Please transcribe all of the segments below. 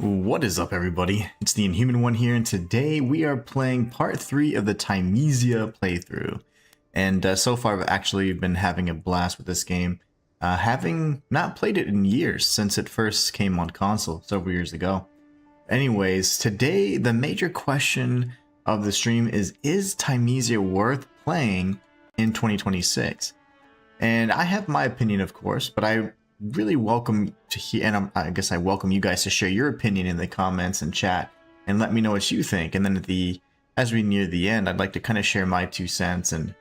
What is up, everybody? It's the Inhuman one here, and today we are playing part 3 of the Thymesia playthrough. And so far I've actually been having a blast with this game, having not played it in years since it first came on console several years ago. Anyways, today the major question of the stream is Thymesia worth playing in 2026? And I have my opinion, of course, but I really welcome to hear, and I guess I welcome you guys to share your opinion in the comments and chat and let me know what you think. And then as we near the end, I'd like to kind of share my 2 cents and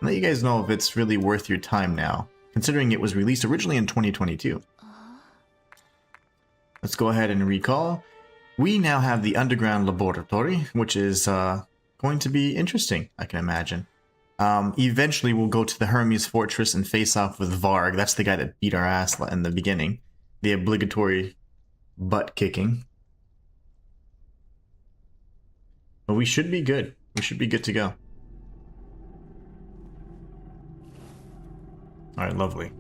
let you guys know if it's really worth your time now, considering it was released originally in 2022. Let's go ahead and recall. We now have the underground laboratory, which is going to be interesting, I can imagine. Eventually we'll go to the Hermes Fortress and face off with Varg. That's the guy that beat our ass in the beginning. The obligatory butt kicking. But we should be good. We should be good to go. Alright, lovely.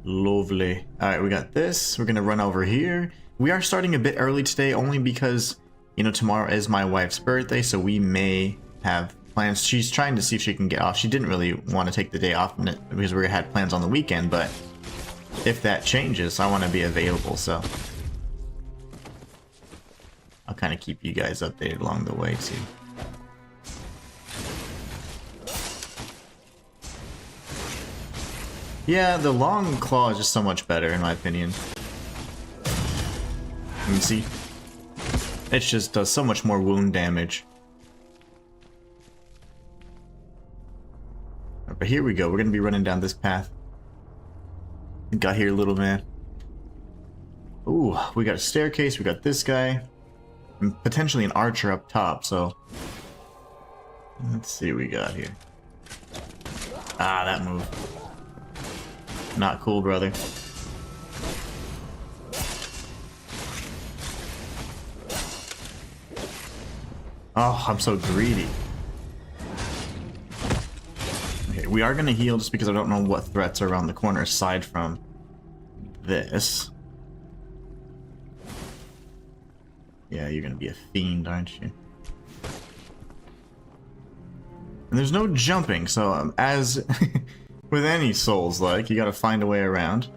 Lovely. Alright, we got this. We're gonna run over here. We are starting a bit early today, only because, you know, tomorrow is my wife's birthday, so we may have plans. She's trying to see if she can get off. She didn't really want to take the day off because we had plans on the weekend, but if that changes, I want to be available, so I'll kind of keep you guys updated along the way too. Yeah, the long claw is just so much better in my opinion. You can see it just does so much more wound damage. But here we go. We're gonna be running down this path. Got here, little man. Ooh, we got a staircase. We got this guy, and potentially an archer up top. So let's see what we got here. Ah, that move. Not cool, brother. Oh, I'm so greedy. We are going to heal just because I don't know what threats are around the corner aside from this. Yeah, you're going to be a fiend, aren't you? And there's no jumping, so as with any Souls-like, you got to find a way around.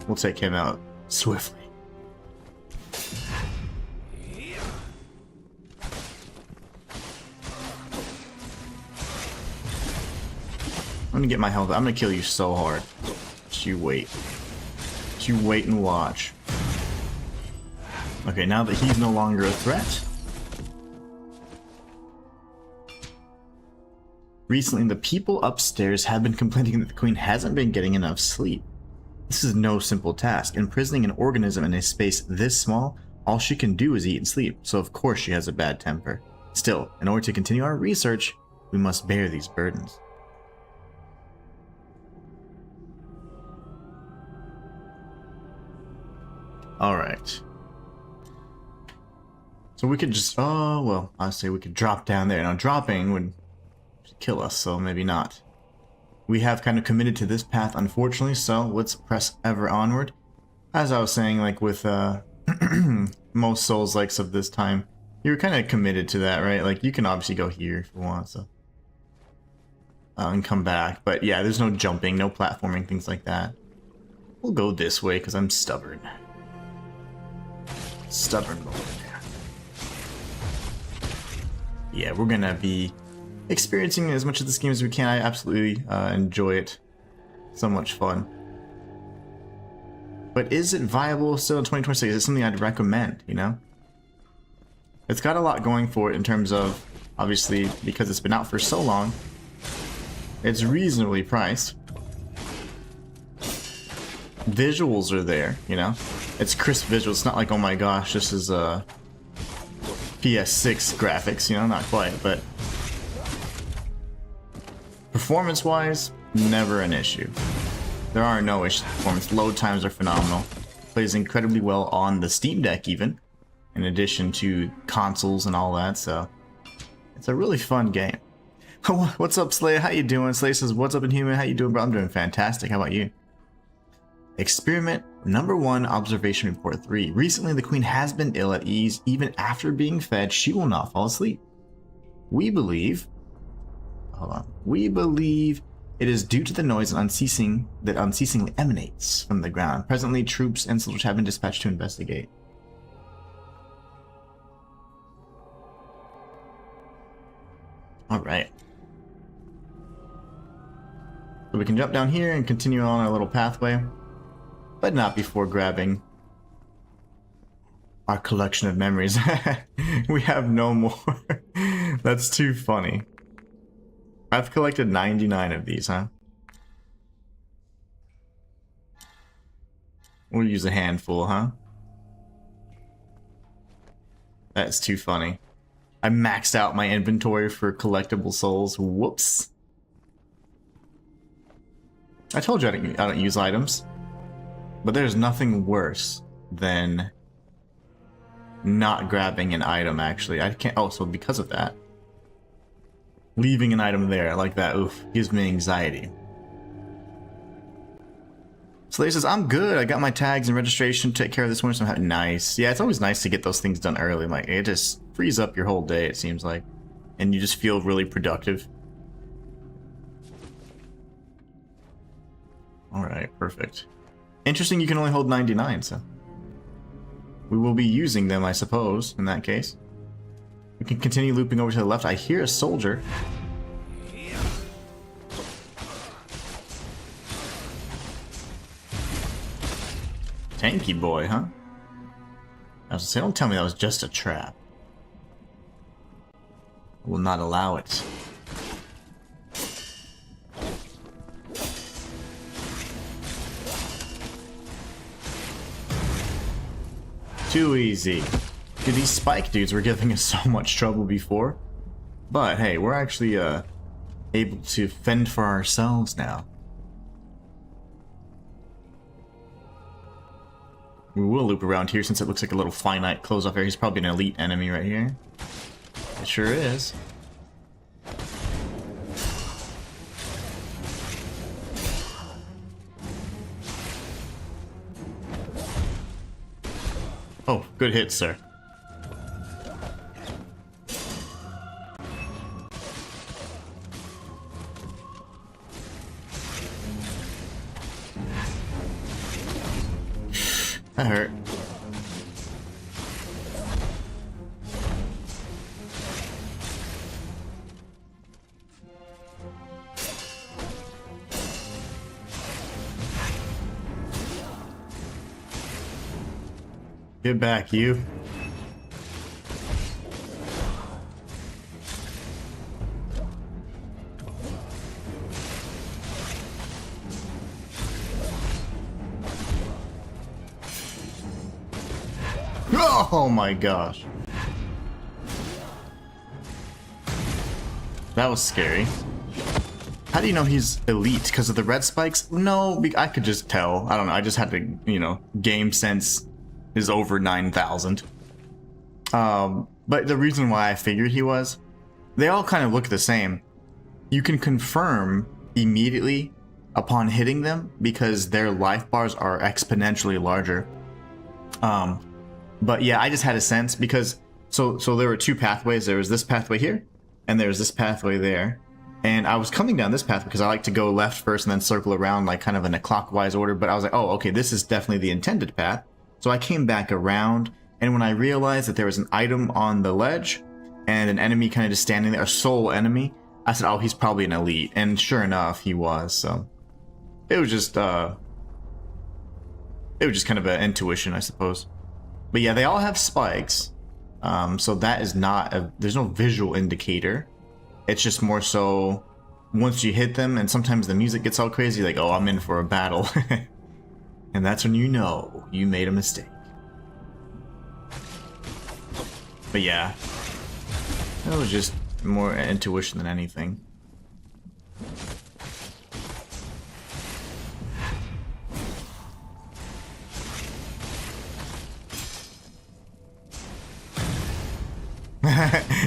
We'll take him out swiftly. I'm gonna get my health. I'm gonna kill you so hard. Just you wait. Just you wait and watch. Okay, now that he's no longer a threat. Recently, the people upstairs have been complaining that the queen hasn't been getting enough sleep. This is no simple task. Imprisoning an organism in a space this small, all she can do is eat and sleep, so of course she has a bad temper. Still, in order to continue our research, we must bear these burdens. Alright. So we could just, oh, well, I say we could drop down there. Now, dropping would kill us, so maybe not. We have kind of committed to this path, unfortunately, so let's press ever onward. As I was saying, like with most Souls-likes of this time, you're kind of committed to that, right? Like, you can obviously go here if you want, so. And come back. But yeah, there's no jumping, no platforming, things like that. We'll go this way, because I'm stubborn. Stubborn lord. Yeah, we're gonna be experiencing as much of this game as we can. I absolutely enjoy it. So much fun. But is it viable still in 2026? Is it something I'd recommend, you know? It's got a lot going for it in terms of, obviously, because it's been out for so long, it's reasonably priced. Visuals are there, you know? It's crisp visuals. It's not like, oh my gosh, this is PS6 graphics, you know, not quite, but performance-wise, never an issue. There are no issues with performance. Load times are phenomenal. Plays incredibly well on the Steam Deck even, in addition to consoles and all that, so it's a really fun game. What's up, Slay? How you doing? Slay says, what's up, Inhuman? How you doing, bro? I'm doing fantastic. How about you? Experiment number 1, observation report 3. Recently, the queen has been ill at ease. Even after being fed, she will not fall asleep. We believe... Hold on. We believe it is due to the noise that unceasingly emanates from the ground. Presently, troops and soldiers have been dispatched to investigate. Alright. So we can jump down here and continue on our little pathway, but not before grabbing our collection of memories. We have no more. That's too funny. I've collected 99 of these, huh? We'll use a handful, huh? That's too funny. I maxed out my inventory for collectible souls. Whoops. I told you I don't use items. But there's nothing worse than not grabbing an item, actually. I can't... Oh, so because of that. Leaving an item there like that, oof, gives me anxiety. Slayer says, I'm good. I got my tags and registration. Take care of this one. So nice. Yeah, it's always nice to get those things done early. Like, it just frees up your whole day, it seems like. And you just feel really productive. Alright, perfect. Interesting, you can only hold 99, so... We will be using them, I suppose, in that case. We can continue looping over to the left. I hear a soldier. Tanky boy, huh? I was gonna say, don't tell me that was just a trap. I will not allow it. Too easy. Dude, these spike dudes were giving us so much trouble before. But hey, we're actually able to fend for ourselves now. We will loop around here since it looks like a little finite close-off area. He's probably an elite enemy right here. It sure is. Oh, good hit, sir. That hurt. Get back, you. Oh my gosh. That was scary. How do you know he's elite? Because of the red spikes? No, I could just tell. I don't know. I just had to, you know, game sense is over 9,000. But the reason why I figured he was, they all kind of look the same. You can confirm immediately upon hitting them because their life bars are exponentially larger. But yeah, I just had a sense because so there were two pathways. There was this pathway here, and there's this pathway there. And I was coming down this path because I like to go left first and then circle around like kind of in a clockwise order. But I was like, oh, okay, this is definitely the intended path. So I came back around, and when I realized that there was an item on the ledge and an enemy kind of just standing there, a soul enemy, I said, oh, he's probably an elite. And sure enough, he was. So it was just kind of an intuition, I suppose. But yeah, they all have spikes. So that is not there's no visual indicator. It's just more so once you hit them, and sometimes the music gets all crazy, like, oh, I'm in for a battle. And that's when you know you made a mistake. But yeah, that was just more intuition than anything.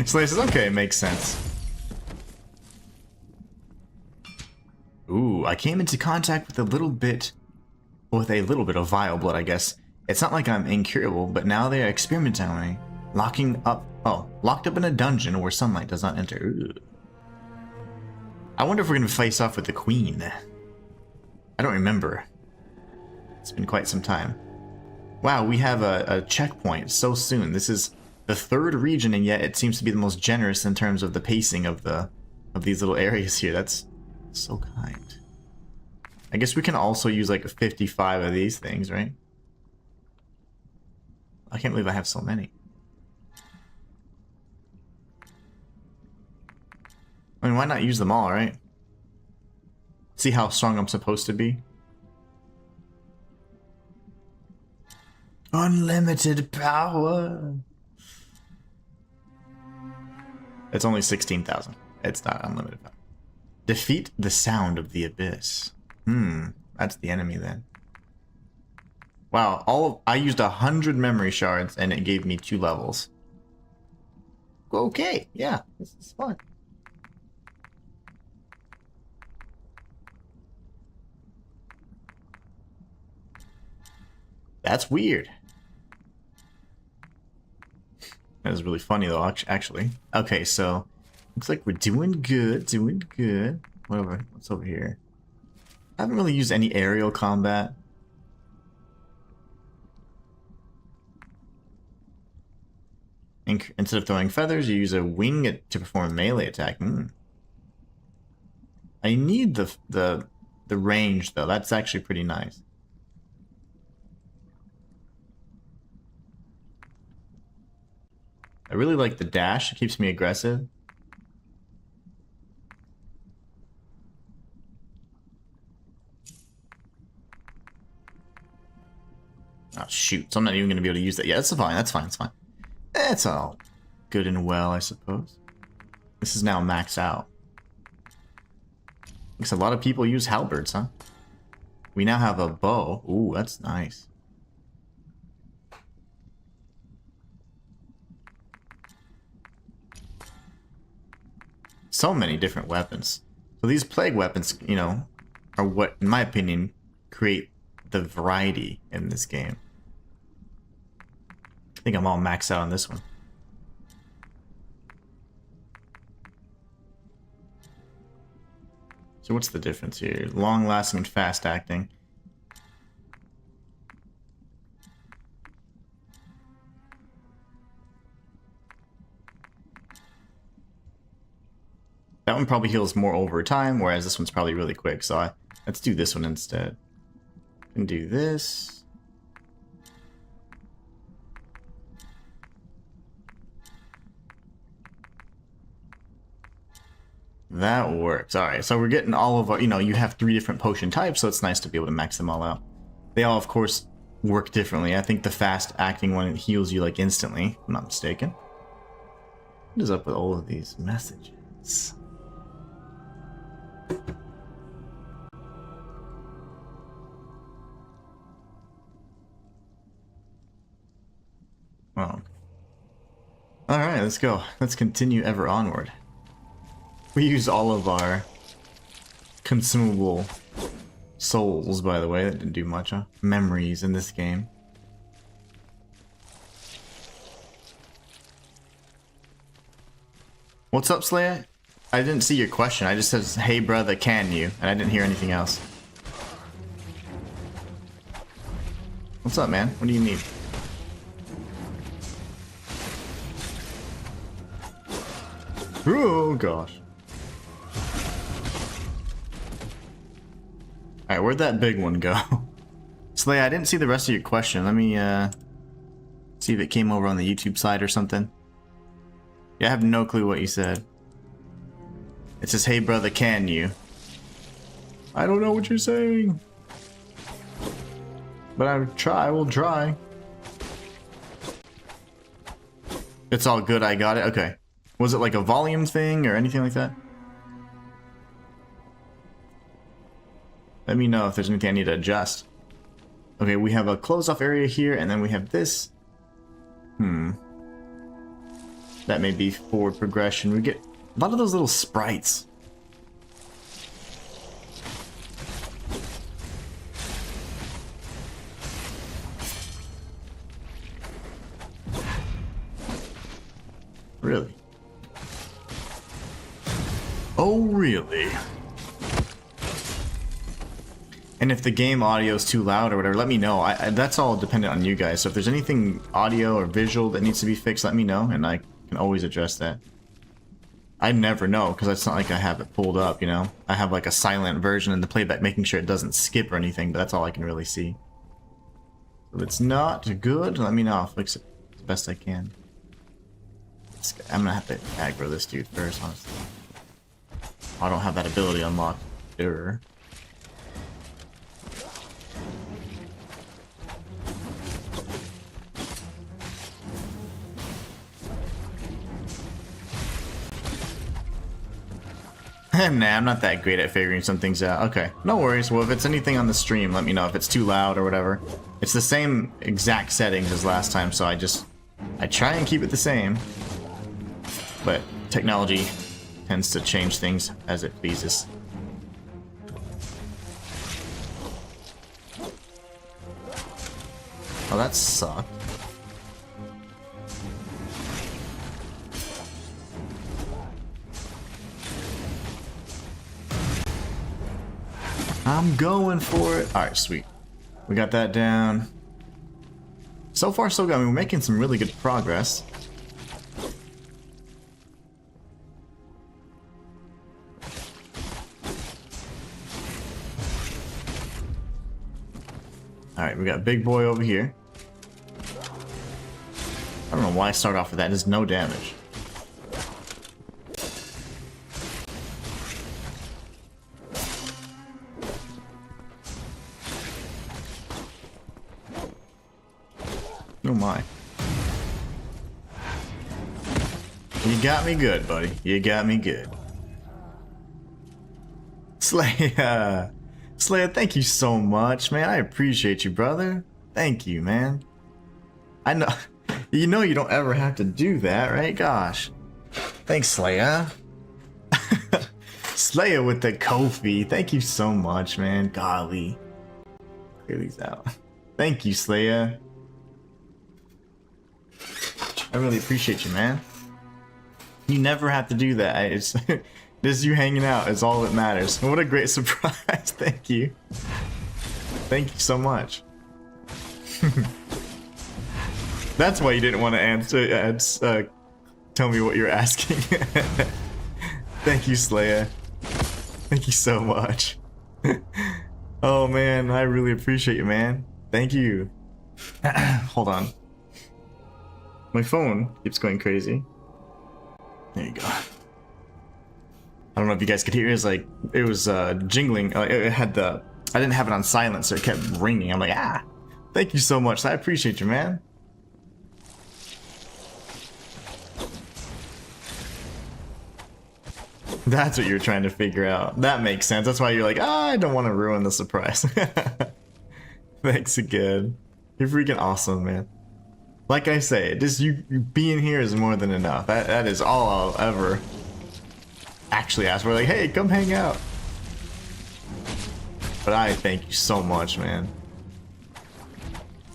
Slayer says, okay, it makes sense. Ooh, I came into contact with a little bit with a little bit of vile blood, I guess. It's not like I'm incurable, but now they are experimenting on me. Locked up in a dungeon where sunlight does not enter. Ooh. I wonder if we're going to face off with the queen. I don't remember. It's been quite some time. Wow, we have a checkpoint so soon. This is the third region, and yet it seems to be the most generous in terms of the pacing of these little areas here. That's so kind. I guess we can also use like 55 of these things, right? I can't believe I have so many. I mean, why not use them all, right? See how strong I'm supposed to be? Unlimited power! It's only 16,000. It's not unlimited power. Defeat the sound of the abyss. That's the enemy then. Wow, I used 100 memory shards and it gave me 2 levels. Okay, yeah, this is fun. That's weird. That was really funny though, actually. Okay, so looks like we're doing good, doing good. What's over here? I haven't really used any aerial combat. Instead of throwing feathers, you use a wing to perform a melee attack. I need the range though. That's actually pretty nice. I really like the dash. It keeps me aggressive. Oh shoot, so I'm not even going to be able to use that. Yeah, that's fine, that's fine, that's fine. It's all good and well, I suppose. This is now maxed out. Because a lot of people use halberds, huh? We now have a bow. Ooh, that's nice. So many different weapons. So these plague weapons, you know, are what, in my opinion, create the variety in this game. I think I'm all maxed out on this one. So what's the difference here? Long-lasting and fast-acting. That one probably heals more over time, whereas this one's probably really quick. So let's do this one instead. And do this. That works. Alright, so we're getting all of our, you know, you have 3 different potion types, so it's nice to be able to max them all out. They all, of course, work differently. I think the fast-acting one heals you, like, instantly, if I'm not mistaken. What is up with all of these messages? Oh. Alright, let's go. Let's continue ever onward. We use all of our consumable souls, by the way. That didn't do much, huh? Memories in this game. What's up, Slayer? I didn't see your question. I just says, hey brother, can you? And I didn't hear anything else. What's up, man? What do you need? Oh, gosh. Alright, where'd that big one go? Slay, I didn't see the rest of your question. Let me, see if it came over on the YouTube side or something. Yeah, I have no clue what you said. It says, hey brother, can you? I don't know what you're saying. But I will try. It's all good, I got it? Okay. Was it like a volume thing or anything like that? Let me know if there's anything I need to adjust. Okay, we have a closed-off area here, and then we have this. That may be forward progression. We get a lot of those little sprites. Really? Oh, really? And if the game audio is too loud or whatever, let me know. That's all dependent on you guys. So if there's anything audio or visual that needs to be fixed, let me know, and I can always address that. I never know, because it's not like I have it pulled up, you know? I have like a silent version in the playback, making sure it doesn't skip or anything, but that's all I can really see. If it's not good, let me know. I'll fix it as best I can. I'm gonna have to aggro this dude first, honestly. I don't have that ability unlocked. Error. Nah, I'm not that great at figuring some things out. Okay, no worries. Well, if it's anything on the stream, let me know if it's too loud or whatever. It's the same exact settings as last time, so I try and keep it the same. But technology tends to change things as it pleases. Oh, that sucked. I'm going for it. Alright, sweet. We got that down. So far, so good. I mean, we're making some really good progress. Alright, we got big boy over here. I don't know why I start off with that. There's no damage. Oh my. You got me good, buddy. You got me good. Slayer, thank you so much, man. I appreciate you, brother. Thank you, man. I know, you know you don't ever have to do that, right? Gosh. Thanks, Slayer. Slayer with the Kofi. Thank you so much, man. Golly. Clear these out. Thank you, Slayer. I really appreciate you, man. You never have to do that. It's just you hanging out is all that matters. What a great surprise. Thank you. Thank you so much. That's why you didn't want to answer, tell me what you're asking. Thank you, Slayer. Thank you so much. Oh man, I really appreciate you, man. Thank you. Hold on. My phone keeps going crazy. There you go. I don't know if you guys could hear it. It was jingling. It had the. I didn't have it on silent, so it kept ringing. I'm like, ah. Thank you so much. I appreciate you, man. That's what you're trying to figure out. That makes sense. That's why you're like, ah, I don't want to ruin the surprise. Thanks again. You're freaking awesome, man. Like I say, just you being here is more than enough. That is all I'll ever actually ask for. Like, hey, come hang out. But I thank you so much, man.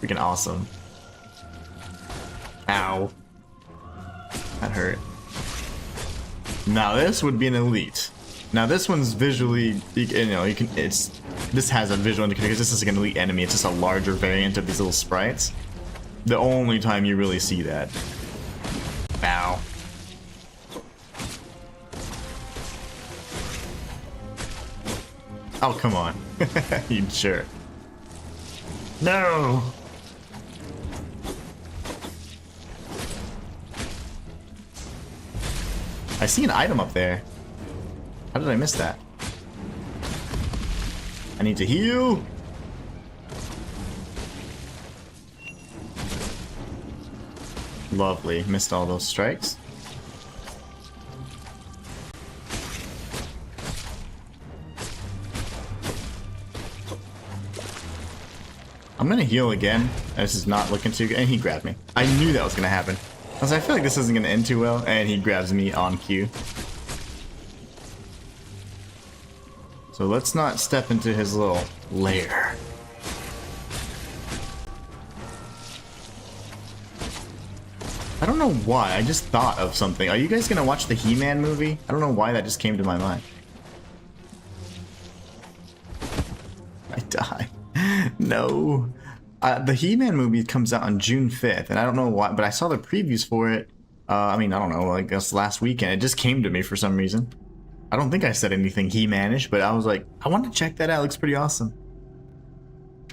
Freaking awesome. Ow. That hurt. Now this would be an elite. Now this one's visually, you know, you can. This has a visual indicator because this is like an elite enemy. It's just a larger variant of these little sprites. The only time you really see that. Ow. Oh, come on. You jerk. No! I see an item up there. How did I miss that? I need to heal! Lovely. Missed all those strikes. I'm gonna heal again. This is not looking too good. And he grabbed me. I knew that was gonna happen. I feel like this isn't gonna end too well. And he grabs me on cue. So let's not step into his little lair. I don't know why, I just thought of something. Are you guys gonna watch the He-Man movie? I don't know why that just came to my mind. I died. No. The He-Man movie comes out on June 5th, and I don't know why, but I saw the previews for it. I mean, I don't know, I guess last weekend. It just came to me for some reason. I don't think I said anything He-Man-ish, but I was like, I want to check that out. It looks pretty awesome.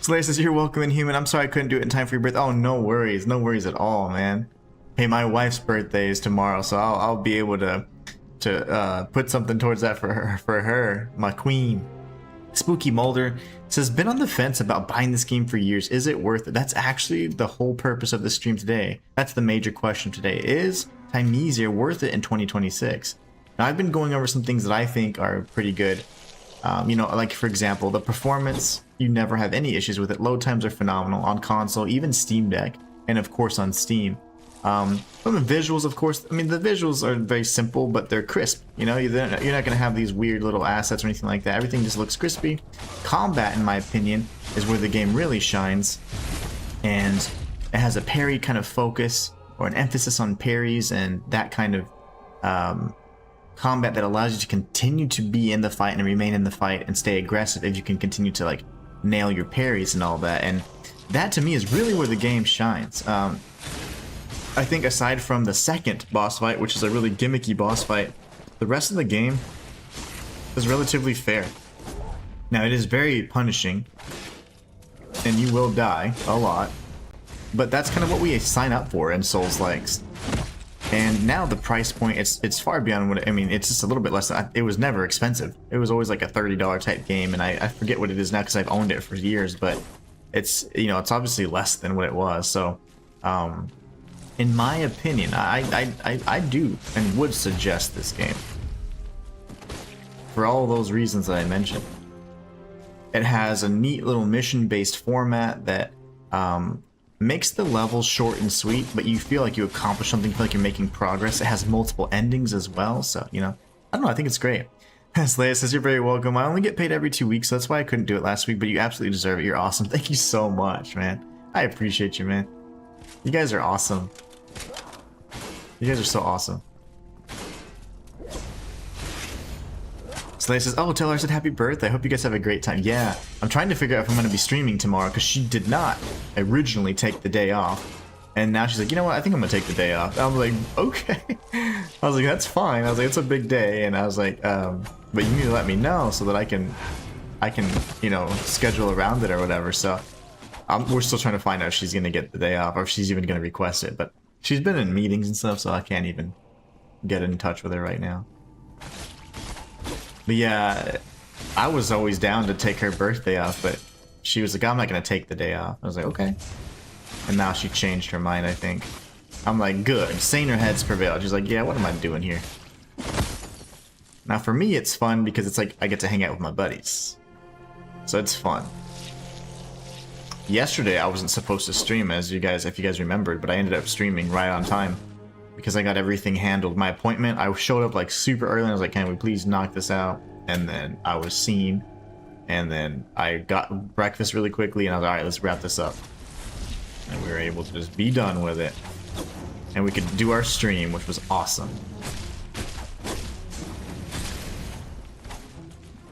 Slayer says, you're welcome, Inhuman. I'm sorry I couldn't do it in time for your birthday. Oh, no worries. No worries at all, man. Hey, my wife's birthday is tomorrow, so I'll be able to put something towards that for her, my queen. Spooky Mulder says, been on the fence about buying this game for years. Is it worth it? That's actually the whole purpose of the stream today. That's the major question today. Is Thymesia worth it in 2026? Now, I've been going over some things that I think are pretty good. You know, like for example, the performance, you never have any issues with it. Load times are phenomenal on console, even Steam Deck, and of course on Steam. From the visuals, of course, I mean, the visuals are very simple, but they're crisp. You know, you're not going to have these weird little assets or anything like that. Everything just looks crispy. Combat, in my opinion, is where the game really shines. And it has a parry kind of focus, or an emphasis on parries and that kind of combat that allows you to continue to be in the fight and remain in the fight and stay aggressive if you can continue to, like, nail your parries and all that. And that, to me, is really where the game shines. I think aside from the second boss fight, which is a really gimmicky boss fight, the rest of the game is relatively fair. Now, it is very punishing, and you will die a lot, but that's kind of what we sign up for in Souls-likes. And now the price point, it's far beyond what, I mean, it's just a little bit less than, it was never expensive. It was always like a $30 type game, and I forget what it is now because I've owned it for years, but it's, you know, it's obviously less than what it was, so, in my opinion, I do and would suggest this game. For all those reasons that I mentioned. It has a neat little mission-based format that makes the levels short and sweet, but you feel like you accomplished something, you feel like you're making progress. It has multiple endings as well, so, you know, I don't know, I think it's great. Slayer says, you're very welcome. I only get paid every 2 weeks, so that's why I couldn't do it last week, but you absolutely deserve it. You're awesome. Thank you so much, man. I appreciate you, man. You guys are awesome. You guys are so awesome. Slayer says, oh, tell her I said happy birthday. I hope you guys have a great time. Yeah, I'm trying to figure out if I'm going to be streaming tomorrow because she did not originally take the day off. And now she's like, you know what? I think I'm going to take the day off. I was like, okay. I was like, that's fine. I was like, it's a big day. And I was like, but you need to let me know so that I can, you know, schedule around it or whatever. So we're still trying to find out if she's going to get the day off or if she's even going to request it. But she's been in meetings and stuff, so I can't even get in touch with her right now. But yeah, I was always down to take her birthday off, but she was like, I'm not going to take the day off. I was like, okay. And now she changed her mind, I think. I'm like, good. Saner heads prevailed. She's like, yeah, what am I doing here? Now for me, it's fun because it's like I get to hang out with my buddies. So it's fun. Yesterday, I wasn't supposed to stream, as you guys, if you guys remembered, but I ended up streaming right on time because I got everything handled. My appointment, I showed up like super early and I was like, can we please knock this out? And then I was seen, and then I got breakfast really quickly and I was like, all right, let's wrap this up. And we were able to just be done with it. And we could do our stream, which was awesome.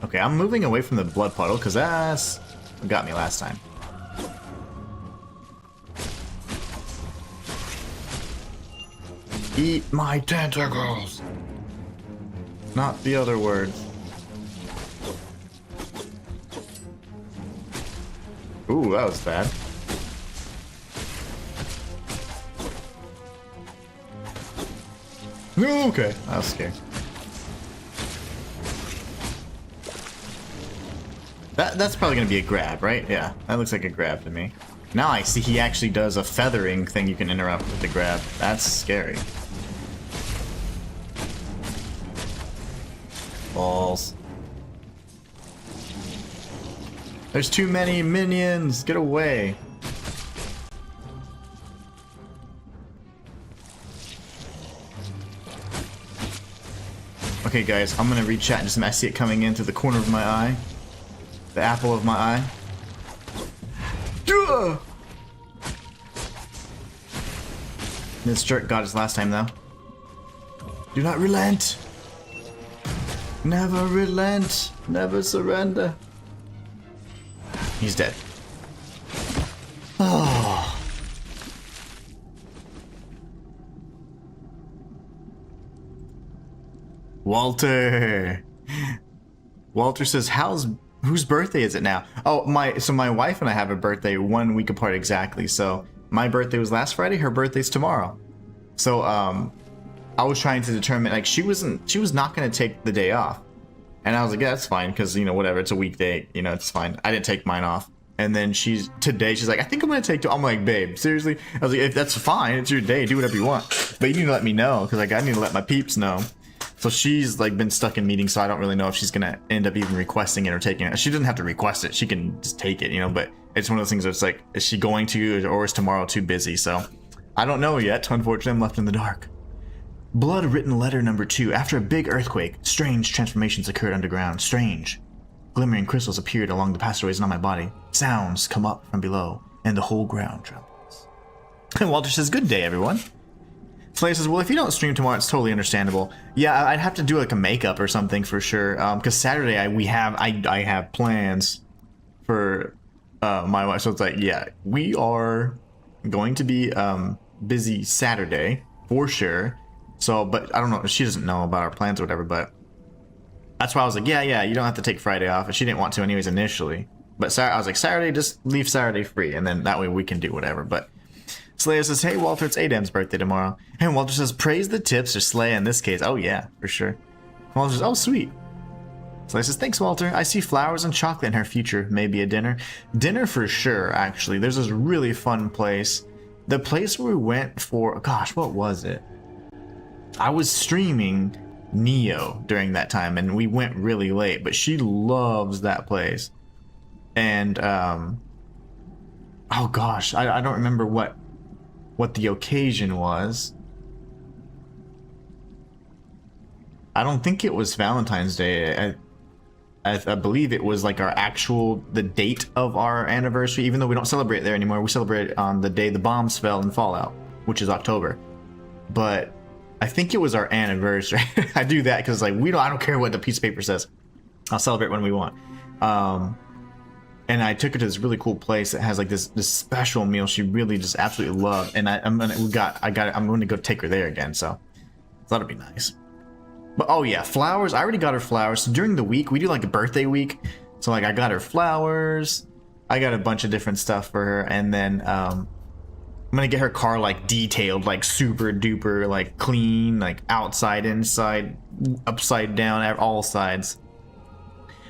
Okay, I'm moving away from the blood puddle because that's what got me last time. Eat my tentacles! Not the other word. Ooh, that was bad. Okay, I was scared. That's probably gonna be a grab, right? Yeah, that looks like a grab to me. Now I see he actually does a feathering thing you can interrupt with the grab. That's scary. Balls. There's too many minions! Get away! Okay guys, I'm gonna read chat in just a minute. I see it coming in through the corner of my eye. The apple of my eye. This jerk got us last time, though. Do not relent. Never relent. Never surrender. He's dead. Oh. Walter. Walter says, whose birthday is it now? Oh, my wife and I have a birthday 1 week apart exactly. So my birthday was last Friday, her birthday's tomorrow. So I was trying to determine, like, she was not going to take the day off. And I was like, yeah, that's fine, because, you know, whatever, it's a weekday, you know, it's fine. I didn't take mine off. And then today she's like, I think I'm going to take two. I'm like, babe, seriously? I was like, if that's fine, it's your day, do whatever you want. But you need to let me know, because, like, I need to let my peeps know. So she's, like, been stuck in meetings, so I don't really know if she's going to end up even requesting it or taking it. She doesn't have to request it, she can just take it, you know, but it's one of those things where it's like, is she going to, or is tomorrow too busy? So I don't know yet. Unfortunately, I'm left in the dark. Blood written letter number 2. After a big earthquake, strange transformations occurred underground. Strange. Glimmering crystals appeared along the passageways on my body. Sounds come up from below, and the whole ground trembles. And Walter says, good day, everyone. Slay says, well, if you don't stream tomorrow, it's totally understandable. Yeah, I'd have to do like a makeup or something for sure. Because Saturday I have plans for my wife. So it's like, yeah, we are going to be busy Saturday for sure. So, but I don't know, she doesn't know about our plans or whatever, but that's why I was like, yeah, you don't have to take Friday off. And she didn't want to anyways initially. But I was like, Saturday, just leave Saturday free, and then that way we can do whatever. But Slayer says, hey, Walter, it's Adam's birthday tomorrow. And Walter says, praise the tips, or Slay in this case. Oh, yeah, for sure. Walter says, oh, sweet. Slayer says, thanks, Walter. I see flowers and chocolate in her future. Maybe a dinner. Dinner for sure, actually. There's this really fun place. The place where we went for, gosh, what was it? I was streaming Neo during that time, and we went really late, but she loves that place. And, oh gosh, I don't remember what the occasion was. I don't think it was Valentine's Day. I believe it was like the date of our anniversary, even though we don't celebrate there anymore. We celebrate on the day the bombs fell in Fallout, which is October. But I think it was our anniversary. I do that because like I don't care what the piece of paper says. I'll celebrate when we want. And I took her to this really cool place that has like this special meal she really just absolutely loved. And I'm gonna go take her there again. So that'll be nice. But oh yeah, flowers. I already got her flowers. So during the week we do like a birthday week. So like I got her flowers. I got a bunch of different stuff for her, and then I'm gonna get her car like detailed, like super duper, like clean, like outside, inside, upside down, all sides.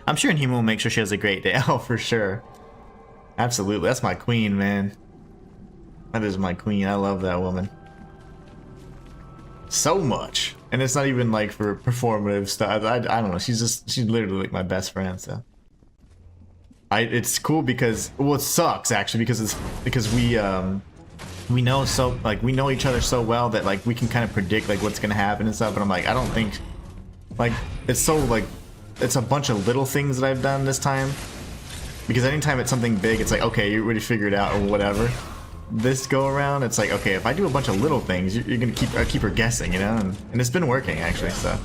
I'm sure Inhuman will make sure she has a great day. Oh, for sure. Absolutely. That's my queen, man. That is my queen. I love that woman. So much. And it's not even like for performative stuff. I don't know. She's literally like my best friend, so. It's cool because, well, it sucks actually because we know we know each other so well that like we can kind of predict like what's gonna happen and stuff, but I'm like, I don't think like it's a bunch of little things that I've done this time, because anytime it's something big it's like, okay, you already figured it out or whatever. This go around it's like, okay, if I do a bunch of little things you're gonna keep her guessing, you know, and it's been working actually. So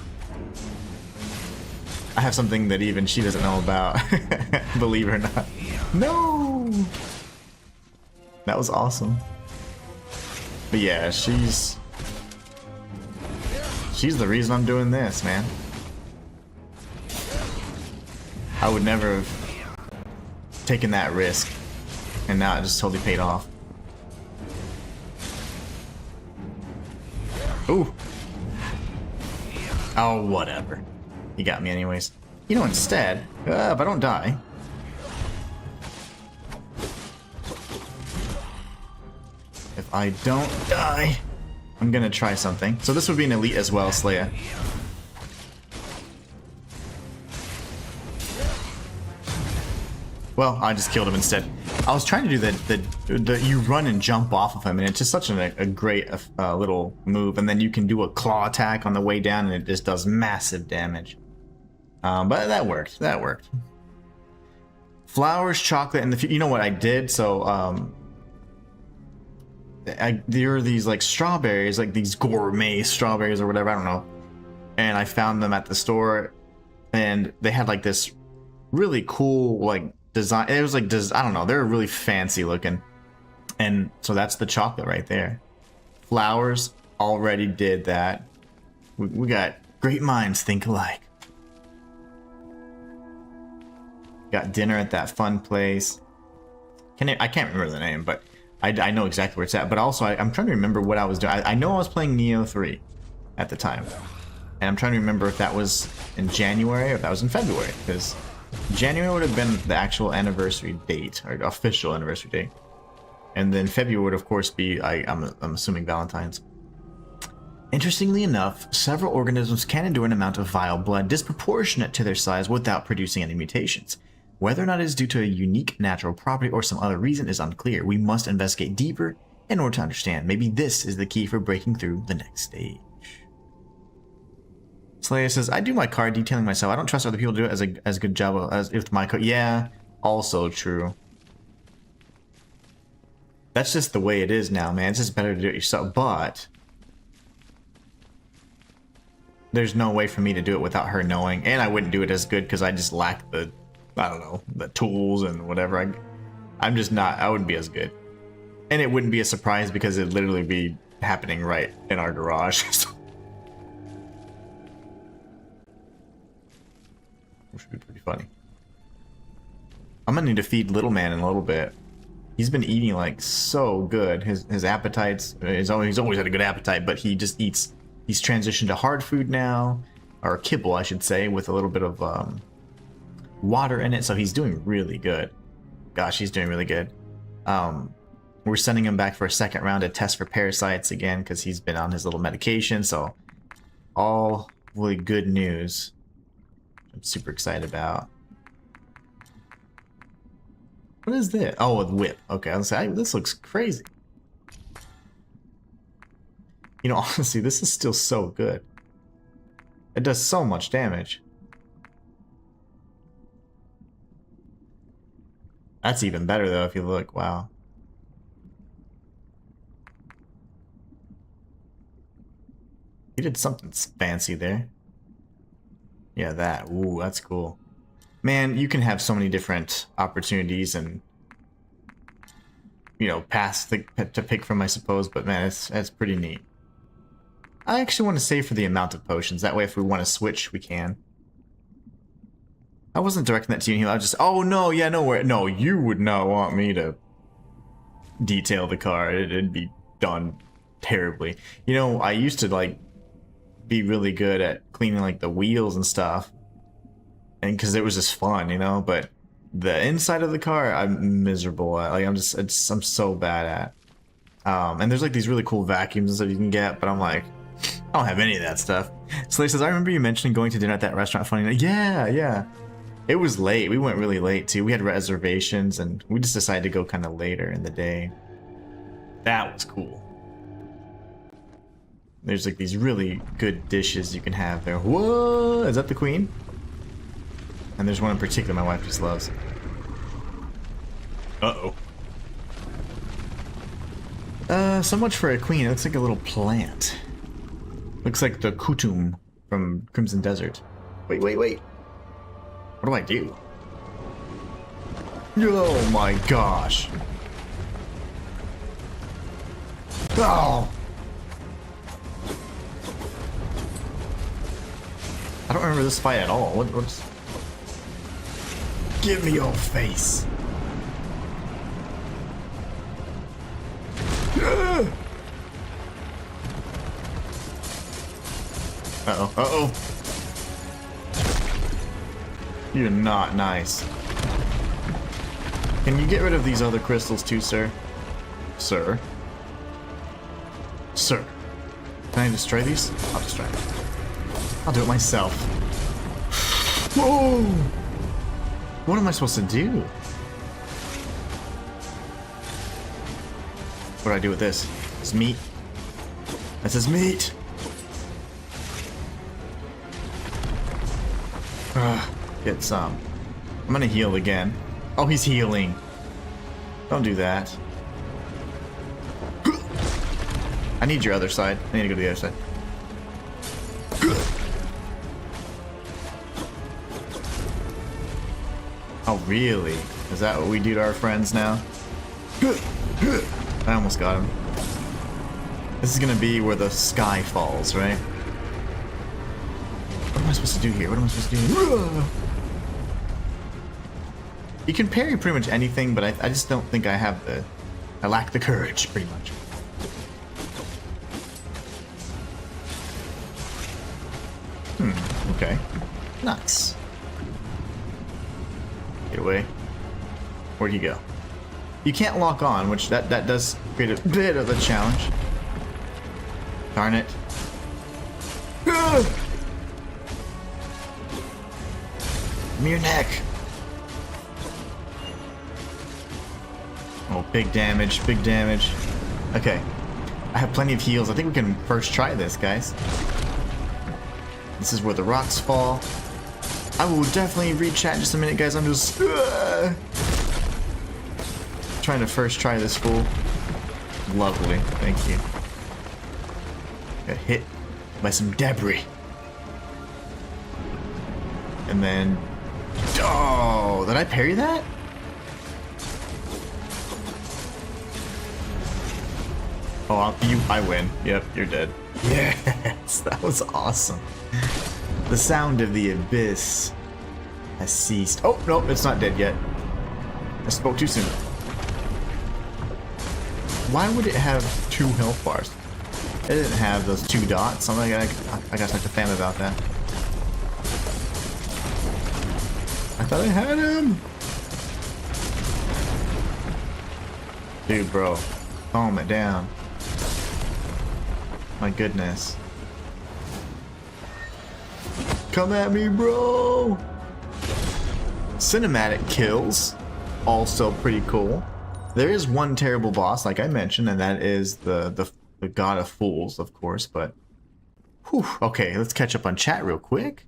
I have something that even she doesn't know about. Believe it or not. No, that was awesome. But yeah, she's the reason I'm doing this, man. I would never have taken that risk, and now it just totally paid off. Ooh. Oh, whatever. He got me anyways. You know, instead, if I don't die, I'm gonna try something. So this would be an elite as well, Slayer. Well, I just killed him instead. I was trying to do the you run and jump off of him, and it's just such a great little move. And then you can do a claw attack on the way down, and it just does massive damage. But that worked. That worked. Flowers, chocolate, and you know what I did? So there are these like strawberries, like these gourmet strawberries or whatever, I don't know. And I found them at the store, and they had like this really cool like design. It was like, I don't know, they were really fancy looking. And so that's the chocolate right there. Flowers already did that. We got great minds think alike. Got dinner at that fun place. I can't remember the name, but I know exactly where it's at. But also, I'm trying to remember what I was doing. I know I was playing Neo 3 at the time. And I'm trying to remember if that was in January or if that was in February. Because January would have been the actual anniversary date, or official anniversary date. And then February would, of course, be, I'm assuming, Valentine's. Interestingly enough, several organisms can endure an amount of vile blood disproportionate to their size without producing any mutations. Whether or not it is due to a unique natural property or some other reason is unclear. We must investigate deeper in order to understand. Maybe this is the key for breaking through the next stage. Slayer says, I do my car detailing myself. I don't trust other people to do it as good job as if my car... Yeah, also true. That's just the way it is now, man. It's just better to do it yourself, but... there's no way for me to do it without her knowing, and I wouldn't do it as good because I just lack the, I don't know, the tools and whatever. I'm just not, I wouldn't be as good. And it wouldn't be a surprise because it'd literally be happening right in our garage. Which would be pretty funny. I'm gonna need to feed little man in a little bit. He's been eating like so good. His appetites, he's always had a good appetite, but he just eats. He's transitioned to hard food now, or kibble, I should say, with a little bit of water in it. So he's doing really good. Gosh, he's doing really good. We're sending him back for a second round to test for parasites again because he's been on his little medication. So all really good news. I'm super excited about. What is this? Oh, a whip. Okay, I was saying, this looks crazy. You know, honestly, this is still so good. It does so much damage. That's even better, though, if you look. Wow. He did something fancy there. Yeah, that. Ooh, that's cool. Man, you can have so many different opportunities and, you know, paths to pick from, I suppose. But, man, it's pretty neat. I actually want to save for the amount of potions. That way, if we want to switch, we can. I wasn't directing that to you. I was just, oh no, yeah, no, you would not want me to detail the car. It'd be done terribly. You know, I used to like be really good at cleaning like the wheels and stuff, and because it was just fun, you know. But the inside of the car, I'm miserable at. Like I'm so bad at. And there's like these really cool vacuums and stuff you can get, but I'm like, I don't have any of that stuff. Slay says, I remember you mentioning going to dinner at that restaurant funny night. Yeah. It was late. We went really late too. We had reservations and we just decided to go kind of later in the day. That was cool. There's like these really good dishes you can have there. Whoa! Is that the queen? And there's one in particular my wife just loves. Uh-oh. So much for a queen. It looks like a little plant. Looks like the kutum from Crimson Desert. Wait. What do I do? Oh my gosh. Oh! I don't remember this fight at all. What's... Give me your face. Uh-oh. You're not nice. Can you get rid of these other crystals too, sir? Sir? Can I destroy these? I'll destroy them. I'll do it myself. Whoa! What am I supposed to do? What do I do with this? It's meat. This is meat. Get some. I'm gonna heal again. Oh, he's healing. Don't do that. I need your other side. I need to go to the other side. Oh, really? Is that what we do to our friends now? I almost got him. This is gonna be where the sky falls, right? What am I supposed to do here? What am I supposed to do here? You can parry pretty much anything, but I just don't think I have the... I lack the courage, pretty much. Okay. Nice. Get away. Where'd he go? You can't lock on, which that does create a bit of a challenge. Darn it. Give me your neck. Oh, big damage, big damage. Okay. I have plenty of heals. I think we can first try this, guys. This is where the rocks fall. I will definitely read chat in just a minute, guys. I'm just trying to first try this fool. Lovely, thank you. Got hit by some debris. And then... Oh, did I parry that? Oh, I win. Yep, you're dead. Yes, that was awesome. The sound of the abyss has ceased. Oh, no, it's not dead yet. I spoke too soon. Why would it have 2 health bars? It didn't have those 2 dots. I gotta talk to Fam about that. I thought I had him. Dude, bro. Calm it down. My goodness. Come at me, bro! Cinematic kills. Also pretty cool. There is one terrible boss, like I mentioned, and that is the God of Fools, of course, but... Whew, okay, let's catch up on chat real quick.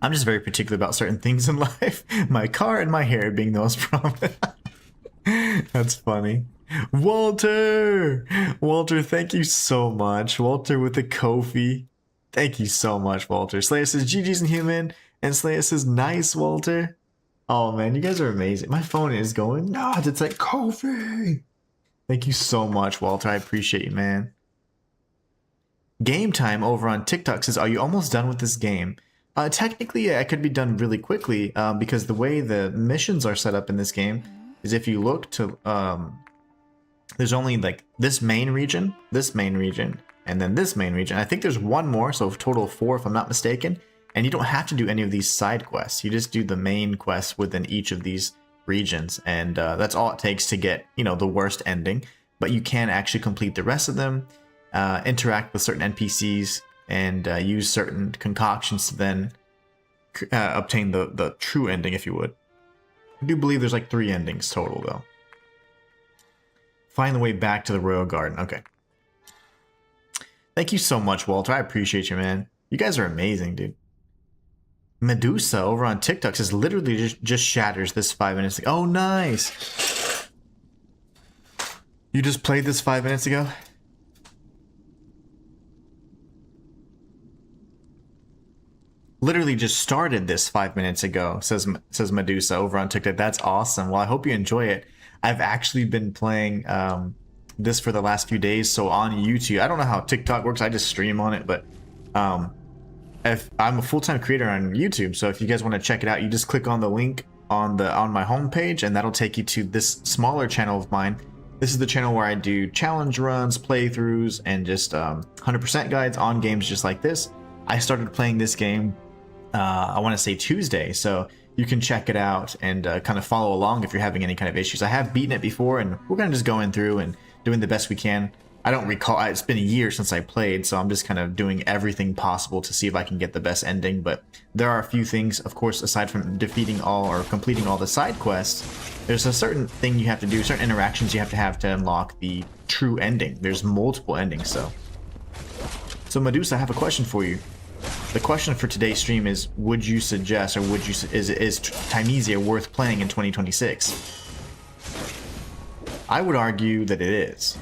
I'm just very particular about certain things in life. My car and my hair being the most prominent. That's funny. Walter! Walter, thank you so much. Walter with the Kofi. Thank you so much, Walter. Slayer says GG's Inhuman, and Slayer says nice, Walter. Oh man, you guys are amazing. My phone is going nuts. It's like Kofi. Thank you so much, Walter. I appreciate you, man. Game Time over on TikTok says, are you almost done with this game? Technically, yeah, it could be done really quickly because the way the missions are set up in this game is if you look to... there's only like this main region, and then this main region. I think there's one more, so a total of 4 if I'm not mistaken. And you don't have to do any of these side quests. You just do the main quests within each of these regions. And that's all it takes to get, you know, the worst ending. But you can actually complete the rest of them, interact with certain NPCs, and use certain concoctions to then obtain the true ending, if you would. I do believe there's like 3 endings total, though. Find the way back to the Royal Garden. Okay. Thank you so much, Walter. I appreciate you, man. You guys are amazing, dude. Medusa over on TikTok says literally just shatters this 5 minutes ago. Oh, nice. You just played this 5 minutes ago? Literally just started this 5 minutes ago, says Medusa over on TikTok. That's awesome. Well, I hope you enjoy it. I've actually been playing this for the last few days, so on YouTube. I don't know how TikTok works. I just stream on it, but if I'm a full-time creator on YouTube, so if you guys want to check it out, you just click on the link on my homepage, and that'll take you to this smaller channel of mine. This is the channel where I do challenge runs, playthroughs, and just 100% guides on games just like this. I started playing this game, I want to say Tuesday, so you can check it out and kind of follow along if you're having any kind of issues. I have beaten it before, and we're kind of just going through and doing the best we can. I don't recall, it's been a year since I played, so I'm just kind of doing everything possible to see if I can get the best ending. But there are a few things, of course, aside from defeating all or completing all the side quests, there's a certain thing you have to do, certain interactions you have to unlock the true ending. There's multiple endings, so. So Medusa, I have a question for you. The question for today's stream is, would you suggest, or is Thymesia worth playing in 2026? I would argue that it is.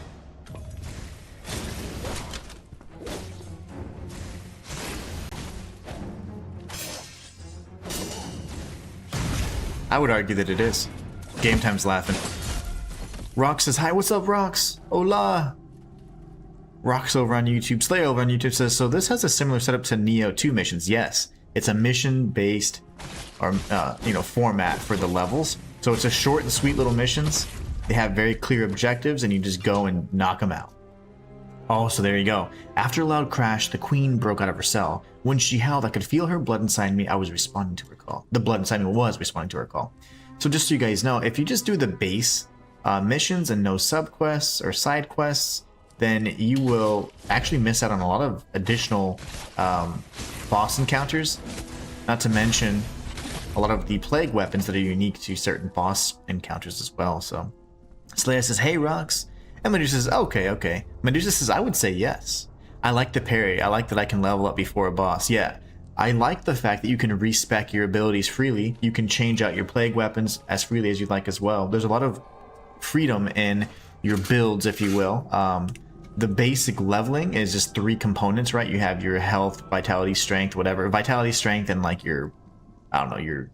I would argue that it is. Game Time's laughing. Rox says, hi, what's up, Rox? Hola! Rox over on YouTube, Slay over on YouTube says, so this has a similar setup to Neo 2 missions. Yes, it's a mission-based, or format for the levels. So it's a short and sweet little missions. They have very clear objectives, and you just go and knock them out. Oh, so there you go. After a loud crash, the queen broke out of her cell. When she howled, I could feel her blood inside me. I was responding to her call. The blood inside me was responding to her call. So just so you guys know, if you just do the base missions and no subquests or side quests, then you will actually miss out on a lot of additional boss encounters. Not to mention a lot of the plague weapons that are unique to certain boss encounters as well. So Slayer says, hey, Rox. And Medusa says, okay. Medusa says, I would say yes. I like the parry. I like that I can level up before a boss. Yeah, I like the fact that you can respec your abilities freely. You can change out your plague weapons as freely as you'd like as well. There's a lot of freedom in your builds, if you will. The basic leveling is just 3 components, right? You have your health, vitality, strength, whatever. Vitality, strength, and like your, I don't know, your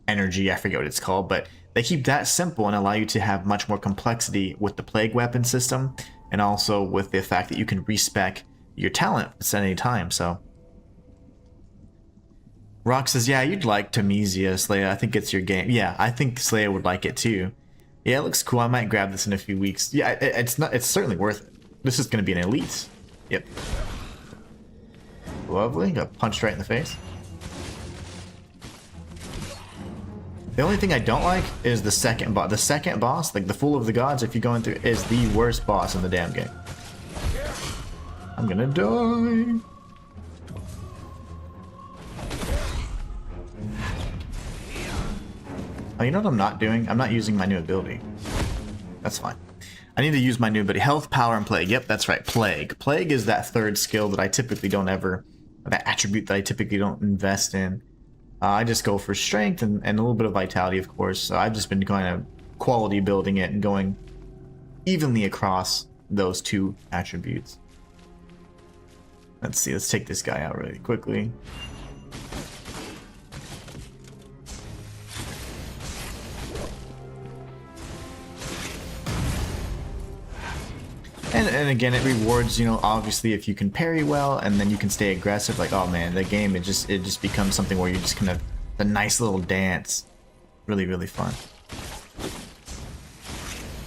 energy. I forget what it's called, but they keep that simple and allow you to have much more complexity with the plague weapon system, and also with the fact that you can respec your talent at any time. So Rock says, yeah, you'd like Thymesia, Slayer. I think it's your game. Yeah, I think Slayer would like it too. Yeah, it looks cool. I might grab this in a few weeks. Yeah, it's certainly worth it. This is going to be an elite. Yep. Lovely. Got punched right in the face. The only thing I don't like is the second boss. The second boss, like the Fool of the Gods, if you're going through, is the worst boss in the damn game. I'm gonna die. Oh, you know what I'm not doing? I'm not using my new ability. That's fine. I need to use my new ability. Health, power, and plague. Yep, that's right. Plague. Plague is that third skill that I typically don't ever... that attribute that I typically don't invest in. I just go for strength and a little bit of vitality, of course. So I've just been kind of quality building it and going evenly across those 2 attributes. Let's see. Let's take this guy out really quickly. And again, it rewards, you know, obviously if you can parry well and then you can stay aggressive. Like, oh man, the game, it just becomes something where you're just kind of a nice little dance. Really, really fun.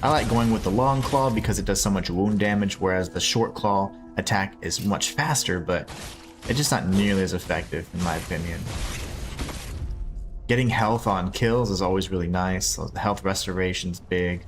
I like going with the long claw because it does so much wound damage, whereas the short claw attack is much faster, but it's just not nearly as effective in my opinion. Getting health on kills is always really nice. So the health restoration's big.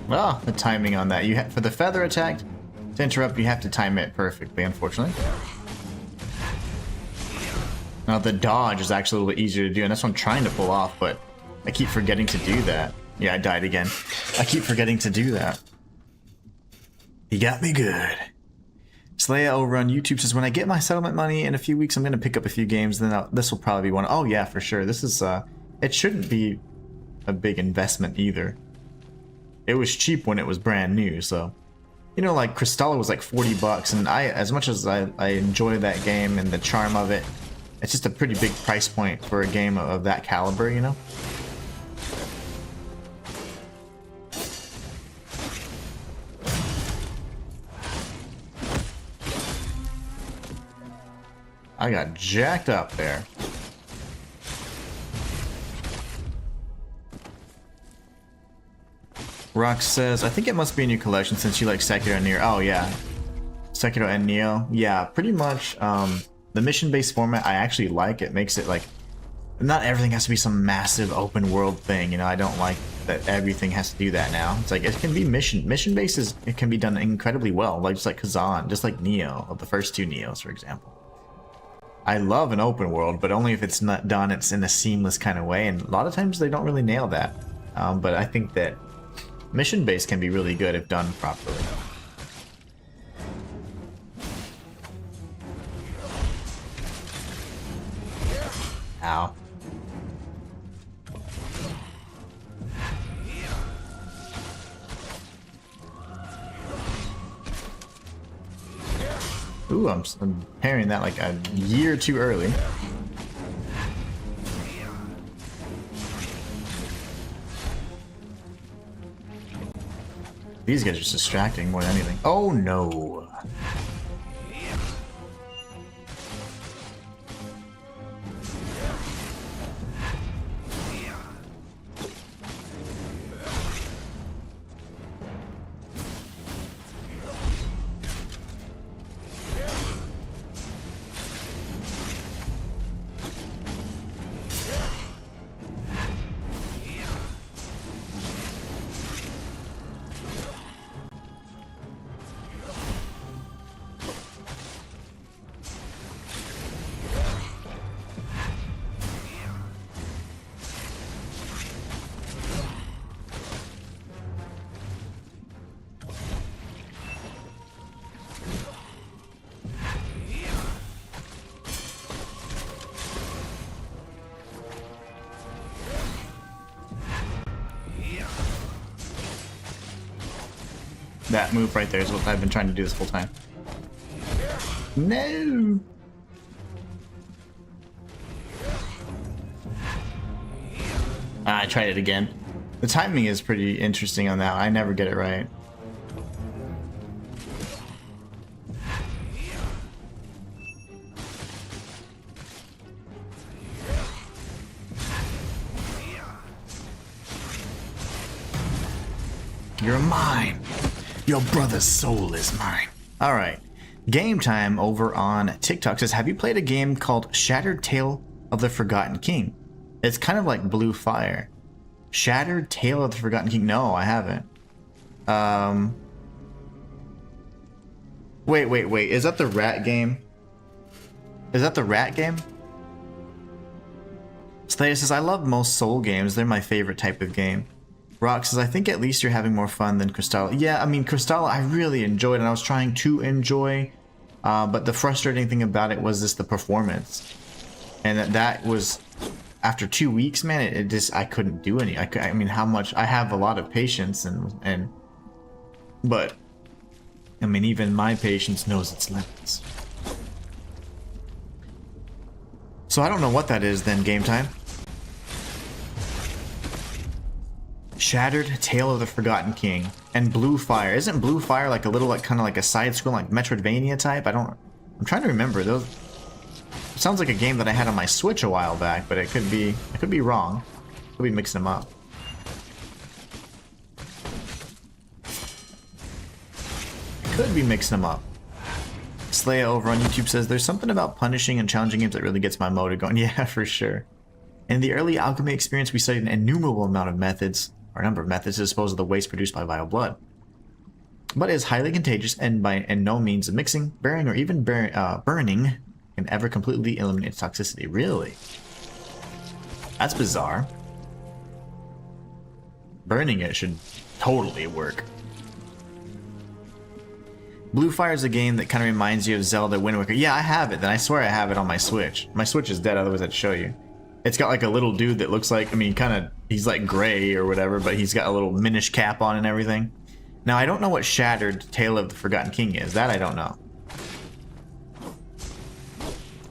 Ah, the timing on that. For the feather attack, to interrupt, you have to time it perfectly, unfortunately. Now the dodge is actually a little bit easier to do, and that's what I'm trying to pull off, but I keep forgetting to do that. Yeah, I died again. I keep forgetting to do that. He got me good. Slaya over on YouTube says, when I get my settlement money in a few weeks, I'm going to pick up a few games, then this will probably be one. Oh yeah, for sure. This is, it shouldn't be a big investment either. It was cheap when it was brand new, so... You know, like, Crystalla was like 40 bucks, and as much as I enjoy that game and the charm of it, it's just a pretty big price point for a game of that caliber, you know? I got jacked up there. Rox says, I think it must be a new collection since you like Sekiro and Neo. Oh yeah, Sekiro and Neo. Yeah, pretty much. The mission-based format I actually like. It makes it like, not everything has to be some massive open world thing. You know, I don't like that everything has to do that now. It's like, it can be mission-based is, it can be done incredibly well, like just like Kazan, just like Neo, of the first 2 Neos, for example. I love an open world, but only if it's not done, it's in a seamless kind of way, and a lot of times they don't really nail that. But I think that mission based can be really good if done properly. Ow. Ooh, I'm parrying that like a year too early. These guys are just distracting more than anything. Oh no! That move right there is what I've been trying to do this whole time. No! I tried it again. The timing is pretty interesting on that. I never get it right. You're mine. Your brother's soul is mine. All right. Game time over on TikTok says, have you played a game called Shattered Tale of the Forgotten King? It's kind of like Blue Fire. Shattered Tale of the Forgotten King. No, I haven't. Wait. Is that the rat game? Is that the rat game? Slayer says, I love most soul games. They're my favorite type of game. Rock says, I think at least you're having more fun than Crystalla. Yeah, I mean, Crystalla I really enjoyed, and I was trying to enjoy, but the frustrating thing about it was just the performance. And that was, after 2 weeks, man, it just, I couldn't do any. I mean, how much, I have a lot of patience, but, I mean, even my patience knows its limits. So I don't know what that is then, game time. Shattered Tale of the Forgotten King and Blue Fire. Isn't Blue Fire like a little, like kind of like a side scroll, like Metroidvania type? I'm trying to remember those. It sounds like a game that I had on my Switch a while back, but it could be wrong. Could be mixing them up. Could be mixing them up. Slaya over on YouTube says, there's something about punishing and challenging games that really gets my motor going. Yeah, for sure. In the early alchemy experience, we studied an innumerable amount of methods, or a number of methods, to dispose of the waste produced by vile blood. But it is highly contagious, and by no means of mixing, burying, or even burning can ever completely eliminate its toxicity. Really? That's bizarre. Burning it should totally work. Blue Fire is a game that kind of reminds you of Zelda Wind Waker. Yeah, I have it. Then I swear I have it on my Switch. My Switch is dead, otherwise I'd show you. It's got like a little dude that looks like, I mean, kind of, he's like gray or whatever, but he's got a little Minish cap on and everything. Now, I don't know what Shattered Tale of the Forgotten King is. That I don't know.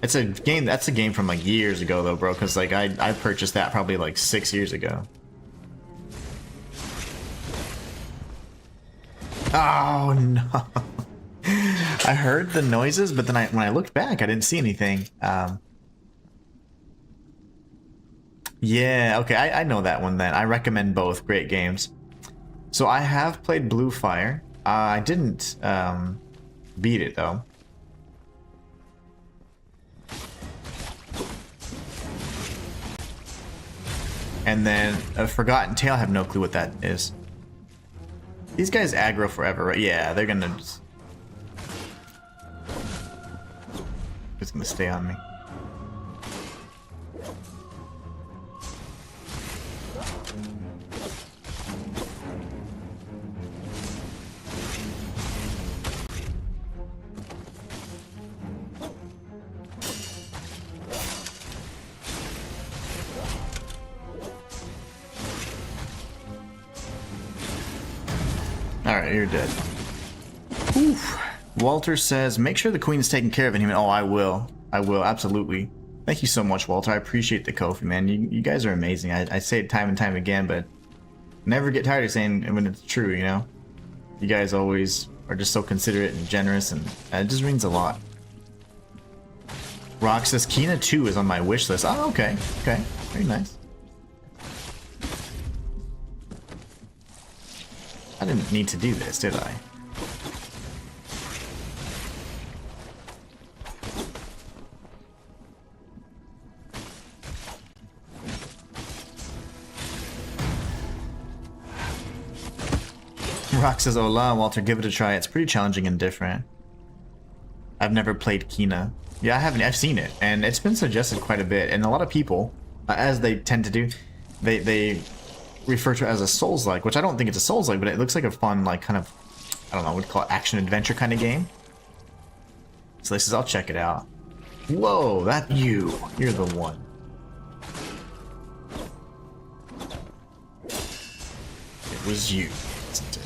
It's a game, that's a game from like years ago though, bro, because like I purchased that probably like 6 years ago. Oh no. I heard the noises, but then when I looked back, I didn't see anything. Yeah, okay, I know that one then. I recommend both. Great games. So I have played Blue Fire. I didn't beat it though. And then a Forgotten Tale, I have no clue what that is. These guys aggro forever, right? Yeah, they're gonna just... It's gonna stay on me. Alright, you're dead. Oof. Walter says, make sure the queen is taken care of. And oh, I will. I will, absolutely. Thank you so much, Walter. I appreciate the Ko-fi, man. You guys are amazing. I say it time and time again, but never get tired of saying it when it's true, you know? You guys always are just so considerate and generous, and it just means a lot. Rock says, Kina 2 is on my wish list. Oh, okay. Okay. Very nice. I didn't need to do this, did I? Rock says, hola, Walter, give it a try. It's pretty challenging and different. I've never played Kina. Yeah, I haven't. I've seen it, and it's been suggested quite a bit. And a lot of people, as they tend to do, they refer to it as a Souls-like, which I don't think it's a Souls-like, but it looks like a fun, like, kind of, I don't know, we'd call it action-adventure kind of game. So this is, I'll check it out. Whoa, that you. You're the one. It was you, isn't it?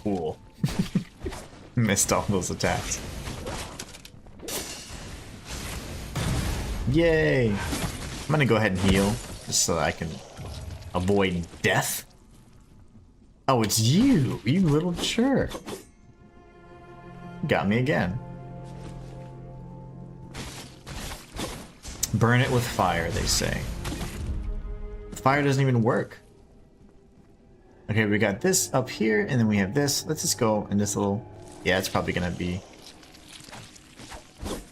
Cool. Missed all those attacks. Yay! I'm gonna go ahead and heal, just so that I can avoid death. Oh, it's you! You little jerk. Got me again. Burn it with fire, they say. The fire doesn't even work. Okay, we got this up here, and then we have this. Let's just go in this little... Yeah, it's probably gonna be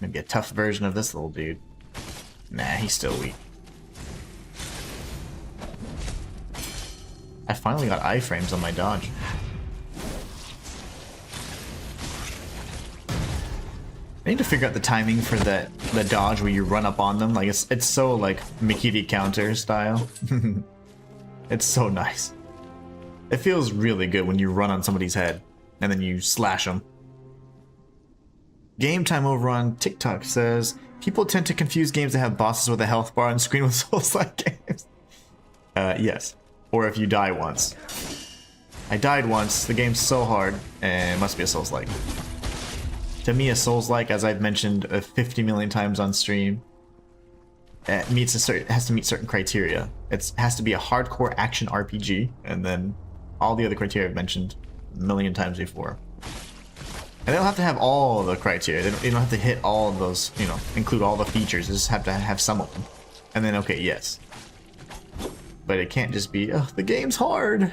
maybe a tough version of this little dude. Nah, he's still weak. I finally got iframes on my dodge. I need to figure out the timing for the dodge where you run up on them. Like it's so like Mikiri counter style. It's so nice. It feels really good when you run on somebody's head and then you slash them. Game Time over on TikTok says, people tend to confuse games that have bosses with a health bar on screen with Souls-like games. Yes. Or if you die once. I died once, the game's so hard, and it must be a Souls-like. To me, a Souls-like, as I've mentioned 50 million times on stream, it has to meet certain criteria. It has to be a hardcore action RPG, and then all the other criteria I've mentioned a million times before. And they don't have to have all the criteria. They don't have to hit all of those, you know, include all the features. They just have to have some of them. And then, okay, yes. But it can't just be, oh, the game's hard.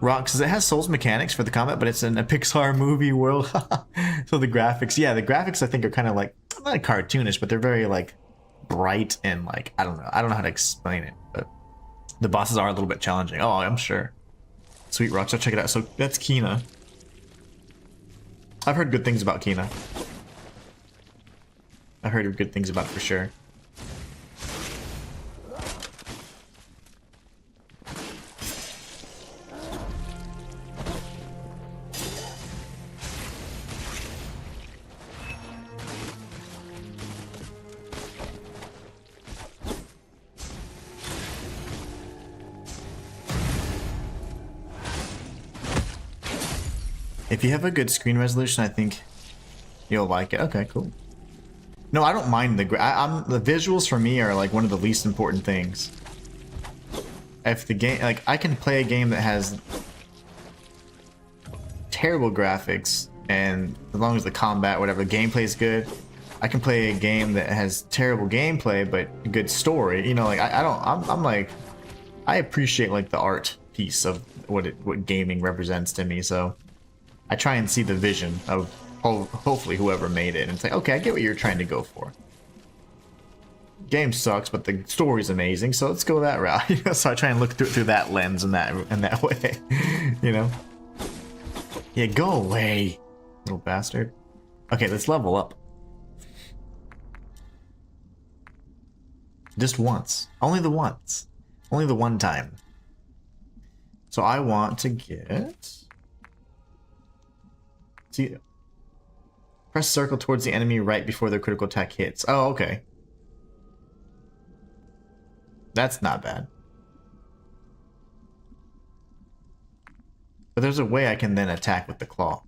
Rock says it has Souls mechanics for the combat, but it's in a Pixar movie world. So the graphics, yeah, the graphics I think are kind of like, not cartoonish, but they're very like bright and like, I don't know how to explain it, but the bosses are a little bit challenging. Oh, I'm sure. Sweet Rocks, I'll check it out. So that's Kina. I've heard good things about Kina. I've heard good things about it for sure. If you have a good screen resolution, I think you'll like it. Okay, cool. No, I don't mind the the visuals for me are like one of the least important things. If the game, like, I can play a game that has terrible graphics, and as long as the combat, whatever, the gameplay is good, I can play a game that has terrible gameplay but good story. You know, like I'm like, I appreciate like the art piece of what gaming represents to me. So I try and see the vision of hopefully whoever made it and say, okay, I get what you're trying to go for. Game sucks, but the story's amazing, so let's go that route. You know, so I try and look through that lens and that way. You know? Yeah, go away, little bastard. Okay, let's level up. Just once. Only the once. Only the one time. So I want to get... See, press circle towards the enemy right before their critical attack hits. Oh, okay. That's not bad. But there's a way I can then attack with the claw.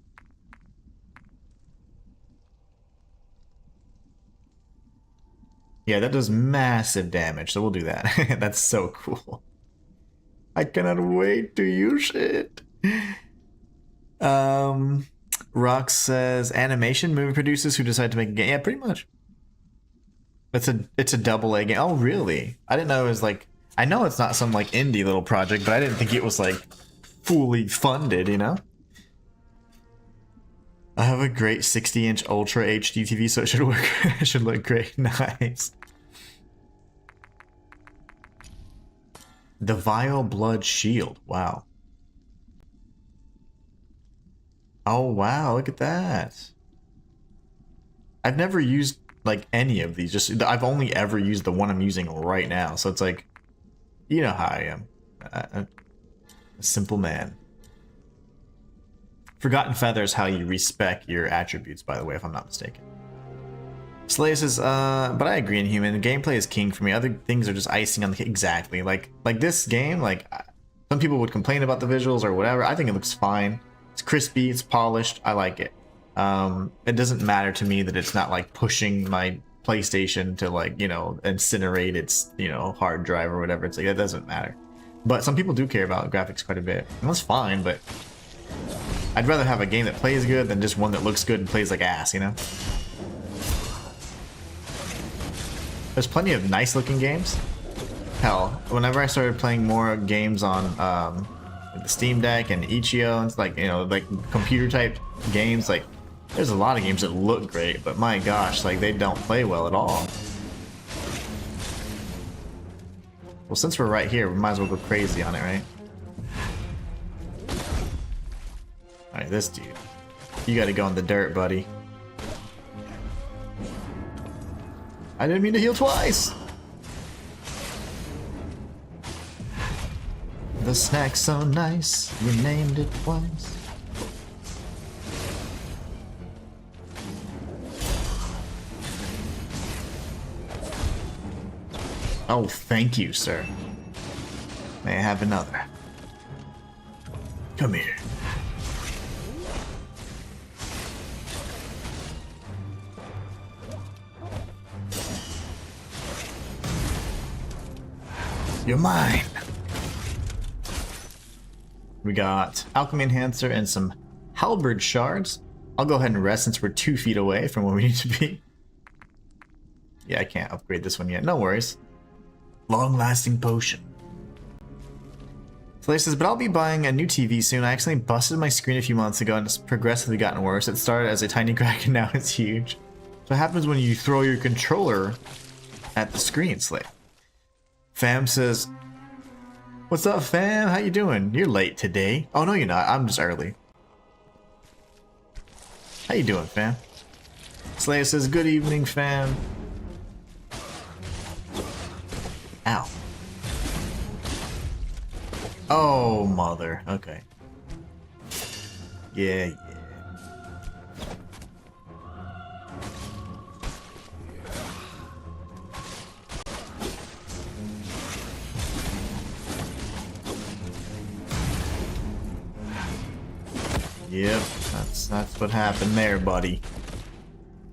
Yeah, that does massive damage, so we'll do that. That's so cool. I cannot wait to use it. Rox says animation movie producers who decide to make a game. Yeah, pretty much. It's a double A game. Oh, really? I didn't know it was like. I know it's not some like indie little project, but I didn't think it was like fully funded. You know. I have a great 60-inch Ultra HD TV, so it should work. It should look great. Nice. The Vile Blood Shield. Wow. Oh, wow. Look at that. I've never used, like, any of these. Just I've only ever used the one I'm using right now. So it's like, you know how I am. A simple man. Forgotten Feathers, how you respec your attributes, by the way, if I'm not mistaken. Slay says, but I agree, Inhuman. The gameplay is king for me. Other things are just icing on the cake. Exactly. Like this game, like, some people would complain about the visuals or whatever. I think it looks fine. It's crispy, it's polished. I like it. It doesn't matter to me that it's not, like, pushing my PlayStation to, like, you know, incinerate its, you know, hard drive or whatever. It's like, that doesn't matter. But some people do care about graphics quite a bit. And that's fine, but I'd rather have a game that plays good than just one that looks good and plays like ass, you know? There's plenty of nice looking games. Hell, whenever I started playing more games on the Steam Deck and Itch.io and like, you know, like computer type games, like there's a lot of games that look great, but my gosh, like they don't play well at all. Well, since we're right here, we might as well go crazy on it, right? Alright, this dude. You gotta go in the dirt, buddy. I didn't mean to heal twice! The snack's so nice, you named it twice. Oh, thank you, sir. May I have another? Come here. You're mine. We got Alchemy Enhancer and some Halberd Shards. I'll go ahead and rest since we're 2 feet away from where we need to be. Yeah, I can't upgrade this one yet. No worries. Long-lasting potion. Flay says, but I'll be buying a new TV soon. I accidentally busted my screen a few months ago and it's progressively gotten worse. It started as a tiny crack and now it's huge. So what happens when you throw your controller at the screen, Slay? Fam says, what's up, fam? How you doing? You're late today. Oh, no, you're not. I'm just early. How you doing, fam? Slay says, good evening, fam. Ow. Oh, mother. Okay. Yeah, yeah. Yep, that's what happened there, buddy.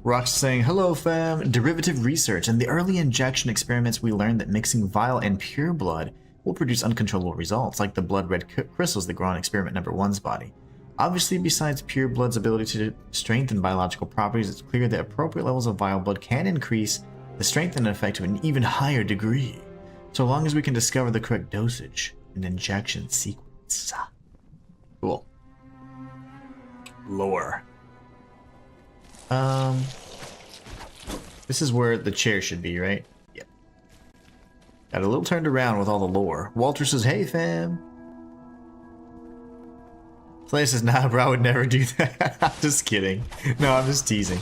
Rock's saying, hello fam, derivative research. In the early injection experiments we learned that mixing vile and pure blood will produce uncontrollable results, like the blood red crystals that grow on experiment number 1's body. Obviously, besides pure blood's ability to strengthen biological properties, it's clear that appropriate levels of vile blood can increase the strength and effect to an even higher degree, so long as we can discover the correct dosage and injection sequence. Cool. Lore. This is where the chair should be, right? Yep. Got a little turned around with all the lore. Walter says, hey fam. Play says, nah bro, I would never do that. I'm just kidding. No, I'm just teasing.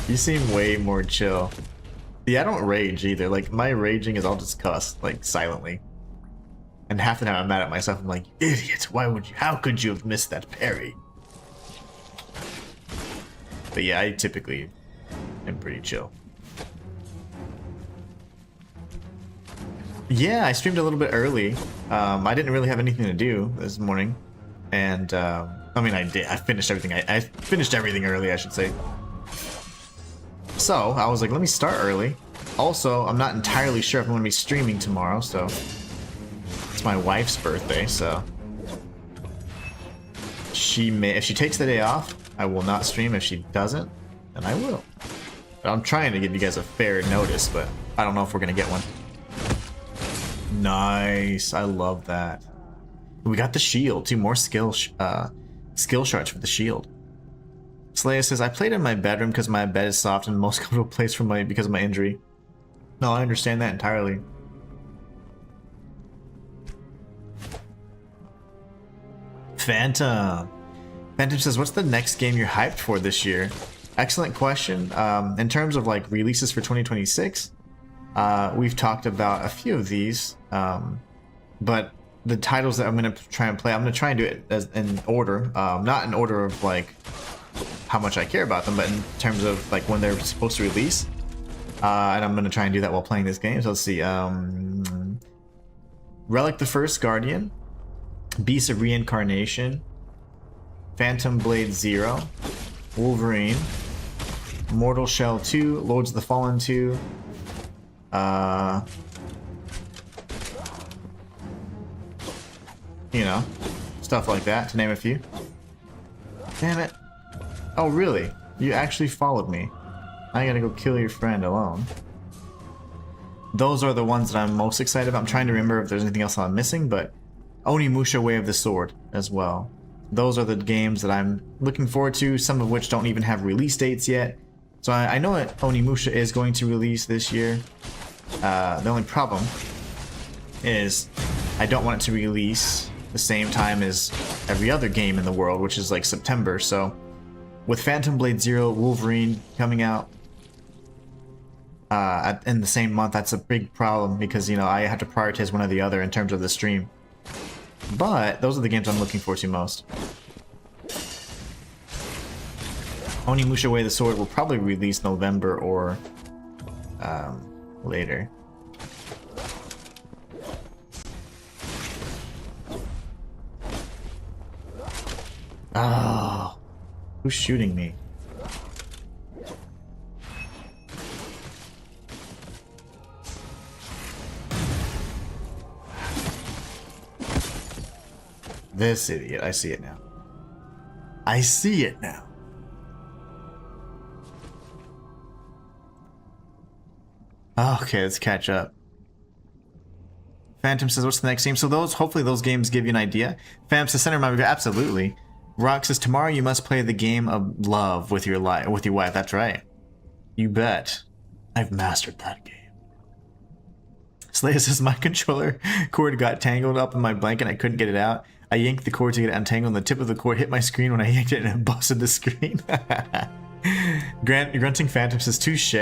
You seem way more chill. Yeah, I don't rage either. Like, my raging is I'll just cuss, like, silently. And half the time I'm mad at myself. I'm like, idiot, why would you, how could you have missed that parry? But yeah, I typically am pretty chill. Yeah, I streamed a little bit early. I didn't really have anything to do this morning, and I mean, I did. I finished everything. I finished everything early, I should say. So I was like, let me start early. Also, I'm not entirely sure if I'm going to be streaming tomorrow, so it's my wife's birthday, so she may, if she takes the day off, I will not stream. If she doesn't, then I will. But I'm trying to give you guys a fair notice, but I don't know if we're going to get one. Nice, I love that. We got the shield, 2 more skill shards for the shield. Slaya says, I played in my bedroom because my bed is soft and the most comfortable place because of my injury. No, I understand that entirely. Phantom says, what's the next game you're hyped for this year? Excellent question. In terms of like releases for 2026, we've talked about a few of these, but the titles that I'm going to try and play, I'm going to try and do it in order, not in order of like how much I care about them, but in terms of like when they're supposed to release. And I'm going to try and do that while playing this game. So let's see. Relic the First Guardian, Beast of Reincarnation, Phantom Blade 0, Wolverine, Mortal Shell 2, Lords of the Fallen 2, you know, stuff like that, to name a few. Damn it. Oh, really? You actually followed me. I gotta go kill your friend alone. Those are the ones that I'm most excited about. I'm trying to remember if there's anything else I'm missing, but Onimusha Way of the Sword as well. Those are the games that I'm looking forward to, some of which don't even have release dates yet. So I know that Onimusha is going to release this year. The only problem is I don't want it to release the same time as every other game in the world, which is like September. So with Phantom Blade 0, Wolverine coming out in the same month, that's a big problem because, you know, I have to prioritize one or the other in terms of the stream. But those are the games I'm looking forward to most. Onimusha Way of the Sword will probably release November or later. Oh, who's shooting me? This idiot, I see it now. I see it now. Okay, let's catch up. Phantom says, what's the next game? So hopefully those games give you an idea. Phantom says, center my absolutely. Rock says, tomorrow you must play the game of love with your wife. That's right. You bet. I've mastered that game. Slaya says, my controller cord got tangled up in my blanket. I couldn't get it out. I yanked the cord to get it untangled, and the tip of the cord hit my screen when I yanked it, and it busted the screen. Grunting Phantom says, touche.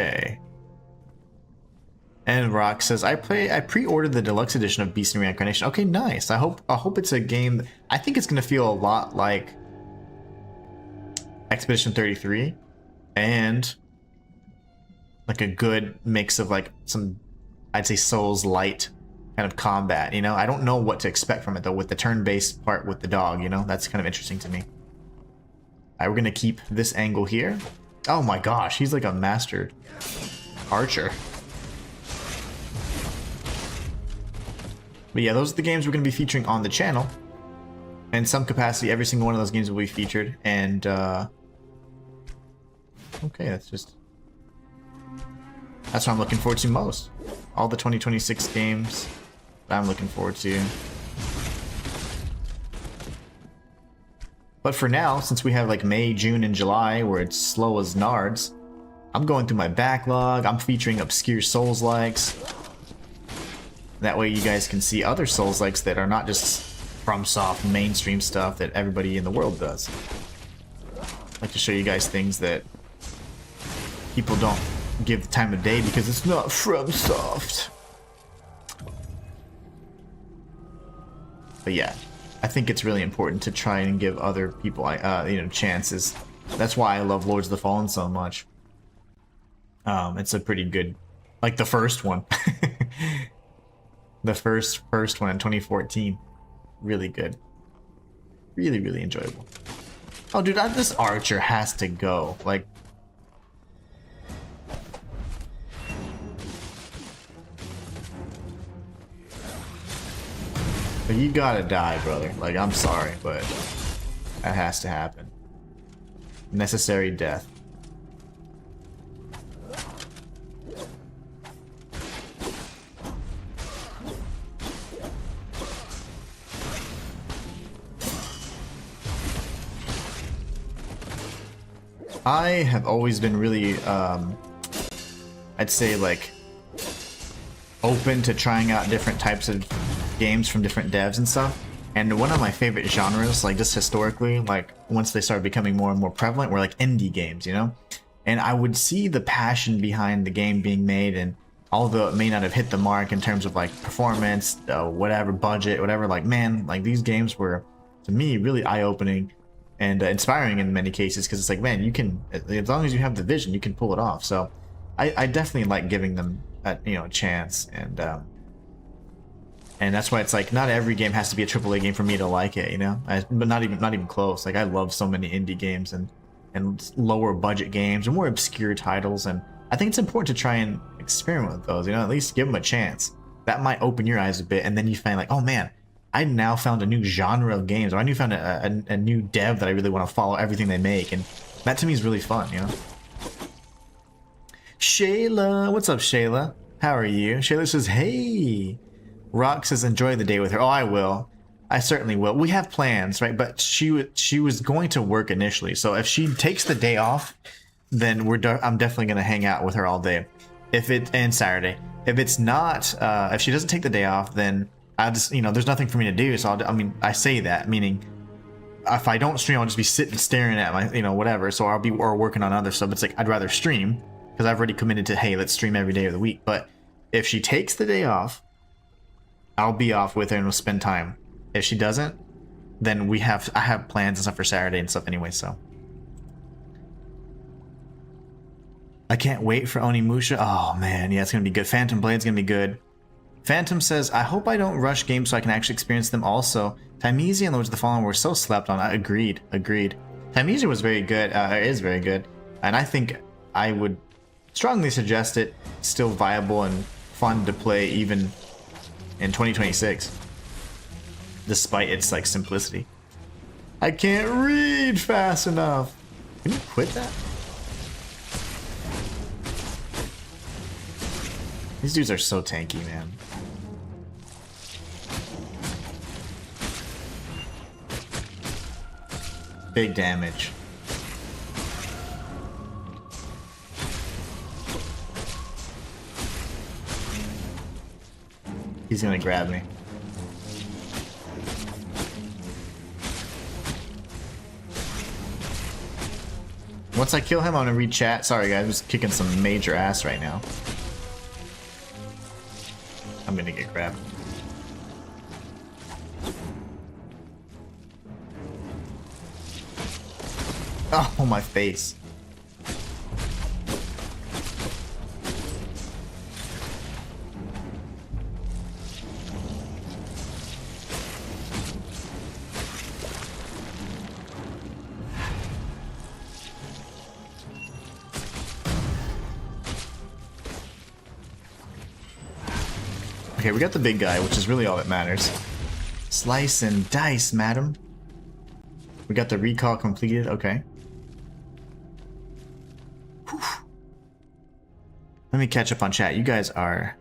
And Rock says, I pre-ordered the deluxe edition of Beast and Reincarnation. Okay, nice. I hope it's a game. I think it's gonna feel a lot like Expedition 33, and like a good mix of like some, I'd say, Souls light kind of combat. You know, I don't know what to expect from it though. With the turn-based part with the dog, you know, that's kind of interesting to me. All right, we're gonna keep this angle here. Oh my gosh, he's like a mastered archer. But yeah, those are the games we're going to be featuring on the channel. In some capacity, every single one of those games will be featured. And, okay, that's what I'm looking forward to most. All the 2026 games that I'm looking forward to. But for now, since we have like May, June, and July, where it's slow as nards, I'm going through my backlog. I'm featuring obscure Souls-likes. That way you guys can see other Souls-likes that are not just FromSoft mainstream stuff that everybody in the world does. I like to show you guys things that people don't give the time of day because it's not FromSoft. But yeah, I think it's really important to try and give other people, chances. That's why I love Lords of the Fallen so much. It's a pretty good, like the first one. The first one in 2014. Really good. Really enjoyable. Oh, dude, this archer has to go. Like, you gotta die, brother. Like, I'm sorry, but that has to happen. Necessary death. I have always been really, I'd say, like, open to trying out different types of games from different devs and stuff. And one of my favorite genres, like just historically, like once they started becoming more and more prevalent, were like indie games, you know? And I would see the passion behind the game being made, and although it may not have hit the mark in terms of like performance, whatever, budget, whatever, like, man, like these games were, to me, really eye-opening and inspiring in many cases, because it's like, man, you can, as long as you have the vision, you can pull it off. So I definitely like giving them a chance, and that's why it's like not every game has to be a AAA game for me to like it, you know. But not even close. Like, I love so many indie games and lower budget games and more obscure titles, and I think it's important to try and experiment with those, you know, at least give them a chance. That might open your eyes a bit, and then you find like, oh man, I now found a new genre of games, or I found a new dev that I really want to follow everything they make, and that to me is really fun, you know. Shayla, what's up, Shayla? How are you? Shayla says, hey. Rock says, enjoy the day with her. Oh, I will. I certainly will. We have plans, right? But she was going to work initially, so if she takes the day off, then I'm definitely going to hang out with her all day. And Saturday. If it's not, if she doesn't take the day off, then I just, there's nothing for me to do. So I say that, meaning if I don't stream, I'll just be sitting staring at my, whatever. So I'll be working on other stuff. It's like, I'd rather stream because I've already committed to, hey, let's stream every day of the week. But if she takes the day off, I'll be off with her and we'll spend time. If she doesn't, then I have plans and stuff for Saturday and stuff anyway, so. I can't wait for Onimusha. Oh man, yeah, it's gonna be good. Phantom Blade's gonna be good. Phantom says, I hope I don't rush games so I can actually experience them also. Thymesia and Lords of the Fallen were so slept on. Agreed. Thymesia was very good, is very good. And I think I would strongly suggest it. Still viable and fun to play even in 2026, despite its like simplicity. I can't read fast enough. Can you quit that? These dudes are so tanky, man. Big damage. He's gonna grab me. Once I kill him, I'm gonna read chat. Sorry guys, I'm just kicking some major ass right now. I'm gonna get grabbed. Oh, my face. Okay, we got the big guy, which is really all that matters. Slice and dice, madam. We got the recall completed, okay. Whew. Let me catch up on chat. You guys are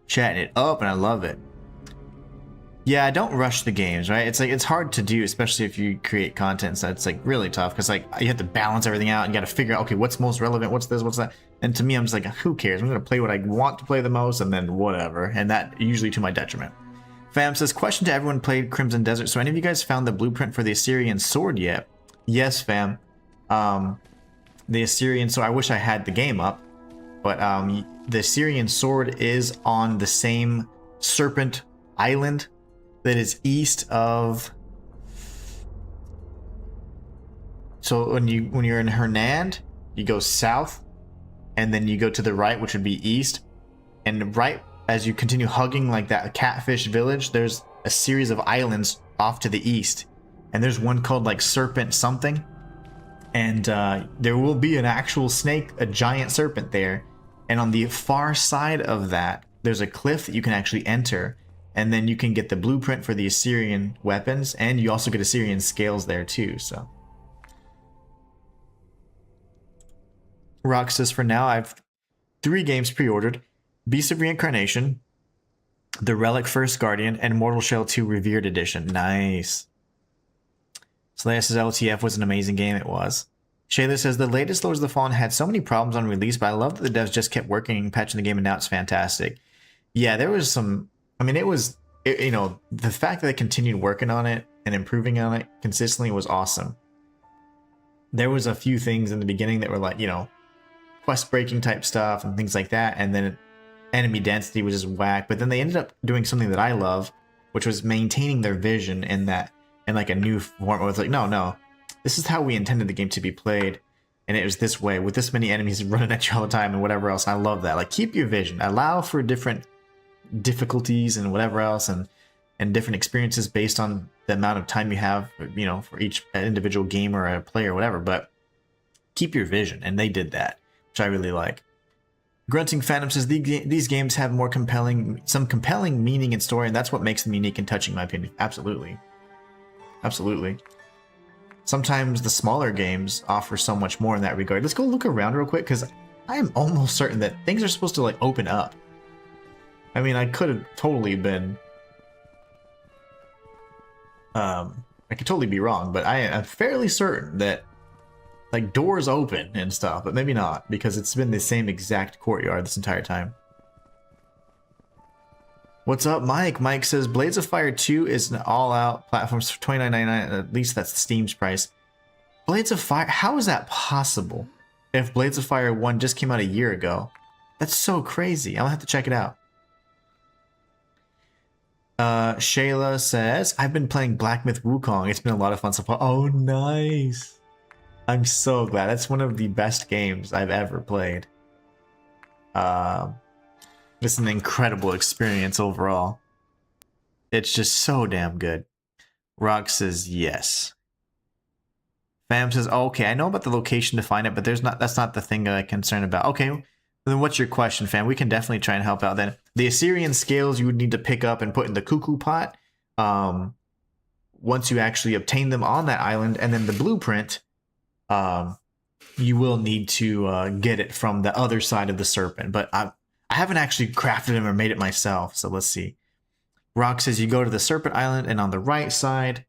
chatting it up and I love it. Yeah, don't rush the games, right? It's like, it's hard to do, especially if you create content, so it's like really tough because like you have to balance everything out and you got to figure out, okay, what's most relevant, what's this, what's that. And to me, I'm just like, who cares? I'm gonna play what I want to play the most and then whatever. And that usually to my detriment. Fam says, question to everyone played Crimson Desert. So any of you guys found the blueprint for the Assyrian sword yet? Yes, fam. The Assyrian sword, I wish I had the game up, but the Assyrian sword is on the same serpent island that is east of. So when you're in Hernand, you go south, and then you go to the right, which would be east, and right as you continue hugging like that catfish village, there's a series of islands off to the east, and there's one called like Serpent something, and there will be an actual snake, a giant serpent there, and on the far side of that, there's a cliff that you can actually enter, and then you can get the blueprint for the Assyrian weapons, and you also get Assyrian scales there too. So Rock says, for now, I've 3 games pre-ordered: Beast of Reincarnation, The Relic First Guardian, and Mortal Shell 2 Revered Edition. Nice. Slayer says LTF was an amazing game. It was. Shayla says, the latest Lords of the Fallen had so many problems on release, but I love that the devs just kept working and patching the game, and now it's fantastic. Yeah, there was some... I mean, you know, the fact that they continued working on it and improving on it consistently was awesome. There was a few things in the beginning that were like, you know, quest breaking type stuff and things like that, and then enemy density was just whack. But then they ended up doing something that I love, which was maintaining their vision in that, in like a new form. It was like, no, this is how we intended the game to be played, and it was this way with this many enemies running at you all the time and whatever else. I love that. Like, keep your vision, allow for different difficulties and whatever else, and different experiences based on the amount of time you have, you know, for each individual game or a player or whatever. But keep your vision, and they did that, which I really like. Grunting Phantom says these games have some compelling meaning and story, and that's what makes them unique and touching, in my opinion. Absolutely. Sometimes the smaller games offer so much more in that regard. Let's go look around real quick, because I am almost certain that things are supposed to like open up. I mean, I could have totally been... I could totally be wrong, but I am fairly certain that like doors open and stuff, but maybe not, because it's been the same exact courtyard this entire time. What's up, Mike? Mike says Blades of Fire 2 is an all-out platform for $29.99. At least that's Steam's price. Blades of Fire? How is that possible? If Blades of Fire 1 just came out a year ago, that's so crazy. I'll have to check it out. Shayla says, I've been playing Black Myth Wukong. It's been a lot of fun so far. Oh, nice. I'm so glad. That's one of the best games I've ever played. It's an incredible experience overall. It's just so damn good. Rock says yes. Fam says, oh, okay, I know about the location to find it, but that's not the thing I'm concerned about. Okay, then what's your question, fam? We can definitely try and help out then. The Assyrian scales you would need to pick up and put in the cuckoo pot once you actually obtain them on that island, and then the blueprint, you will need to get it from the other side of the serpent. But I haven't actually crafted them or made it myself, so let's see. Rock says you go to the serpent island, and on the right side,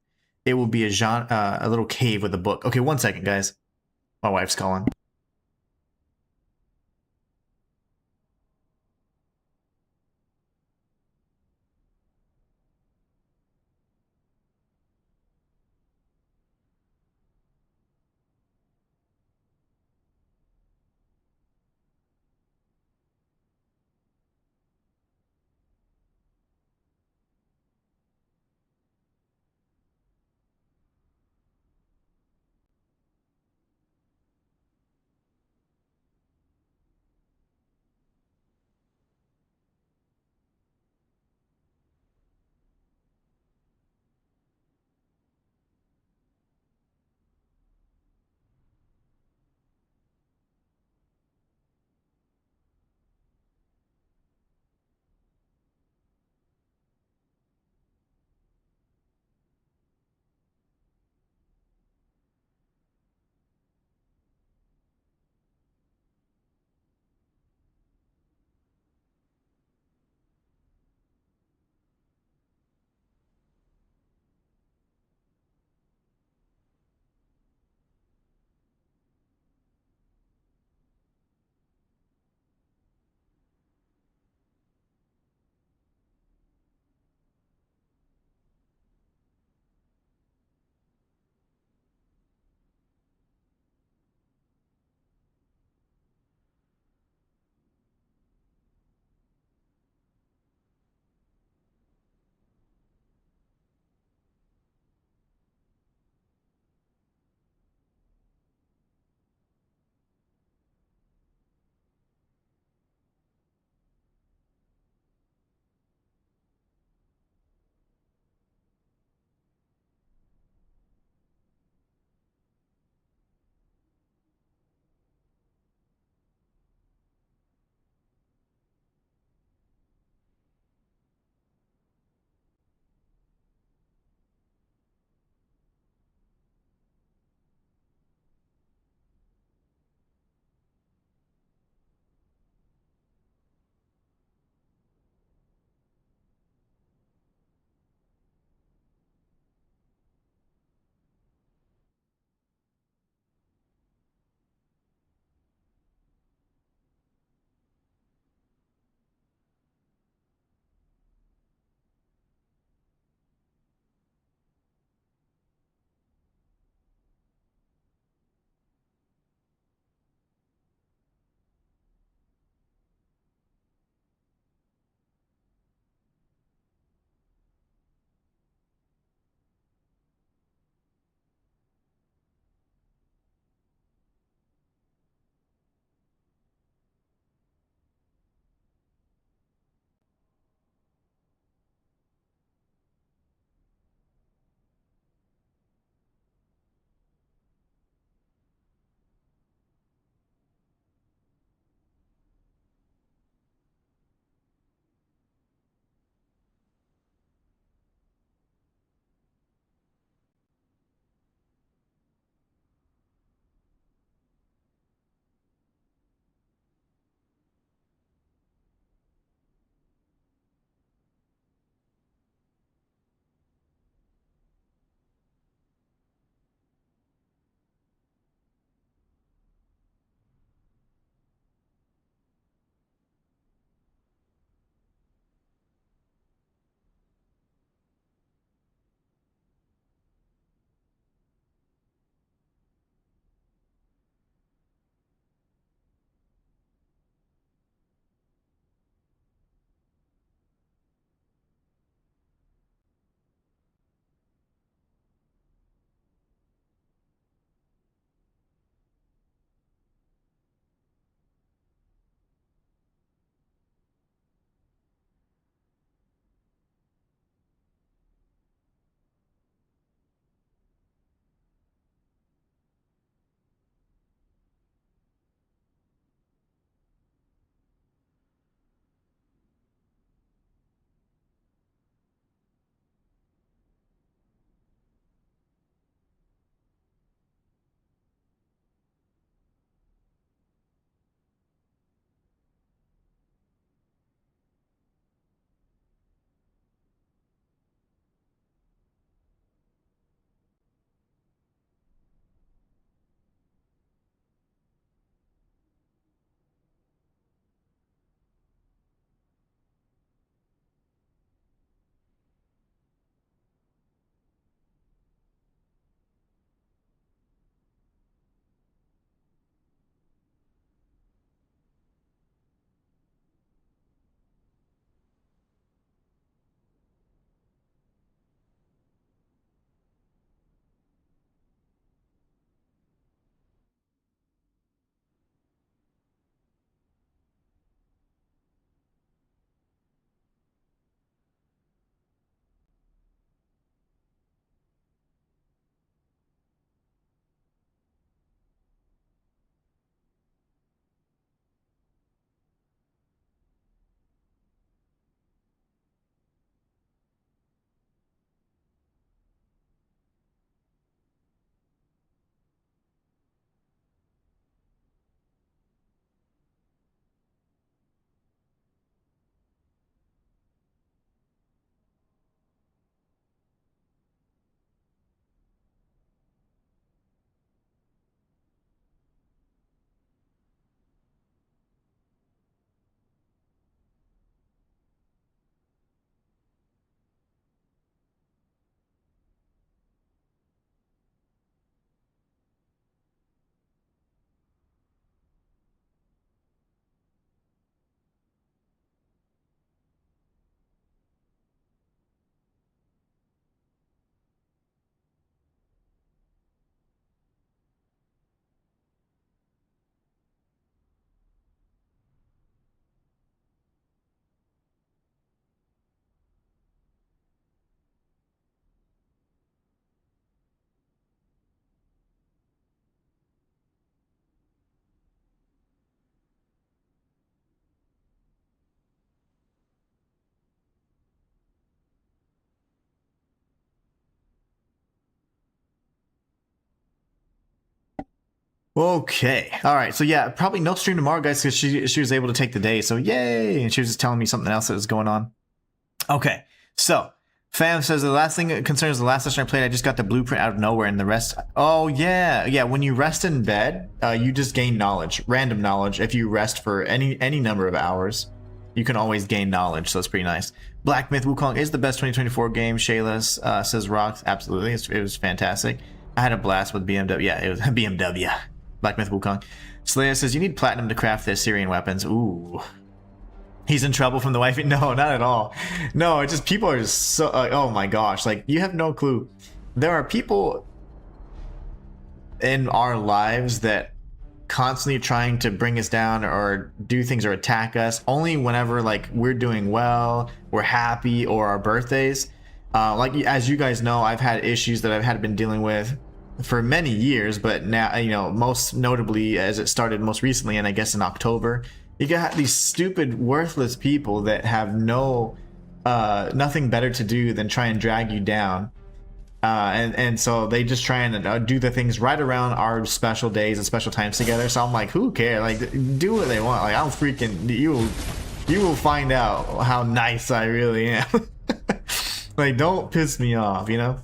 it will be a little cave with a book. Okay, one second, guys. My wife's calling. Okay. All right. So yeah, probably no stream tomorrow, guys, because she was able to take the day. So yay! And she was just telling me something else that was going on. Okay. So Fam says the last thing that concerns the last session I played, I just got the blueprint out of nowhere, and the rest. Oh yeah, yeah. When you rest in bed, you just gain knowledge, random knowledge. If you rest for any number of hours, you can always gain knowledge. So it's pretty nice. Black Myth Wukong is the best 2024 game. Shayla says rocks. Absolutely, it was fantastic. I had a blast with BMW. Yeah, it was BMW. Black Myth Wukong. Slayer says you need platinum to craft the Assyrian weapons. Ooh. He's in trouble from the wifey? No, not at all. No, it's just people are just so... oh my gosh, like, you have no clue. There are people in our lives that constantly trying to bring us down or do things or attack us only whenever, like, we're doing well, we're happy, or our birthdays. Like, as you guys know, I've had issues that I've been dealing with for many years, but now, you know, most notably as it started most recently, and I guess in October, you got these stupid, worthless people that have nothing better to do than try and drag you down. And so they just try and do the things right around our special days and special times together. So I'm like, who cares? Like, do what they want. Like, I'm freaking, you will find out how nice I really am. Like, don't piss me off, you know?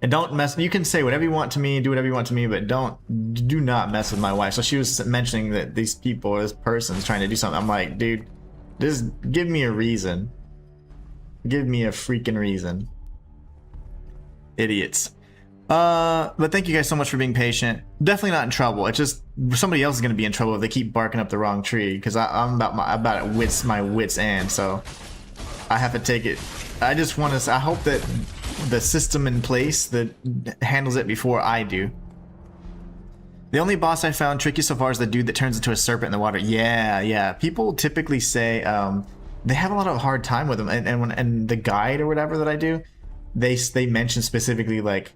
And don't mess. You can say whatever you want to me, do whatever you want to me, but do not mess with my wife. So she was mentioning that these people, this person's trying to do something. I'm like, dude, just give me a reason. Give me a freaking reason. Idiots. But thank you guys so much for being patient. Definitely not in trouble. It's just somebody else is gonna be in trouble if they keep barking up the wrong tree. Because I'm about my wits end. So I have to take it. I just want to. I hope that the system in place that handles it before I do. The only boss I found tricky so far is the dude that turns into a serpent in the water. Yeah. People typically say they have a lot of hard time with him, and the guide or whatever that I do, they mention specifically like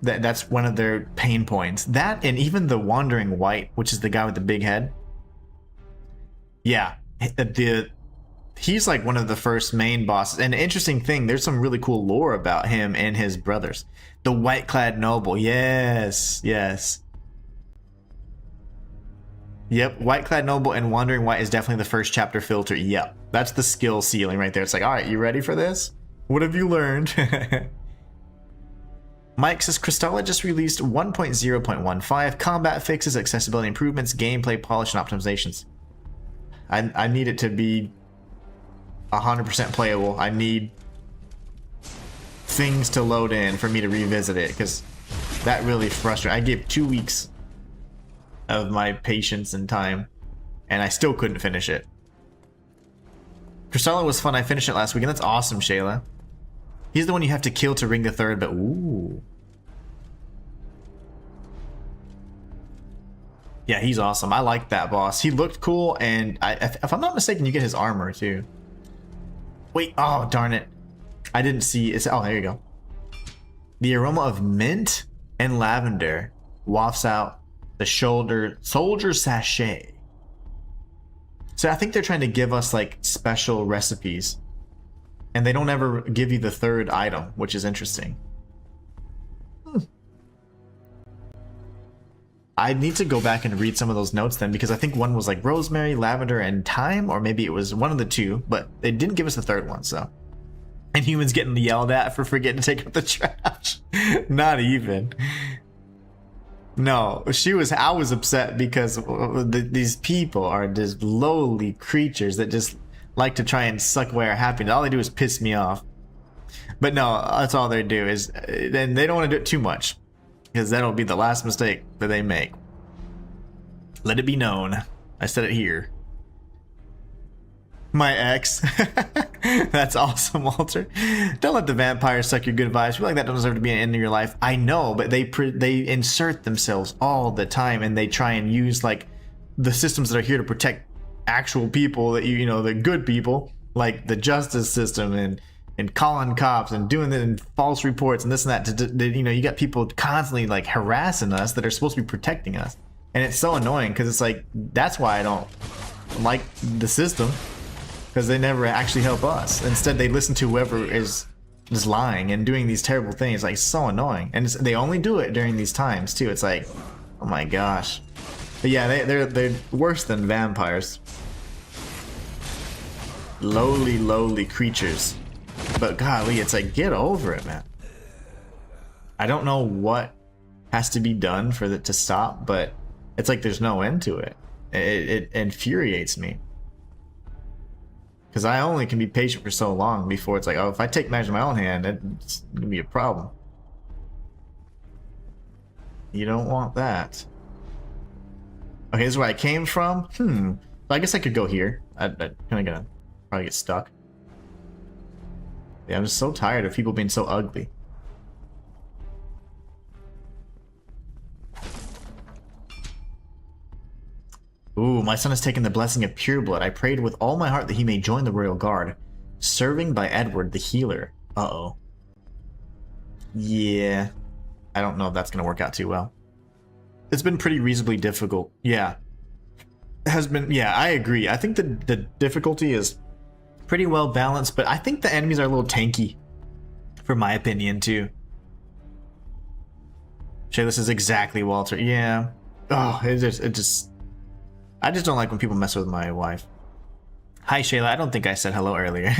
that's one of their pain points. That, and even the Wandering White, which is the guy with the big head. Yeah, he's like one of the first main bosses. And interesting thing, there's some really cool lore about him and his brothers. The White-clad Noble. Yes. Yep, White-clad Noble and Wandering White is definitely the first chapter filter. Yep, that's the skill ceiling right there. It's like, all right, you ready for this? What have you learned? Mike says Crystalla just released 1.0.15 combat fixes, accessibility improvements, gameplay polish, and optimizations. I need it to be 100% playable. I need things to load in for me to revisit it, because that really frustrates. I gave 2 weeks of my patience and time, and I still couldn't finish it. Crystalla was fun. I finished it last week, and that's awesome, Shayla. He's the one you have to kill to ring the third, but ooh. Yeah, he's awesome. I like that boss. He looked cool, and if I'm not mistaken, you get his armor too. Wait, oh darn it. I didn't see it's oh there you go. The aroma of mint and lavender wafts out the soldier sachet. So I think they're trying to give us like special recipes. And they don't ever give you the third item, which is interesting. I need to go back and read some of those notes then, because I think one was like rosemary, lavender, and thyme, or maybe it was one of the two, but they didn't give us the third one, so. And humans getting yelled at for forgetting to take out the trash. Not even. No, I was upset because these people are just lowly creatures that just like to try and suck away our happiness. All they do is piss me off. But no, that's all they do is, and they don't want to do it too much, because that'll be the last mistake that they make. Let it be known. I said it here. My ex. That's awesome, Walter. Don't let the vampires suck your good vibes. I feel like that don't deserve to be an end of your life. I know, but they insert themselves all the time, and they try and use like the systems that are here to protect actual people, that you know, the good people, like the justice system and calling cops and doing the and false reports and this and that. You know, you got people constantly like harassing us that are supposed to be protecting us, and it's so annoying because it's like that's why I don't like the system, because they never actually help us. Instead, they listen to whoever is lying and doing these terrible things. Like, so annoying, and they only do it during these times too. It's like, Oh my gosh. But yeah, they're worse than vampires. Lowly creatures. But golly, it's like, get over it, man. I don't know what has to be done for it to stop, but it's like there's no end to it. It infuriates me. Because I only can be patient for so long before it's like, oh, if I take matters in my own hand, it's gonna be a problem. You don't want that. Okay, this is where I came from. So I guess I could go here. I'm kind of gonna probably get stuck. Yeah, I'm just so tired of people being so ugly. Ooh, my son has taken the blessing of pure blood. I prayed with all my heart that he may join the royal guard, serving by Edward the healer. Uh-oh. Yeah. I don't know if that's going to work out too well. It's been pretty reasonably difficult. Yeah. It has been, yeah, I agree. I think the difficulty is pretty well balanced, but I think the enemies are a little tanky, for my opinion, too. Shay, this is exactly Walter. Yeah. Oh, I just don't like when people mess with my wife. Hi Shayla, I don't think I said hello earlier.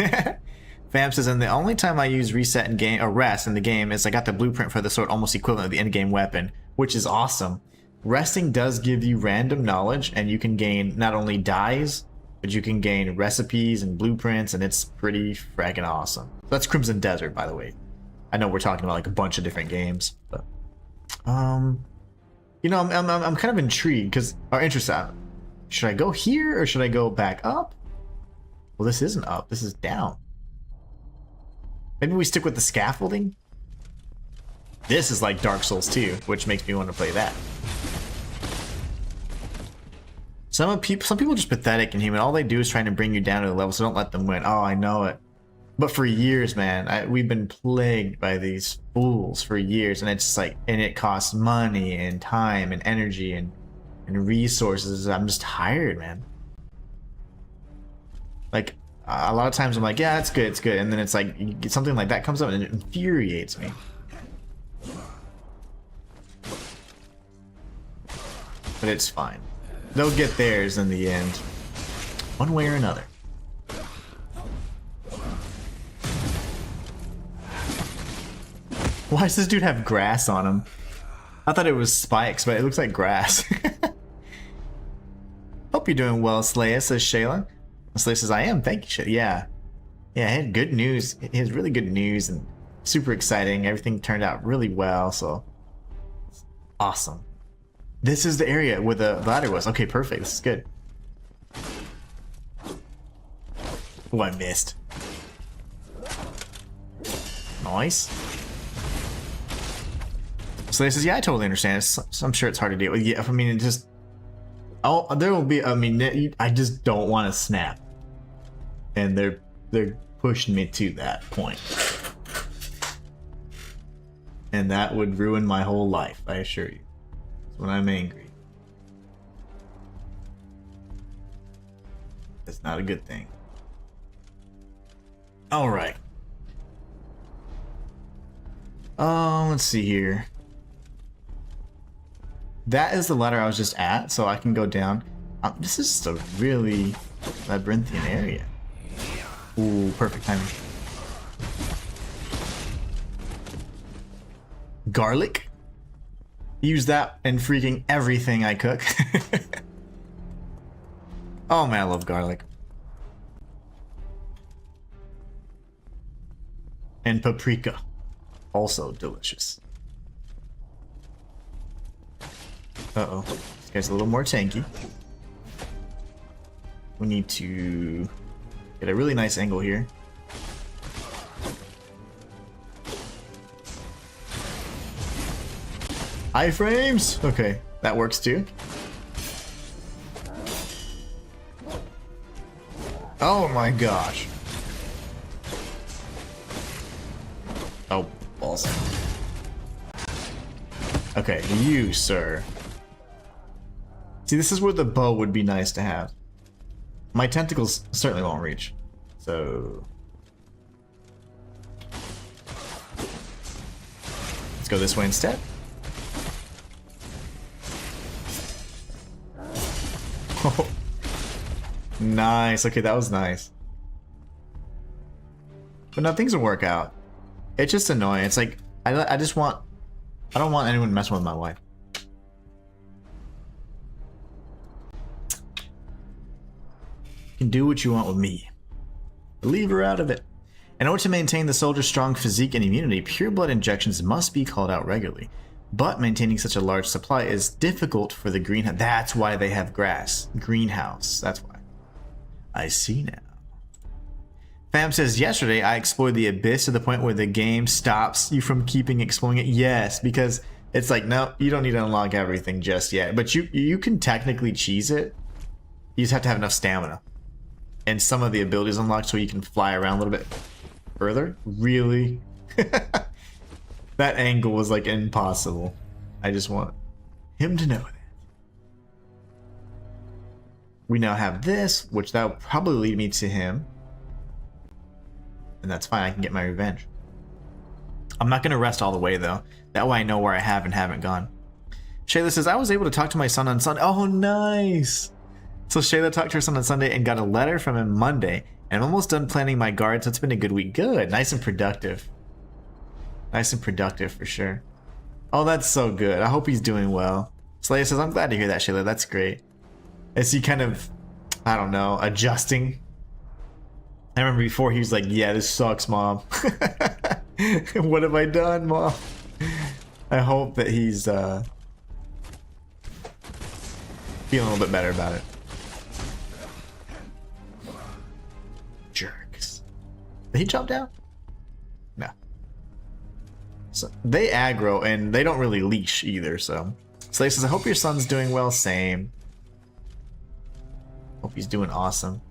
Fam says, and the only time I use reset in game or rest in the game is I got the blueprint for the sword almost equivalent of the end game weapon, which is awesome. Resting does give you random knowledge, and you can gain not only dies, but you can gain recipes and blueprints, and it's pretty fragging awesome. That's Crimson Desert, by the way. I know we're talking about like a bunch of different games, but you know, I'm kind of intrigued because or interested. Should I go here or should I go back up? Well, this isn't up. This is down. Maybe we stick with the scaffolding? This is like Dark Souls 2, which makes me want to play that. Some people are just pathetic and human. All they do is trying to bring you down to the level, so don't let them win. Oh, I know it. But for years, man, we've been plagued by these fools for years, and it's just like, and it costs money and time and energy and resources. I'm just tired, man. Like a lot of times I'm like, yeah, it's good, and then it's like something like that comes up and it infuriates me. But it's fine. They'll get theirs in the end, one way or another. Why does this dude have grass on him? I thought it was spikes, but it looks like grass. Hope you're doing well, Slaya, says Shayla. Slaya says, I am, thank you, Shayla. Yeah. Yeah, I had good news. He has really good news and super exciting. Everything turned out really well, so awesome. This is the area where the ladder was. Okay, perfect. This is good. Oh, I missed. Nice. Slaya says, yeah, I totally understand. I'm sure it's hard to deal with. Yeah, I mean, it just... Oh, there will be... I mean, I just don't want to snap. And they're pushing me to that point. And that would ruin my whole life, I assure you. That's when I'm angry. That's not a good thing. Alright. Let's see here. That is the ladder I was just at, so I can go down. This is just a really labyrinthian area. Ooh, perfect timing. Garlic? Use that in freaking everything I cook. Oh man, I love garlic. And paprika. Also delicious. Uh-oh. This guy's a little more tanky. We need to get a really nice angle here. Iframes? Okay, that works too. Oh my gosh. Oh, balls. Okay, you, sir. See, this is where the bow would be nice to have. My tentacles certainly won't reach. So... let's go this way instead. Nice. Okay, that was nice. But no, things will work out. It's just annoying. It's like, I don't want anyone messing with my wife. You can do what you want with me. Leave her out of it. In order to maintain the soldier's strong physique and immunity, pure blood injections must be called out regularly. But maintaining such a large supply is difficult for the greenhouse. That's why they have grass. Greenhouse. That's why. I see now. Fam says, yesterday I explored the abyss to the point where the game stops you from keeping exploring it. Yes, because it's like, no, you don't need to unlock everything just yet. But you can technically cheese it. You just have to have enough stamina. And some of the abilities unlocked so you can fly around a little bit further. Really? That angle was like impossible. I just want him to know that. We now have this, which that will probably lead me to him. And that's fine, I can get my revenge. I'm not going to rest all the way though. That way I know where I have and haven't gone. Shayla says, I was able to talk to my son on Sunday. Oh, nice. So Shayla talked to her son on Sunday and got a letter from him Monday. And I'm almost done planning my guard, so it's been a good week. Good. Nice and productive. Nice and productive for sure. Oh, that's so good. I hope he's doing well. Slaya says, I'm glad to hear that, Shayla. That's great. Is he kind of, I don't know, adjusting? I remember before he was like, yeah, this sucks, Mom. What have I done, Mom? I hope that he's feeling a little bit better about it. Jerks. Did he jump down? No. So they aggro and they don't really leash either, so. Slay says, I hope your son's doing well. Same. Hope he's doing awesome.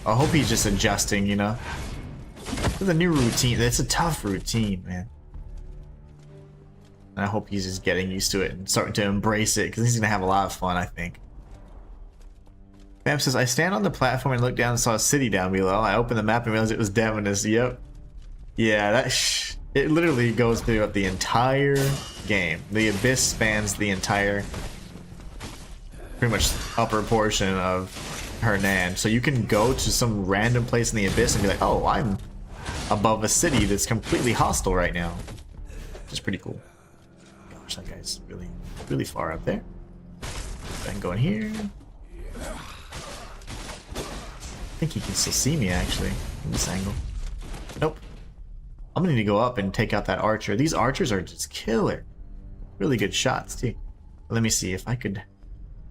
I hope he's just adjusting, you know? It's a new routine. It's a tough routine, man. And I hope he's just getting used to it and starting to embrace it, because he's going to have a lot of fun, I think. Bam says, I stand on the platform and look down and saw a city down below. I opened the map and realized it was Taiwanese. Yep. Yeah, that it literally goes throughout the entire game. The abyss spans the entire, pretty much upper portion of Hernan. So you can go to some random place in the abyss and be like, oh, I'm above a city that's completely hostile right now. Which is pretty cool. Gosh, that guy's really, really far up there. Then go in here. I think he can still see me actually in this angle. Nope. I'm gonna need to go up and take out that archer. These archers are just killer. Really good shots too. Let me see if I could.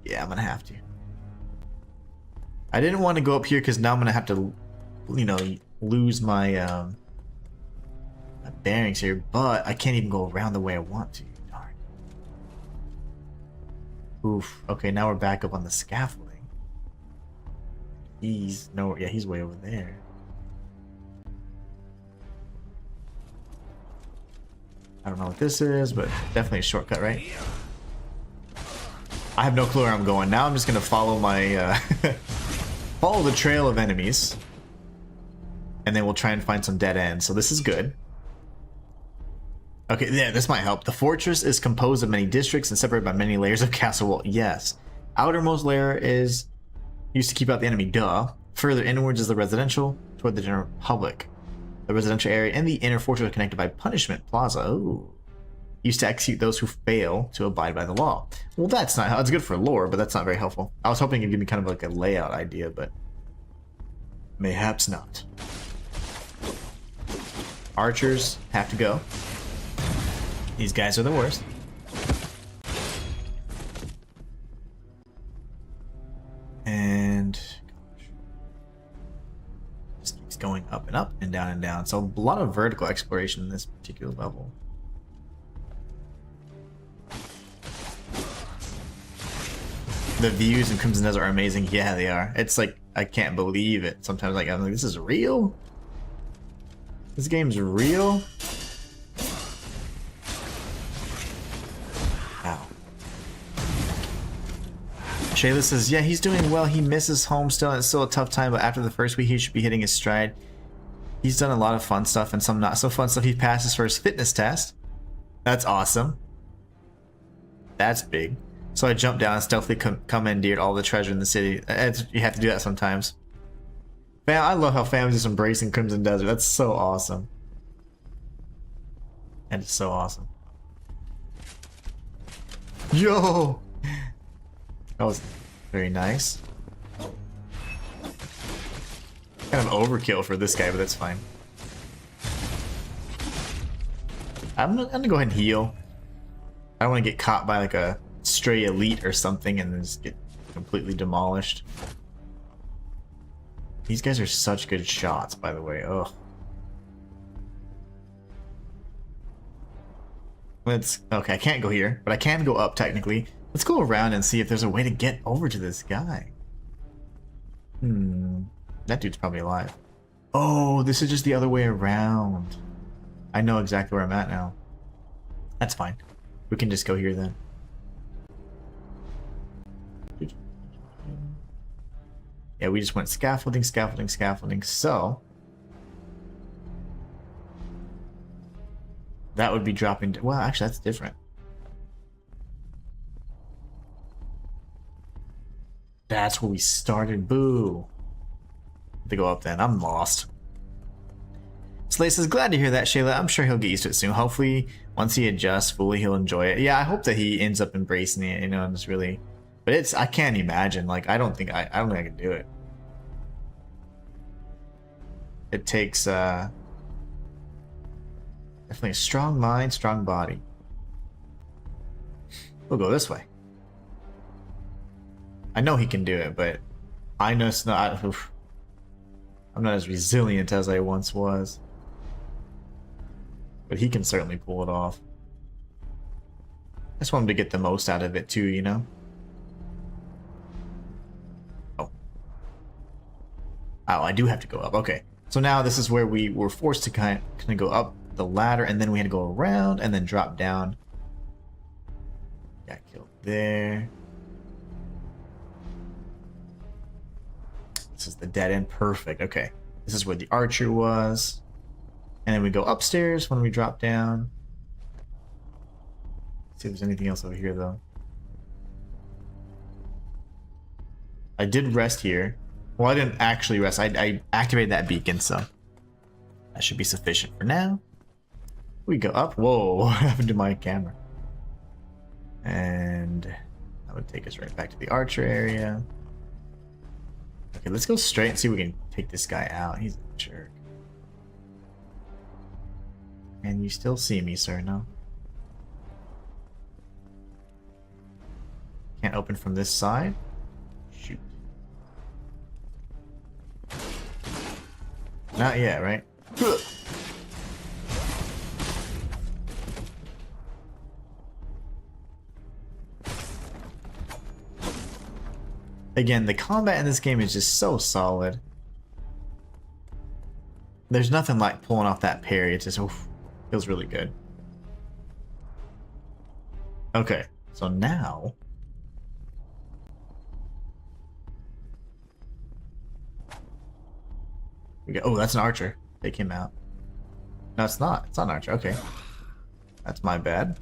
Yeah, I'm gonna have to. I didn't want to go up here because now I'm gonna have to, you know, lose my my bearings here. But I can't even go around the way I want to. Darn. Oof. Okay, now we're back up on the scaffolding. He's no, yeah, he's way over there. I don't know what this is, but definitely a shortcut, right? I have no clue where I'm going. Now I'm just gonna follow my follow the trail of enemies, and then we'll try and find some dead ends. So this is good. Okay, yeah, this might help. The fortress is composed of many districts and separated by many layers of castle wall. Yes. Outermost layer is used to keep out the enemy, duh. Further inwards is the residential toward the general public. The residential area and the inner fortress are connected by punishment plaza. Oh. Used to execute those who fail to abide by the law. Well, that's not, it's good for lore, but that's not very helpful. I was hoping it'd give me kind of like a layout idea, but mayhaps not. Archers have to go. These guys are the worst. And just keeps going up and up and down and down. So a lot of vertical exploration in this particular level. The views in Crimson Desert are amazing. Yeah, they are. It's like, I can't believe it. Sometimes like, I'm like, this is real? This game's real? Ow. Shayla says, yeah, he's doing well. He misses home still, and it's still a tough time, but after the first week, he should be hitting his stride. He's done a lot of fun stuff and some not so fun stuff. He passed his first fitness test. That's awesome. That's big. So I jumped down and stealthily commandeered all the treasure in the city. You have to do that sometimes. Man, I love how families just embracing Crimson Desert. That's so awesome. That is so awesome. Yo! That was very nice. Kind of overkill for this guy, but that's fine. I'm gonna go ahead and heal. I don't want to get caught by like a stray elite or something and then just get completely demolished. These guys are such good shots, by the way. Ugh. Okay, I can't go here, but I can go up technically. Let's go around and see if there's a way to get over to this guy. That dude's probably alive. Oh, this is just the other way around. I know exactly where I'm at now. That's fine. We can just go here then. Yeah, we just went scaffolding, scaffolding, scaffolding. So that would be dropping. Well, actually, that's different. That's where we started. Boo. To go up then. I'm lost. Slay says, glad to hear that, Shayla. I'm sure he'll get used to it soon. Hopefully, once he adjusts fully, he'll enjoy it. Yeah, I hope that he ends up embracing it, you know, and it's really. But it's, I can't imagine. Like, I don't think I can do it. It takes definitely a strong mind, strong body. We'll go this way. I know he can do it, but I know it's not. I'm not as resilient as I once was. But he can certainly pull it off. I just want him to get the most out of it too, you know? Oh, I do have to go up. Okay. So now this is where we were forced to kind of go up the ladder, and then we had to go around and then drop down. Got killed there. This is the dead end. Perfect. Okay. This is where the archer was. And then we go upstairs when we drop down. Let's see if there's anything else over here, though. I did rest here. Well, I didn't actually rest. I activated that beacon, so that should be sufficient for now. We go up. Whoa, what happened to my camera? And that would take us right back to the archer area. Okay, let's go straight and see if we can take this guy out. He's a jerk. And you still see me, sir? No? Can't open from this side? Shoot. Not yet, right? Again, the combat in this game is just so solid. There's nothing like pulling off that parry. It just feels really good. Okay, so now we go. Oh, that's an archer. Take him out. No, it's not. It's not an archer. Okay, that's my bad.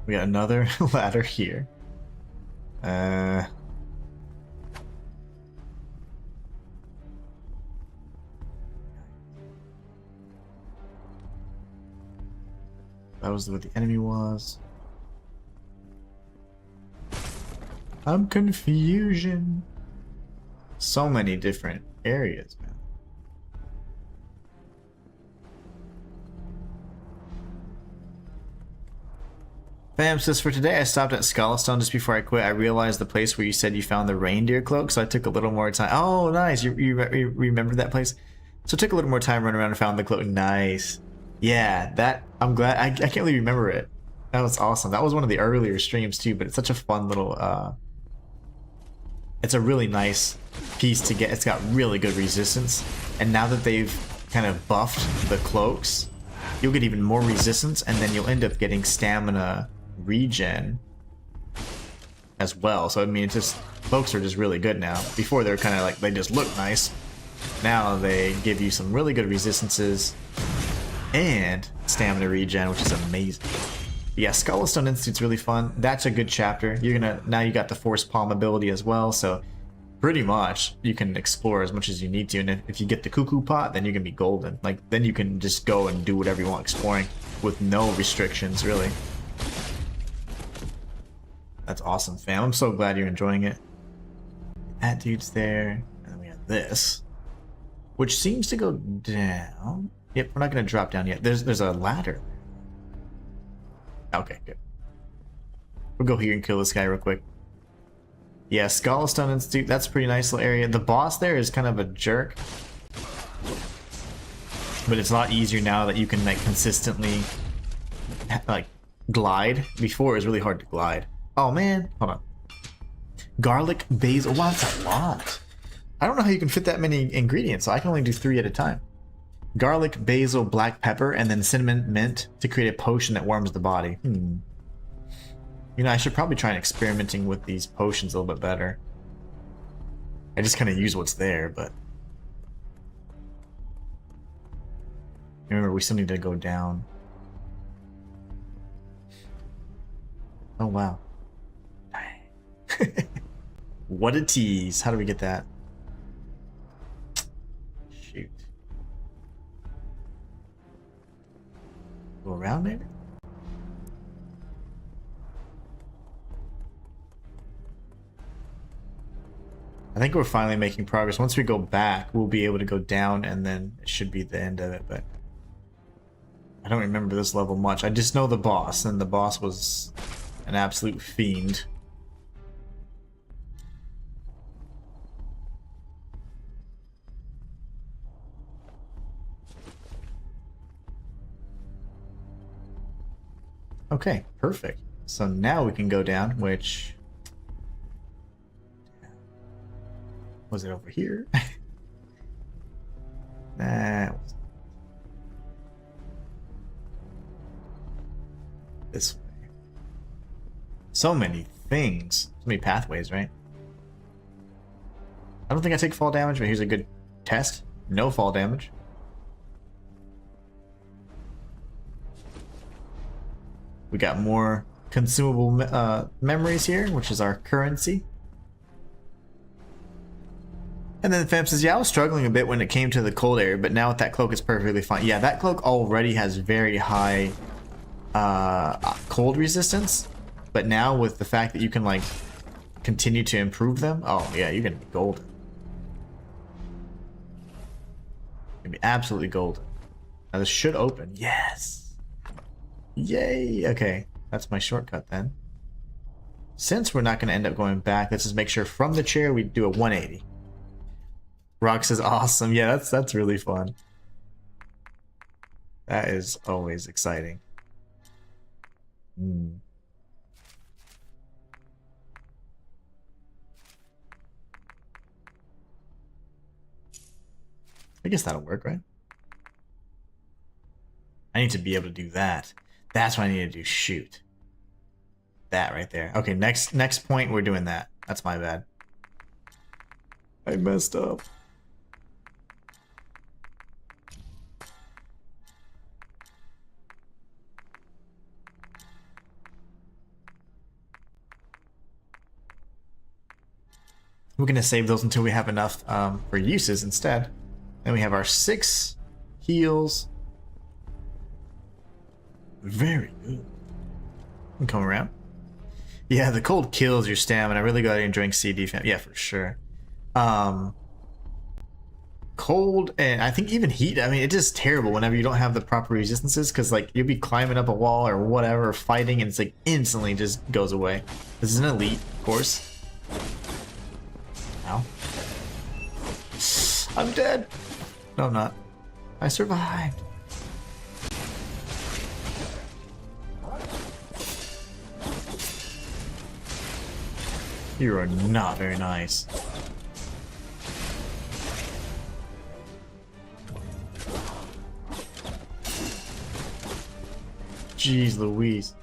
We got another ladder here. That was what the enemy was. I'm confusion. So many different areas, man. Fam says, for today I stopped at Skullstone just before I quit. I realized the place where you said you found the reindeer cloak, so I took a little more time. Oh, nice. You remember that place? So it took a little more time running around and found the cloak. Nice. Yeah, that, I'm glad. I can't really remember it. That was awesome. That was one of the earlier streams too, but it's such a fun little, it's a really nice piece to get. It's got really good resistance. And now that they've kind of buffed the cloaks, you'll get even more resistance, and then you'll end up getting stamina regen as well. So I mean, it's just, cloaks are just really good now. Before they're kind of like, they just look nice, Now they give you some really good resistances and stamina regen, which is amazing. Yeah, Skull of Stone Institute's really fun. That's a good chapter. Now you got the Force Palm ability as well, so pretty much you can explore as much as you need to. And if you get the Cuckoo Pot, then you can be golden. Like, then you can just go and do whatever you want exploring with no restrictions, really. That's awesome, fam. I'm so glad you're enjoying it. That dude's there. And then we have this, which seems to go down. Yep, we're not going to drop down yet. There's a ladder. Okay, good. We'll go here and kill this guy real quick. Yeah, Skull of Stone Institute, that's a pretty nice little area. The boss there is kind of a jerk. But it's a lot easier now that you can like consistently like glide. Before it was really hard to glide. Oh man, hold on. Garlic, basil, wow, that's a lot. I don't know how you can fit that many ingredients, so I can only do 3 at a time. Garlic, basil, black pepper, and then cinnamon, mint to create a potion that warms the body. You know, I should probably try experimenting with these potions a little bit better. I just kind of use what's there, but... Remember, we still need to go down. Oh, wow. What a tease. How do we get that? Shoot. Go around, maybe? I think we're finally making progress. Once we go back, we'll be able to go down, and then it should be the end of it, but I don't remember this level much. I just know the boss, and the boss was an absolute fiend. Okay, perfect. So now we can go down, which... Was it over here? Nah. This way. So many things. So many pathways, right? I don't think I take fall damage, but here's a good test. No fall damage. We got more consumable memories here, which is our currency. And then Fam says, yeah, I was struggling a bit when it came to the cold area, but now with that cloak, it's perfectly fine. Yeah, that cloak already has very high cold resistance, but now with the fact that you can, like, continue to improve them, oh, yeah, you're going to be golden. You're going to be absolutely golden. Now, this should open. Yes! Yay! Okay, that's my shortcut then. Since we're not going to end up going back, let's just make sure from the chair we do a 180. Rock says awesome. Yeah, that's really fun. That is always exciting. I guess that'll work, right? I need to be able to do that. That's what I need to do. Shoot. That right there. Okay, next point we're doing that. That's my bad. I messed up. We're going to save those until we have enough for uses instead. Then we have our 6 heals. Very good. And come around. Yeah, the cold kills your stamina. I really got to drink CD, fam. Yeah, for sure. Cold and I think even heat. I mean, it's just terrible whenever you don't have the proper resistances, because like you'll be climbing up a wall or whatever, fighting, and it's like instantly just goes away. This is an elite, of course. Ow. I'm dead. No, I'm not. I survived. You are not very nice. Jeez Louise.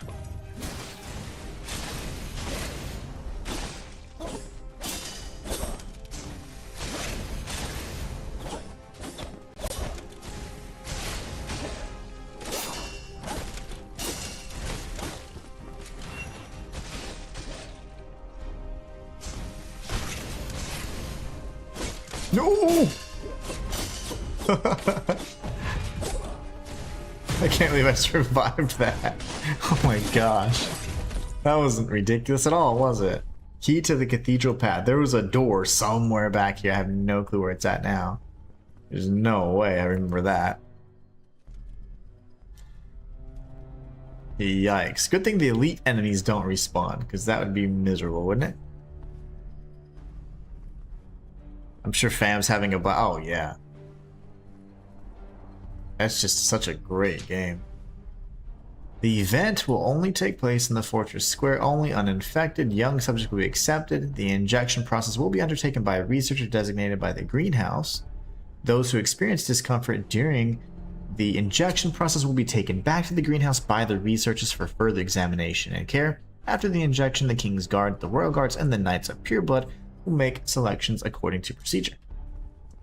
No! I can't believe I survived that. Oh my gosh. That wasn't ridiculous at all, was it? Key to the cathedral path. There was a door somewhere back here. I have no clue where it's at now. There's no way I remember that. Yikes. Good thing the elite enemies don't respawn, because that would be miserable, wouldn't it? I'm sure fam's having a oh yeah. That's just such a great game. The event will only take place in the fortress square. Only uninfected young subjects will be accepted. The injection process will be undertaken by a researcher designated by the greenhouse. Those who experience discomfort during the injection process will be taken back to the greenhouse by the researchers for further examination and care. After the injection, the King's Guard, the Royal Guards, and the Knights of Pure Blood will make selections according to procedure.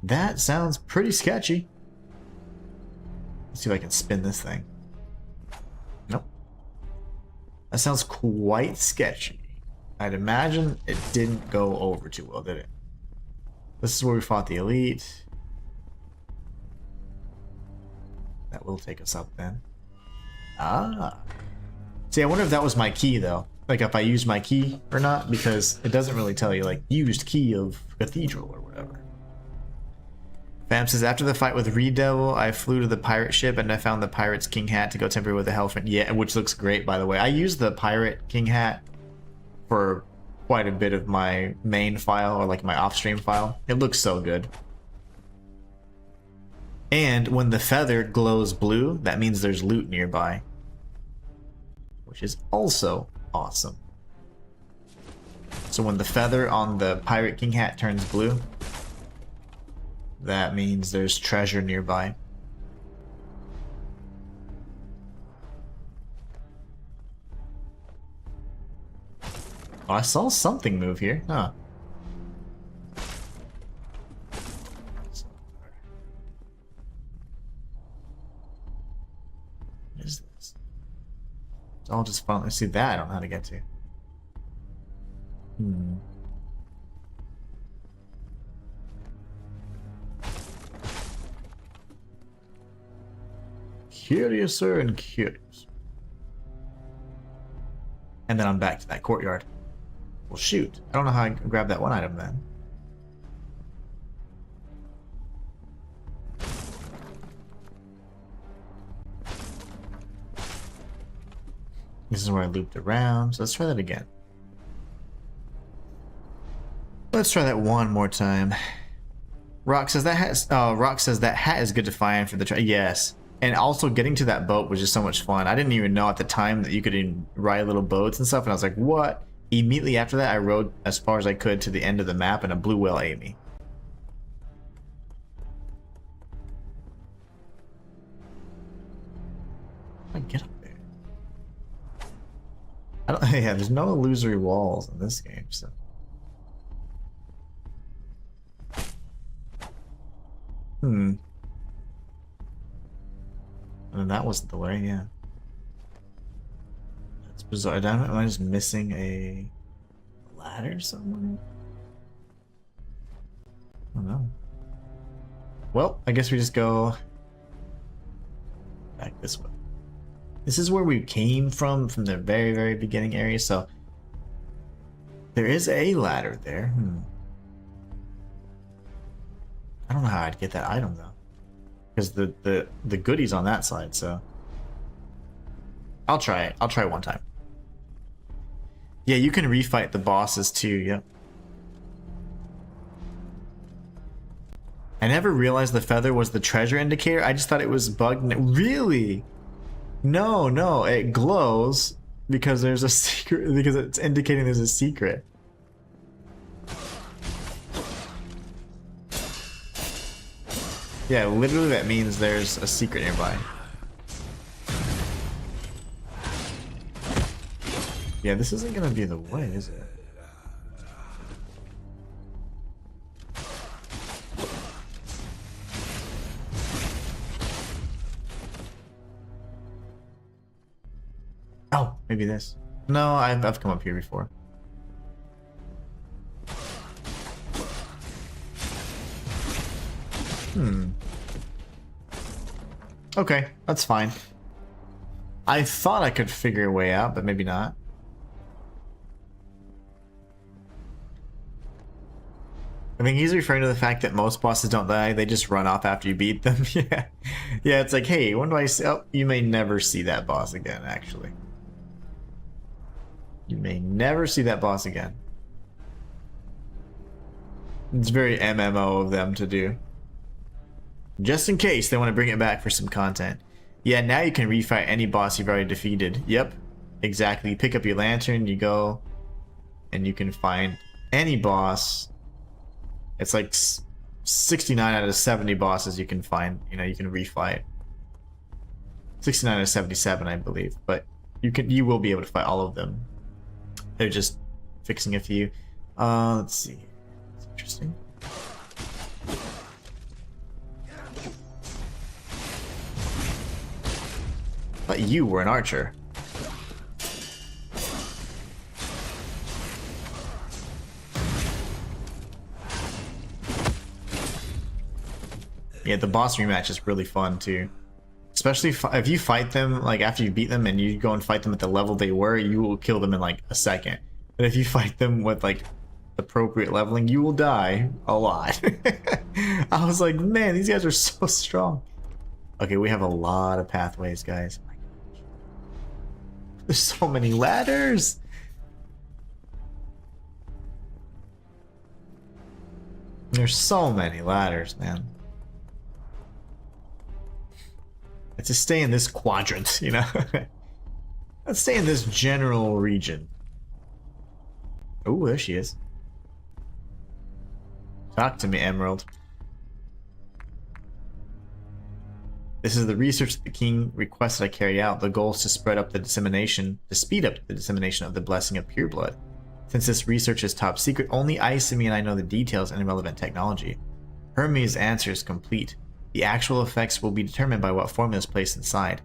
That sounds pretty sketchy. Let's see if I can spin this thing. Nope. That sounds quite sketchy. I'd imagine it didn't go over too well, did it? This is where we fought the elite. That will take us up then. Ah. See, I wonder if that was my key though. Like if I used my key or not, because it doesn't really tell you like used key of cathedral or whatever. Fam says, after the fight with Redevil, I flew to the pirate ship and I found the pirate's king hat to go temporary with the Hellfin. Yeah, which looks great, by the way. I used the pirate king hat for quite a bit of my main file, or like my off-stream file. It looks so good. And when the feather glows blue, that means there's loot nearby, which is also awesome. So when the feather on the pirate king hat turns blue, that means there's treasure nearby. Oh, I saw something move here. Huh. What is this? It's all just fun. Let's see that I don't know how to get to. Curiouser and curious. And then I'm back to that courtyard. Well, shoot. I don't know how I can grab that one item then. This is where I looped around. So let's try that again. Let's try that one more time. Rock says that hat is good to find for the yes. And also getting to that boat was just so much fun. I didn't even know at the time that you could ride little boats and stuff, and I was like, what? Immediately after that, I rode as far as I could to the end of the map, and a blue whale ate me. How do I get up there? I don't. Yeah, there's no illusory walls in this game, so. And that wasn't the way, yeah. That's bizarre. Am I just missing a ladder somewhere? I don't know. Well, I guess we just go back this way. This is where we came from the very, very beginning area, so there is a ladder there. I don't know how I'd get that item though, because the goodie's on that side. So I'll try it. I'll try it one time. Yeah, you can refight the bosses too. Yep. I never realized the feather was the treasure indicator. I just thought it was bugged. Really? No, it glows because there's a secret, because it's indicating there's a secret. Yeah, literally that means there's a secret nearby. Yeah, this isn't gonna be the way, is it? Oh, maybe this. No, I've come up here before. Okay, that's fine. I thought I could figure a way out, but maybe not. I think he's referring to the fact that most bosses don't die, they just run off after you beat them. Yeah. Yeah, it's like, hey, when do I see? Oh, you may never see that boss again, actually. You may never see that boss again. It's very MMO of them to do. Just in case they want to bring it back for some content. Yeah, now you can refight any boss you've already defeated. Yep, exactly. You pick up your lantern, you go, and you can find any boss. It's like 69 out of 70 bosses you can find, you know, you can refight. 69 out of 77, I believe, but you will be able to fight all of them. They're just fixing a few. Let's see. It's interesting. But you were an archer. Yeah, the boss rematch is really fun too. Especially if you fight them, like after you beat them and you go and fight them at the level they were, you will kill them in like a second. But if you fight them with like appropriate leveling, you will die a lot. I was like, man, these guys are so strong. Okay, we have a lot of pathways, guys. Oh my gosh. There's so many ladders. There's so many ladders, man. Let's just stay in this quadrant, you know? Let's stay in this general region. Oh, there she is. Talk to me, Emerald. This is the research that the king requested I carry out. The goal is to speed up the dissemination of the blessing of pure blood. Since this research is top secret, only Isami and I know the details and relevant technology. Hermes' answer is complete. The actual effects will be determined by what formula is placed inside.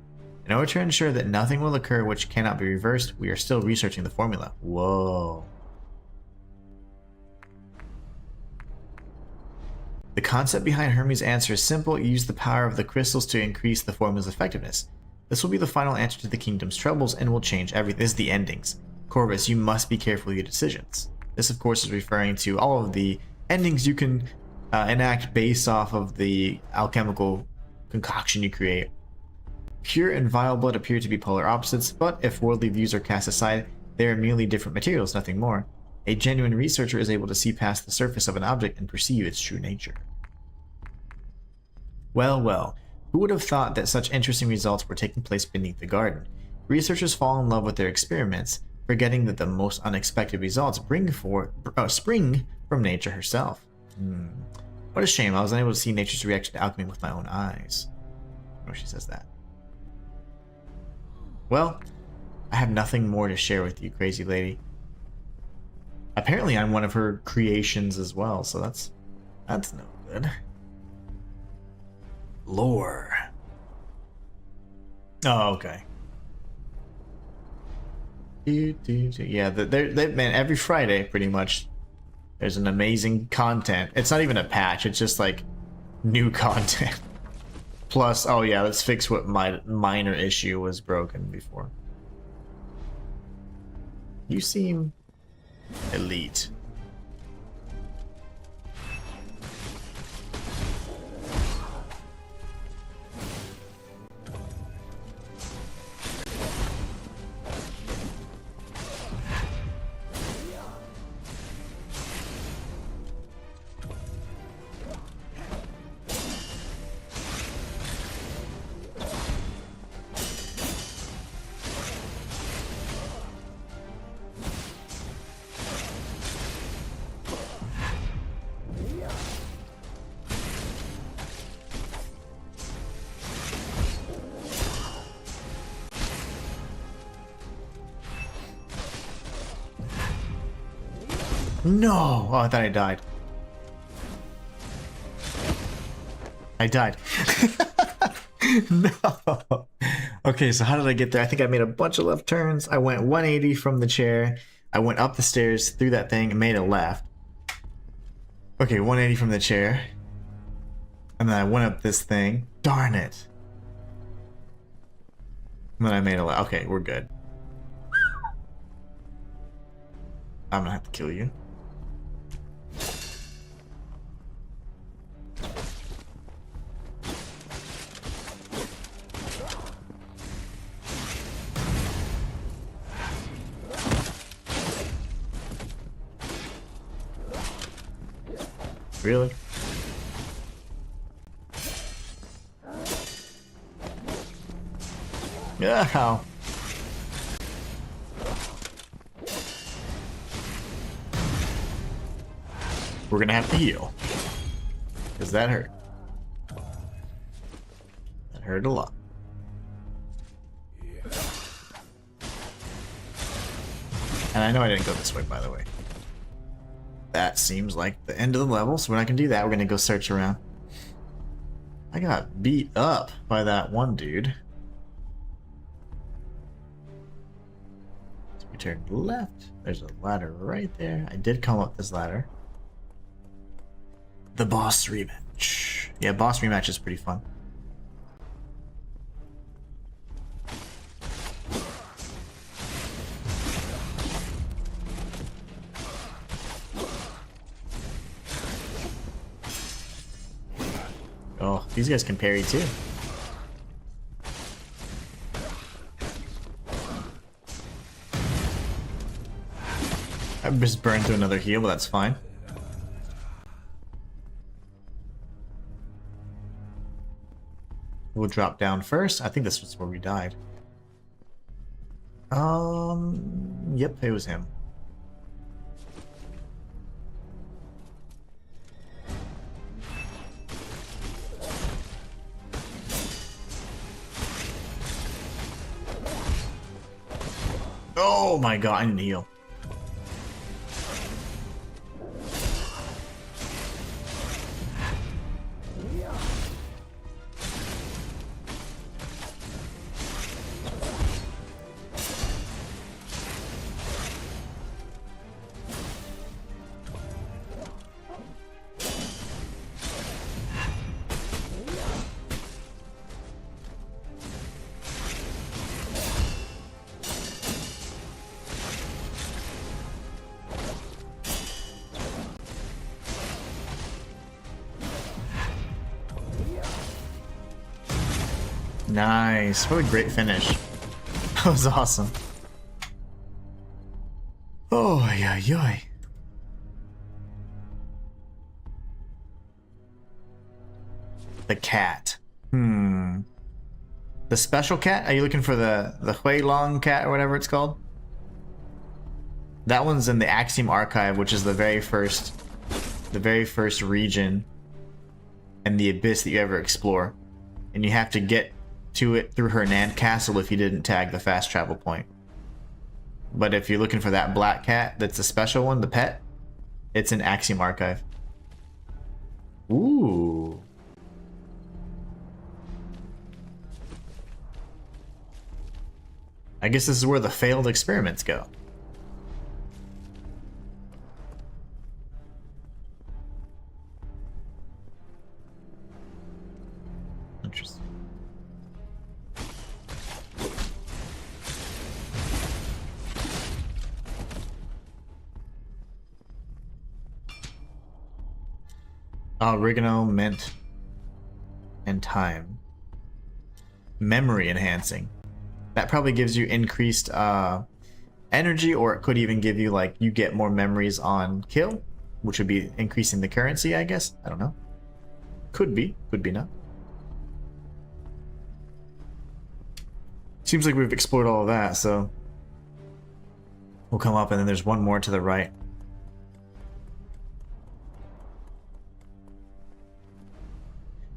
In order to ensure that nothing will occur which cannot be reversed, we are still researching the formula. Whoa. The concept behind Hermes' answer is simple. Use the power of the crystals to increase the formula's effectiveness. This will be the final answer to the kingdom's troubles and will change everything. This is the endings. Corvus, you must be careful with your decisions. This, of course, is referring to all of the endings you can enact based off of the alchemical concoction you create. Pure and vile blood appear to be polar opposites, but if worldly views are cast aside, they are merely different materials, nothing more. A genuine researcher is able to see past the surface of an object and perceive its true nature. Well, well, who would have thought that such interesting results were taking place beneath the garden? Researchers fall in love with their experiments, forgetting that the most unexpected results spring from nature herself. What a shame, I was unable to see nature's reaction to alchemy with my own eyes. Oh, she says that. Well, I have nothing more to share with you, crazy lady. Apparently I'm one of her creations as well, so that's no good. Lore. Oh, okay. Yeah, man, every Friday, pretty much, there's an amazing content. It's not even a patch, it's just like new content. Plus, oh yeah, let's fix what my minor issue was broken before. You seem elite. No! Oh, I thought I died. I died. No! Okay, so how did I get there? I think I made a bunch of left turns. I went 180 from the chair. I went up the stairs through that thing and made a left. Okay, 180 from the chair. And then I went up this thing. Darn it. And then I made a... Okay, we're good. I'm gonna have to kill you. Really? Yeah. We're gonna have to heal. Because that hurt. That hurt a lot. And I know I didn't go this way, by the way. That seems like the end of the level, so we're not gonna do that. We're gonna go search around. I got beat up by that one dude. So we turn left. There's a ladder right there. I did come up this ladder. The boss rematch. Yeah, boss rematch is pretty fun. Oh, these guys can parry too. I just burned through another heal, but that's fine. We'll drop down first. I think this was where we died. Yep, it was him. Oh my god, I need to heal. Nice. What a great finish. That was awesome. Oh, yeah, yeah. The cat. The special cat? Are you looking for the Huilong cat or whatever it's called? That one's in the Axiom Archive, which is the very first region and the abyss that you ever explore. And you have to get to it through Hernan Castle if you didn't tag the fast travel point. But if you're looking for that black cat, that's a special one, the pet, it's in Axiom Archive. Ooh. I guess this is where the failed experiments go. Interesting. Oregano, mint, and thyme. Memory enhancing. That probably gives you increased energy, or it could even give you, like, you get more memories on kill, which would be increasing the currency, I guess. I don't know. Could be not. Seems like we've explored all of that, so we'll come up and then there's one more to the right.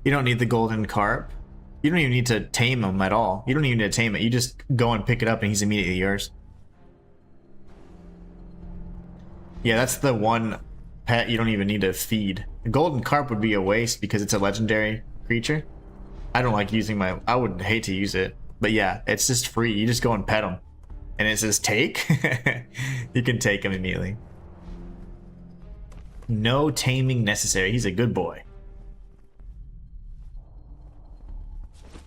You don't need the golden carp. You don't even need to tame him at all. You don't even need to tame it. You just go and pick it up and he's immediately yours. Yeah, that's the one pet you don't even need to feed. The golden carp would be a waste because it's a legendary creature. I don't like using my... I would hate to use it. But yeah, it's just free. You just go and pet him. And it says take. You can take him immediately. No taming necessary. He's a good boy.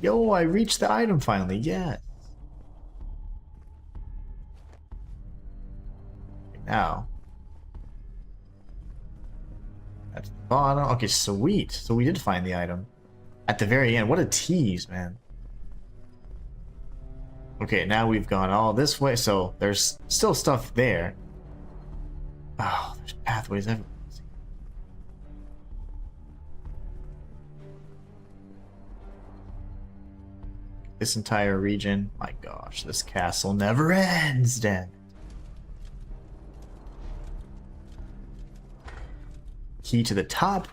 Yo, I reached the item finally. Yes. Now. That's the bottom. Okay, sweet. So we did find the item. At the very end. What a tease, man. Okay, now we've gone all this way. So there's still stuff there. Oh, there's pathways everywhere. This entire region. My gosh, this castle never ends, damn it. Key to the top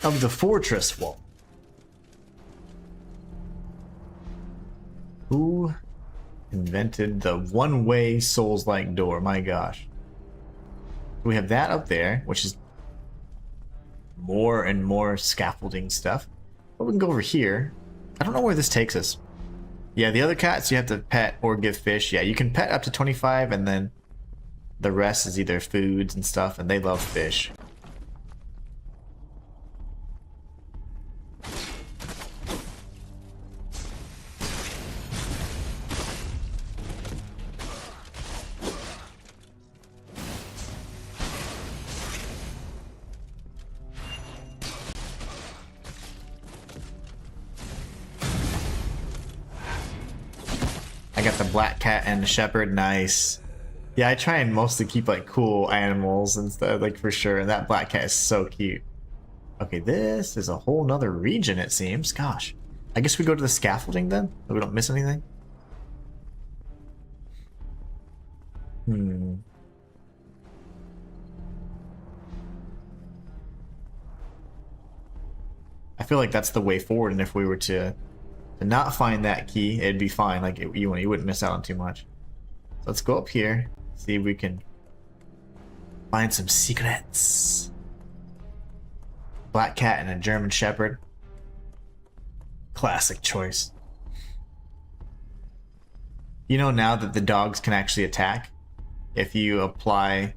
of the fortress wall. Who invented the one-way Souls-like door? My gosh. We have that up there, which is more and more scaffolding stuff. But we can go over here. I don't know where this takes us. Yeah, the other cats you have to pet or give fish. Yeah, you can pet up to 25, and then the rest is either foods and stuff, and they love fish. Got the black cat and the shepherd. Nice. Yeah, I try and mostly keep like cool animals and stuff, like for sure. And that black cat is so cute. Okay, this is a whole nother region, it seems. Gosh, I guess we go to the scaffolding then, so we don't miss anything. I feel like that's the way forward, and if we were to not find that key, it'd be fine. Like you wouldn't miss out on too much. So let's go up here, see if we can find some secrets. Black cat and a German shepherd. Classic choice. You know now that the dogs can actually attack. If you apply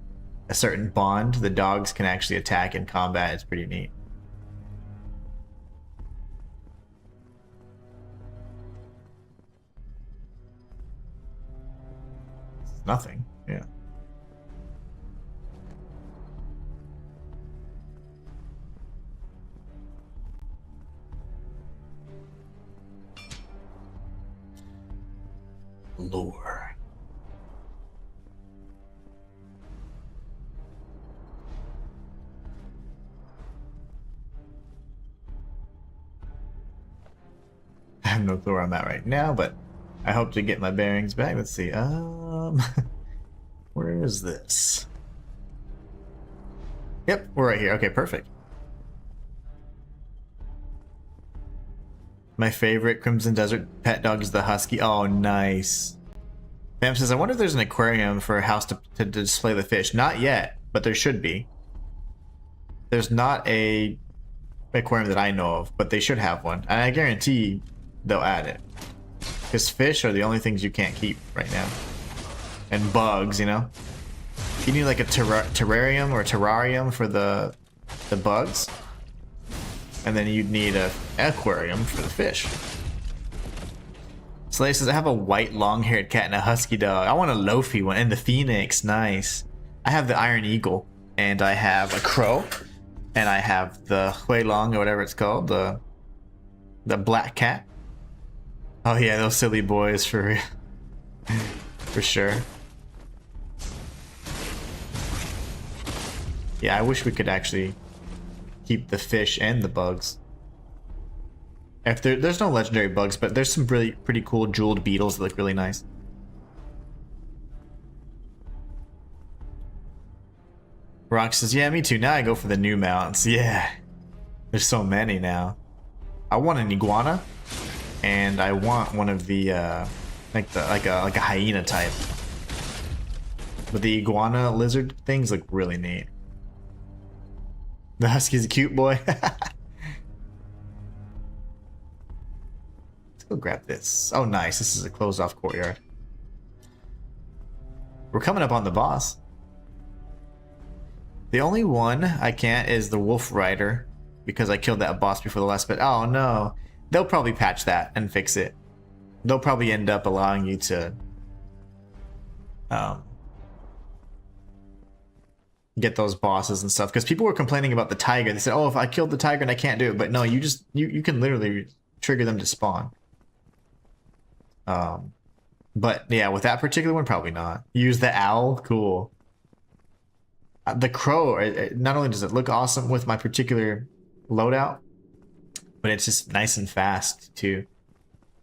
a certain bond, the dogs can actually attack in combat. It's pretty neat. Nothing. Yeah. Lore. I have no clue where I'm at right now, but I hope to get my bearings back. Let's see. Where is this? Yep, we're right here. Okay, perfect. My favorite Crimson Desert pet dog is the Husky. Oh, nice. Bam says, I wonder if there's an aquarium for a house to display the fish. Not yet, but there should be. There's not a aquarium that I know of, but they should have one. And I guarantee they'll add it. Because fish are the only things you can't keep right now. And bugs, you know? You need like a terrarium or terrarium for the bugs. And then you'd need an aquarium for the fish. Slay says, I have a white long-haired cat and a husky dog. I want a Lofi one. And the phoenix, nice. I have the iron eagle. And I have a crow. And I have the huilong or whatever it's called. The black cat. Oh yeah, those silly boys for real. For sure. Yeah, I wish we could actually keep the fish and the bugs. If there's no legendary bugs, but there's some pretty cool jeweled beetles that look really nice. Rock says, yeah, me too. Now I go for the new mounts. Yeah. There's so many now. I want an iguana, and I want one of the like a hyena type. But the iguana lizard things look really neat. The husky's a cute boy. Let's go grab this. Oh, nice. This is a closed off courtyard. We're coming up on the boss. The only one I can't is the wolf rider, because I killed that boss before the last bit. Oh no. They'll probably patch that and fix it. They'll probably end up allowing you to get those bosses and stuff, because people were complaining about the tiger. They said, oh, if I killed the tiger and I can't do it, but no, you can literally trigger them to spawn. But yeah, with that particular one, probably not. Use the owl, cool. The crow, not only does it look awesome with my particular loadout, but it's just nice and fast too,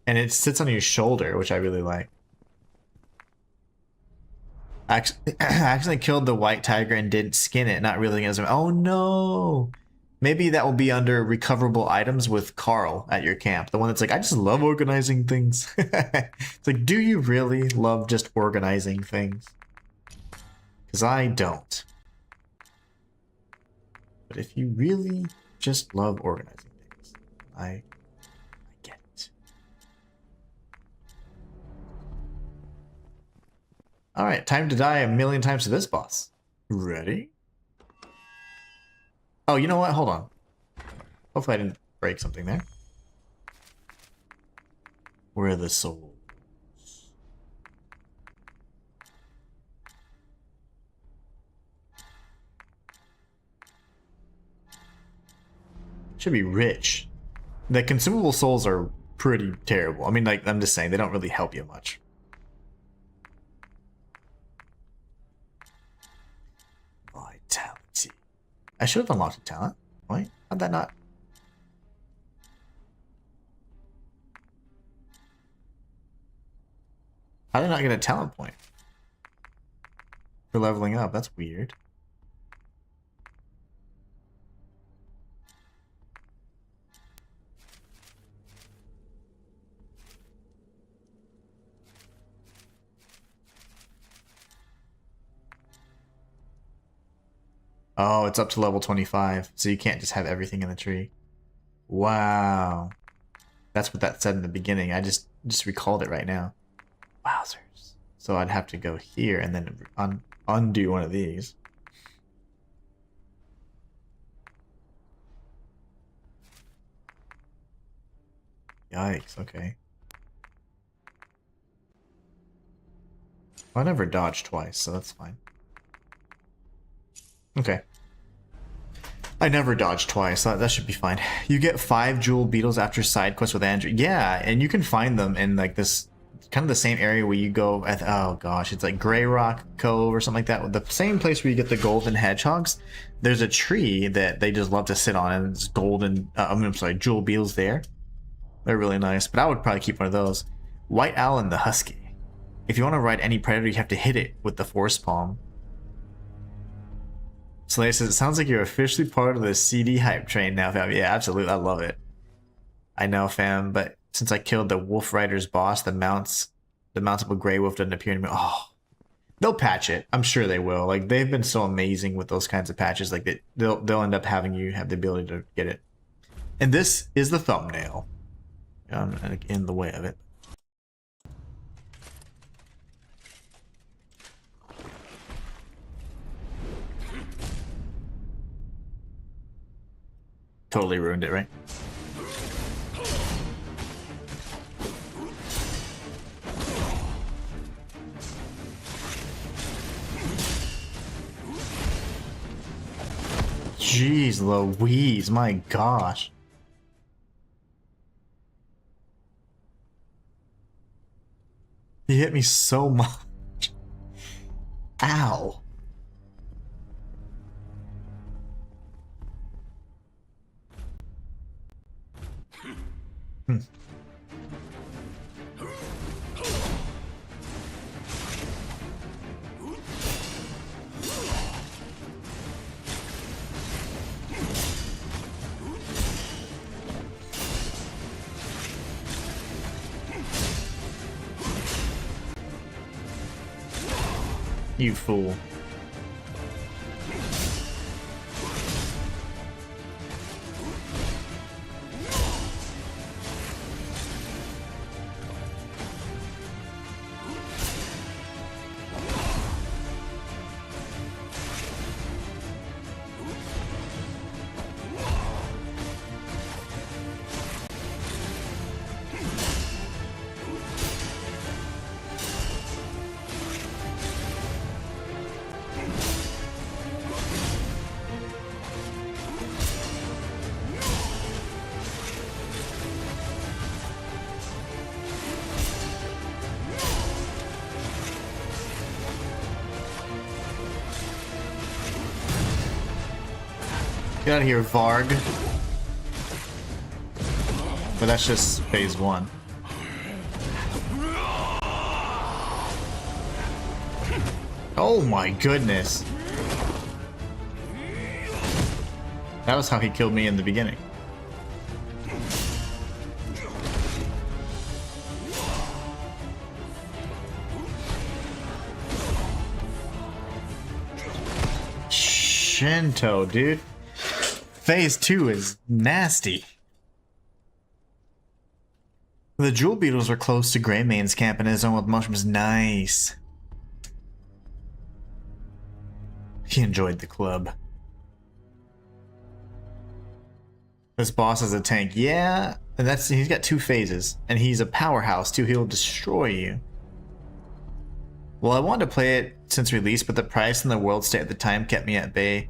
and it sits on your shoulder, which I really like. I actually killed the white tiger and didn't skin it, not realizing it was. Oh no! Maybe that will be under recoverable items with Carl at your camp. The one that's like, I just love organizing things. It's like, do you really love just organizing things? Because I don't. But if you really just love organizing things, I get it. Alright, time to die a million times to this boss. Ready? Oh, you know what? Hold on. Hopefully I didn't break something there. Where are the souls? Should be rich. The consumable souls are pretty terrible. I mean, like, I'm just saying, they don't really help you much. Vitality. I should have unlocked a talent. Wait, how'd that not? How did I not get a talent point for leveling up? That's weird. Oh, it's up to level 25, so you can't just have everything in the tree. Wow. That's what that said in the beginning. I just recalled it right now. Wowzers. So I'd have to go here and then undo one of these. Yikes, okay. Well, I never dodged twice, so that's fine. Okay. I never dodged twice. That should be fine. You get 5 jewel beetles after side quests with Andrew. Yeah, and you can find them in like this kind of the same area where you go at, oh gosh, it's like Grey Rock Cove or something like that. The same place where you get the golden hedgehogs. There's a tree that they just love to sit on, and it's golden, I'm sorry, jewel beetles there. They're really nice, but I would probably keep one of those. White owl and the husky. If you want to ride any predator, you have to hit it with the force palm. Slay says, it sounds like you're officially part of the CD hype train now, fam. Yeah, absolutely. I love it. I know, fam, but since I killed the Wolf Rider's boss, the mountable Grey Wolf doesn't appear anymore. Oh, they'll patch it. I'm sure they will. Like, they've been so amazing with those kinds of patches. Like, they'll end up having you have the ability to get it. And this is the thumbnail. I'm in the way of it. Totally ruined it, right? Jeez Louise, my gosh. He hit me so much. Ow. You fool. Get out of here, Varg. But that's just phase 1. Oh my goodness. That was how he killed me in the beginning. Shinto, dude. Phase 2 is nasty. The jewel beetles are close to Greymane's camp and his own with mushrooms. Nice. He enjoyed the club. This boss is a tank. Yeah, and he's got 2 phases. And he's a powerhouse too. He'll destroy you. Well, I wanted to play it since release, but the price and the world state at the time kept me at bay.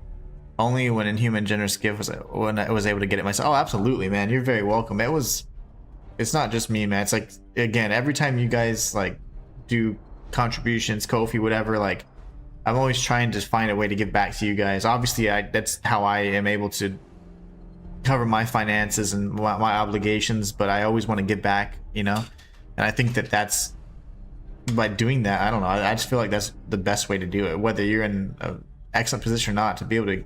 Only when Inhuman generous gift was when I was able to get it myself. Oh, absolutely, man. You're very welcome. It's not just me, man. It's like, again, every time you guys like do contributions, Ko-fi, whatever, like I'm always trying to find a way to give back to you guys. Obviously, that's how I am able to cover my finances and my obligations, but I always want to give back, you know? And I think that's by doing that, I don't know, I just feel like that's the best way to do it. Whether you're in an excellent position or not, to be able to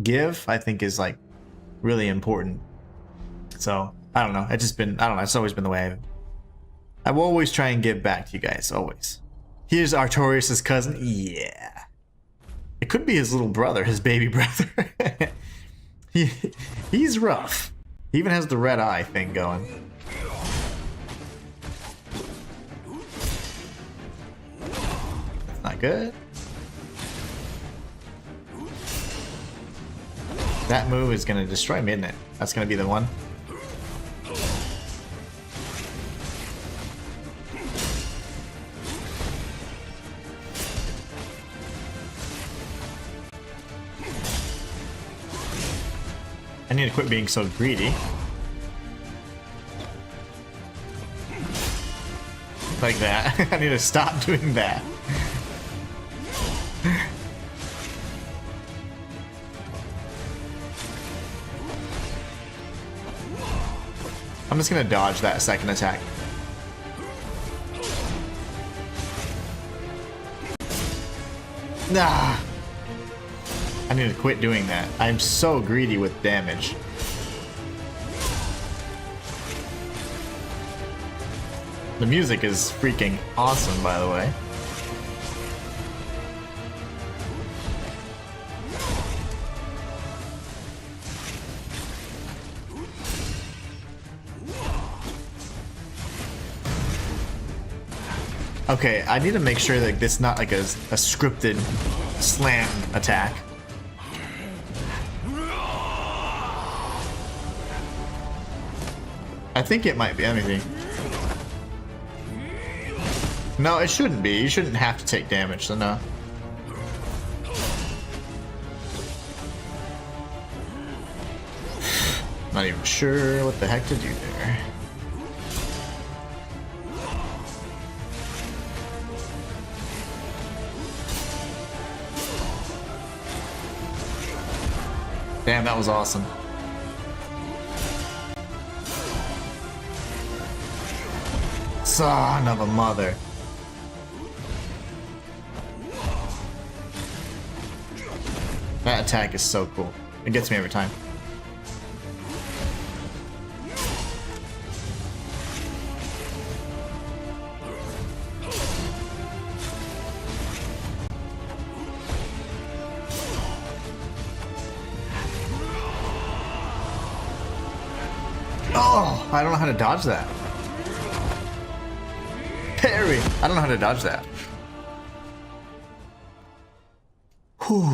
give, I think is like really important. So I don't know, it's always been the way I will always try and give back to you guys, always. Here's Artorias' cousin. Yeah, it could be his little brother, his baby brother. He's rough. He even has the red eye thing going. That's not good. That move is gonna destroy me, isn't it? That's gonna be the one. I need to quit being so greedy. Like that. I need to stop doing that. I'm just gonna dodge that second attack. Nah. I need to quit doing that. I'm so greedy with damage. The music is freaking awesome, by the way. Okay, I need to make sure that this is not like a scripted slam attack. I think it might be anything. No, it shouldn't be. You shouldn't have to take damage, so no. Not even sure what the heck to do there. Damn, that was awesome. Son of a mother. That attack is so cool. It gets me every time. Oh, I don't know how to dodge that. Parry! I don't know how to dodge that. Whew.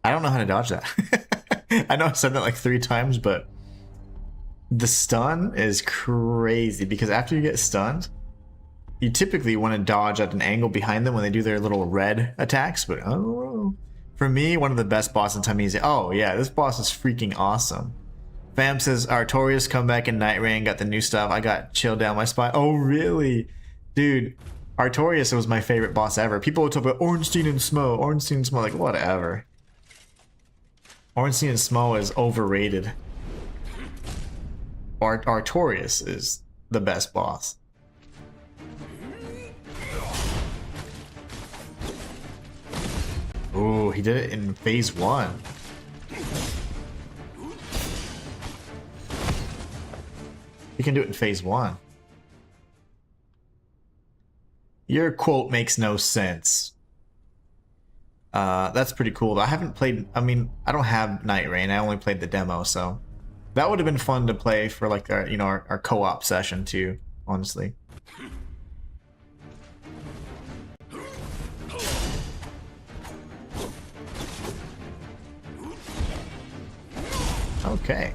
I don't know how to dodge that. I know I said that like 3 times, but the stun is crazy because after you get stunned, you typically want to dodge at an angle behind them when they do their little red attacks, but I don't know. For me, one of the best bosses in Thymesia. Oh yeah, this boss is freaking awesome. Fam says Artorias comeback in Night Rain, got the new stuff. I got chill down my spine. Oh really? Dude, Artorias was my favorite boss ever. People would talk about Ornstein and Smo, like whatever. Ornstein and Smo is overrated. Artorias is the best boss. Ooh, he did it in phase 1. You can do it in phase 1. Your quote makes no sense. That's pretty cool. I haven't played, I mean, I don't have Night Rain. I only played the demo, so that would have been fun to play for like our, you know, our co-op session too, honestly. Okay.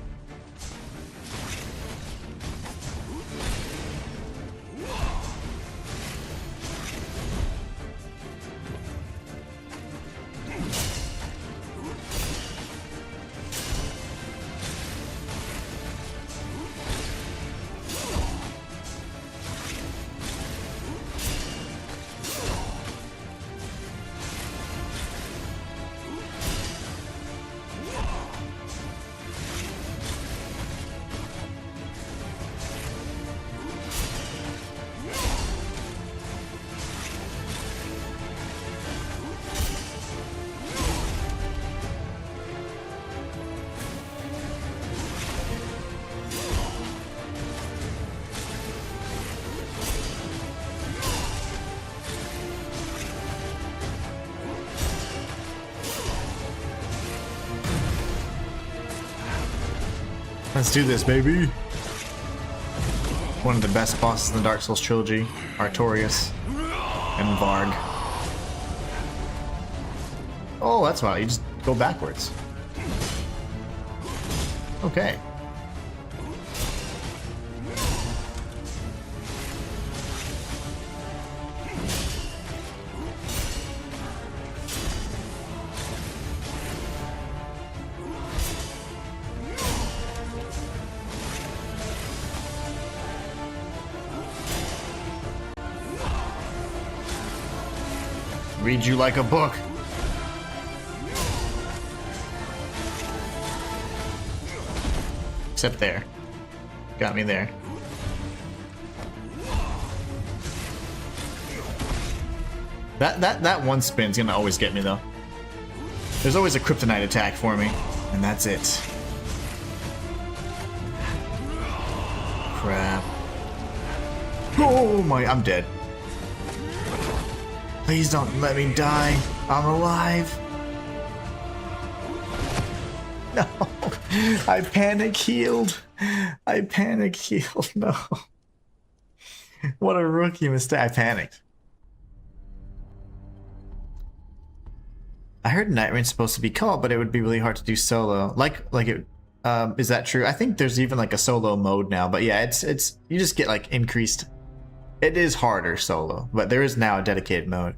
Let's do this, baby. One of the best bosses in the Dark Souls trilogy, Artorias and Varg. Oh, that's why you just go backwards. Okay. Read you like a book. Except there. Got me there. That one spin's gonna always get me though. There's always a kryptonite attack for me, and that's it. Crap. Oh my, I'm dead. Please don't let me die. I'm alive. No. I panic healed. I panic healed. No. What a rookie mistake. I panicked. I heard Night Rain's supposed to be co-op, but it would be really hard to do solo. Like it. Is that true? I think there's even like a solo mode now. But yeah, it's you just get like increased. It is harder solo, but there is now a dedicated mode.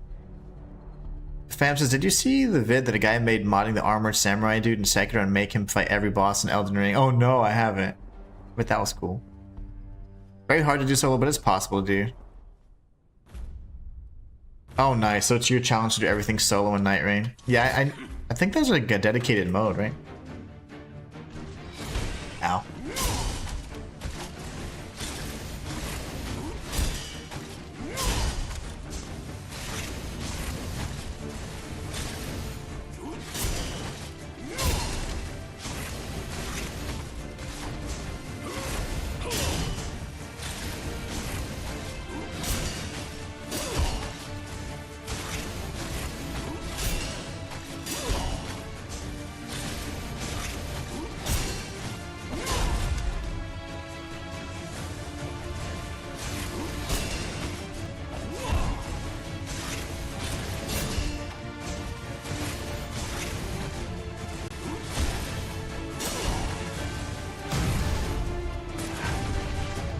Fam says, did you see the vid that a guy made modding the armored samurai dude in Sekiro and make him fight every boss in Elden Ring? Oh no, I haven't. But that was cool. Very hard to do solo, but it's possible, dude. Oh nice, so it's your challenge to do everything solo in Night Rain. Yeah, I think there's like a dedicated mode, right? Ow.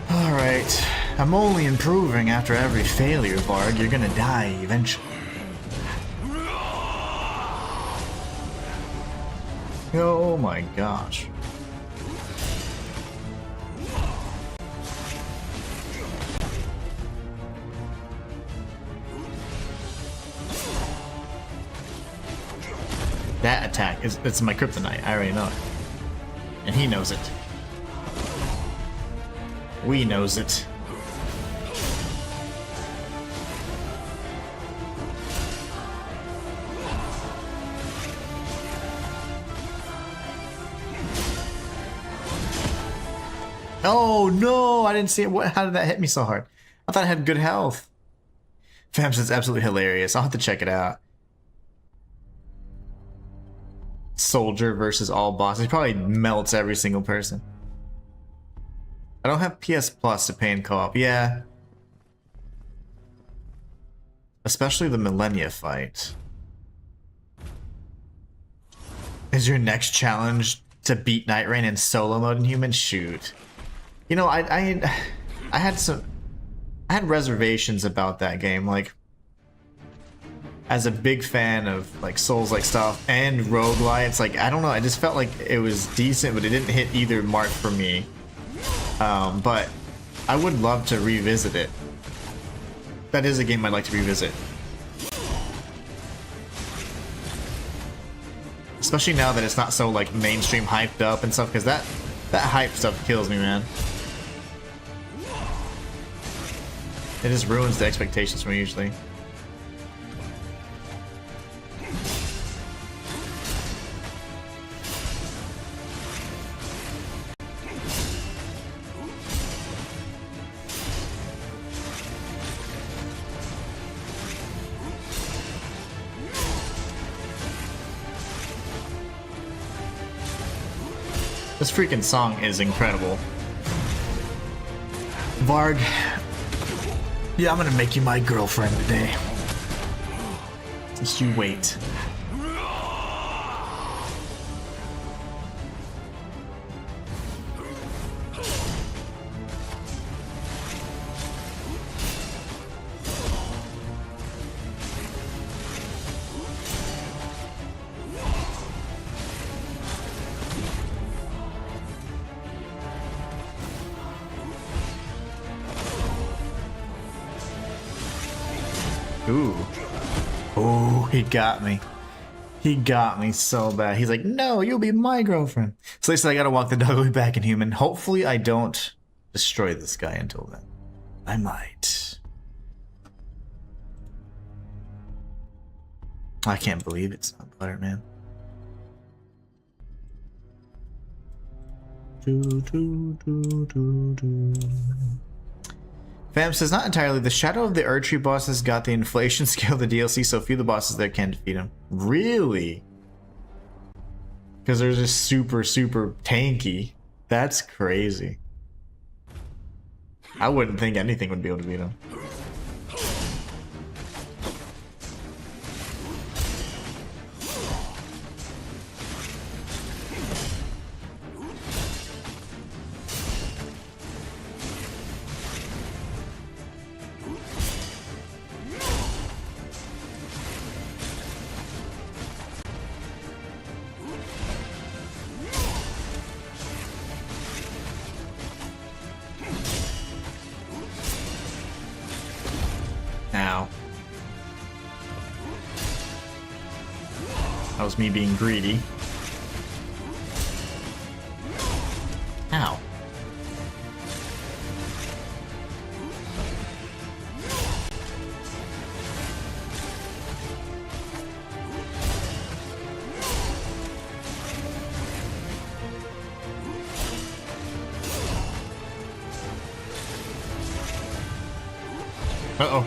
Alright, I'm only improving after every failure, Varg. You're gonna die eventually. Oh my gosh. That attack. It's my kryptonite. I already know it. And he knows it. We knows it. Oh no, I didn't see it. How did that hit me so hard? I thought I had good health. Fam says it's absolutely hilarious. I'll have to check it out. Soldier versus all bosses. He probably melts every single person. I don't have PS Plus to pay in co-op. Yeah. Especially the Millennia fight. Is your next challenge to beat Night Rain in solo mode in Human? Shoot. You know, I had reservations about that game. Like, as a big fan of like Souls-like stuff and roguelites, like I don't know, I just felt like it was decent, but it didn't hit either mark for me. But I would love to revisit it. That is a game I'd like to revisit. Especially now that it's not so like mainstream hyped up and stuff, because that hype stuff kills me, man. It just ruins the expectations for me usually. This freaking song is incredible. Varg. Yeah, I'm gonna make you my girlfriend today. Just you wait. Ooh. Oh, he got me. He got me so bad. He's like, no, you'll be my girlfriend. So they said I gotta walk the dog way back in Human. Hopefully I don't destroy this guy until then. I might. I can't believe it's not butter, man. Fam says, not entirely. The Shadow of the Erdtree bosses got the inflation scale of the DLC, so few of the bosses there can defeat him. Really? Because they're just super, super tanky. That's crazy. I wouldn't think anything would be able to beat him. Ow. That was me being greedy. Ow. Uh-oh.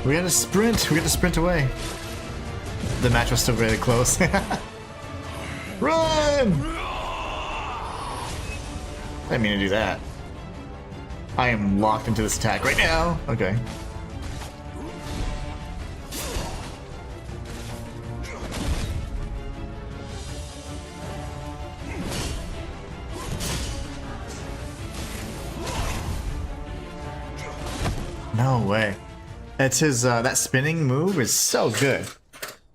We gotta sprint. We gotta sprint away. The match was still really close. Run! I didn't mean to do that. I am locked into this attack right now. Okay. No way. That's his, that spinning move is so good.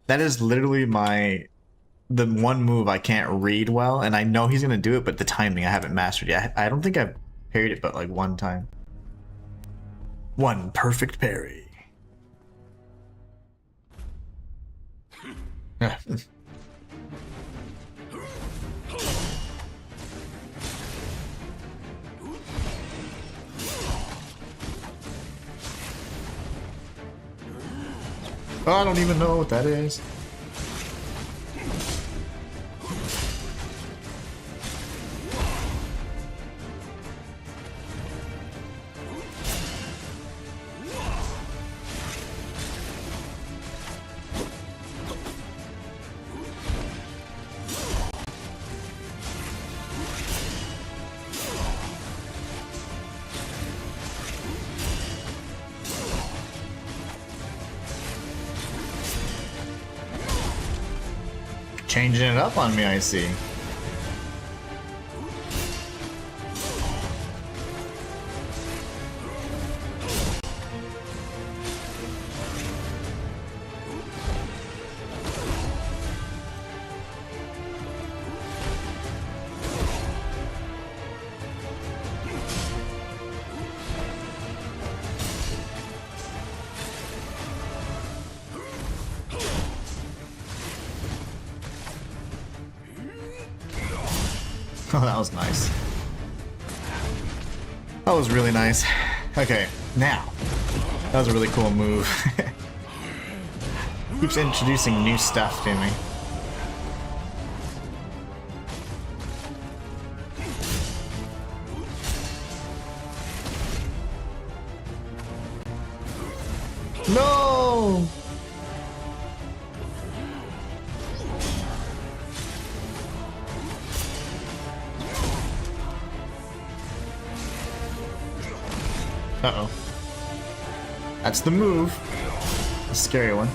That is literally the one move I can't read well, and I know he's gonna do it, but the timing I haven't mastered yet. I don't think I've parried it but like one time. One perfect parry. I don't even know what that is. Changing it up on me, I see. Oh, that was nice. That was really nice. Okay, now. That was a really cool move. Keeps introducing new stuff to me. No! Uh-oh. That's the move. A scary one.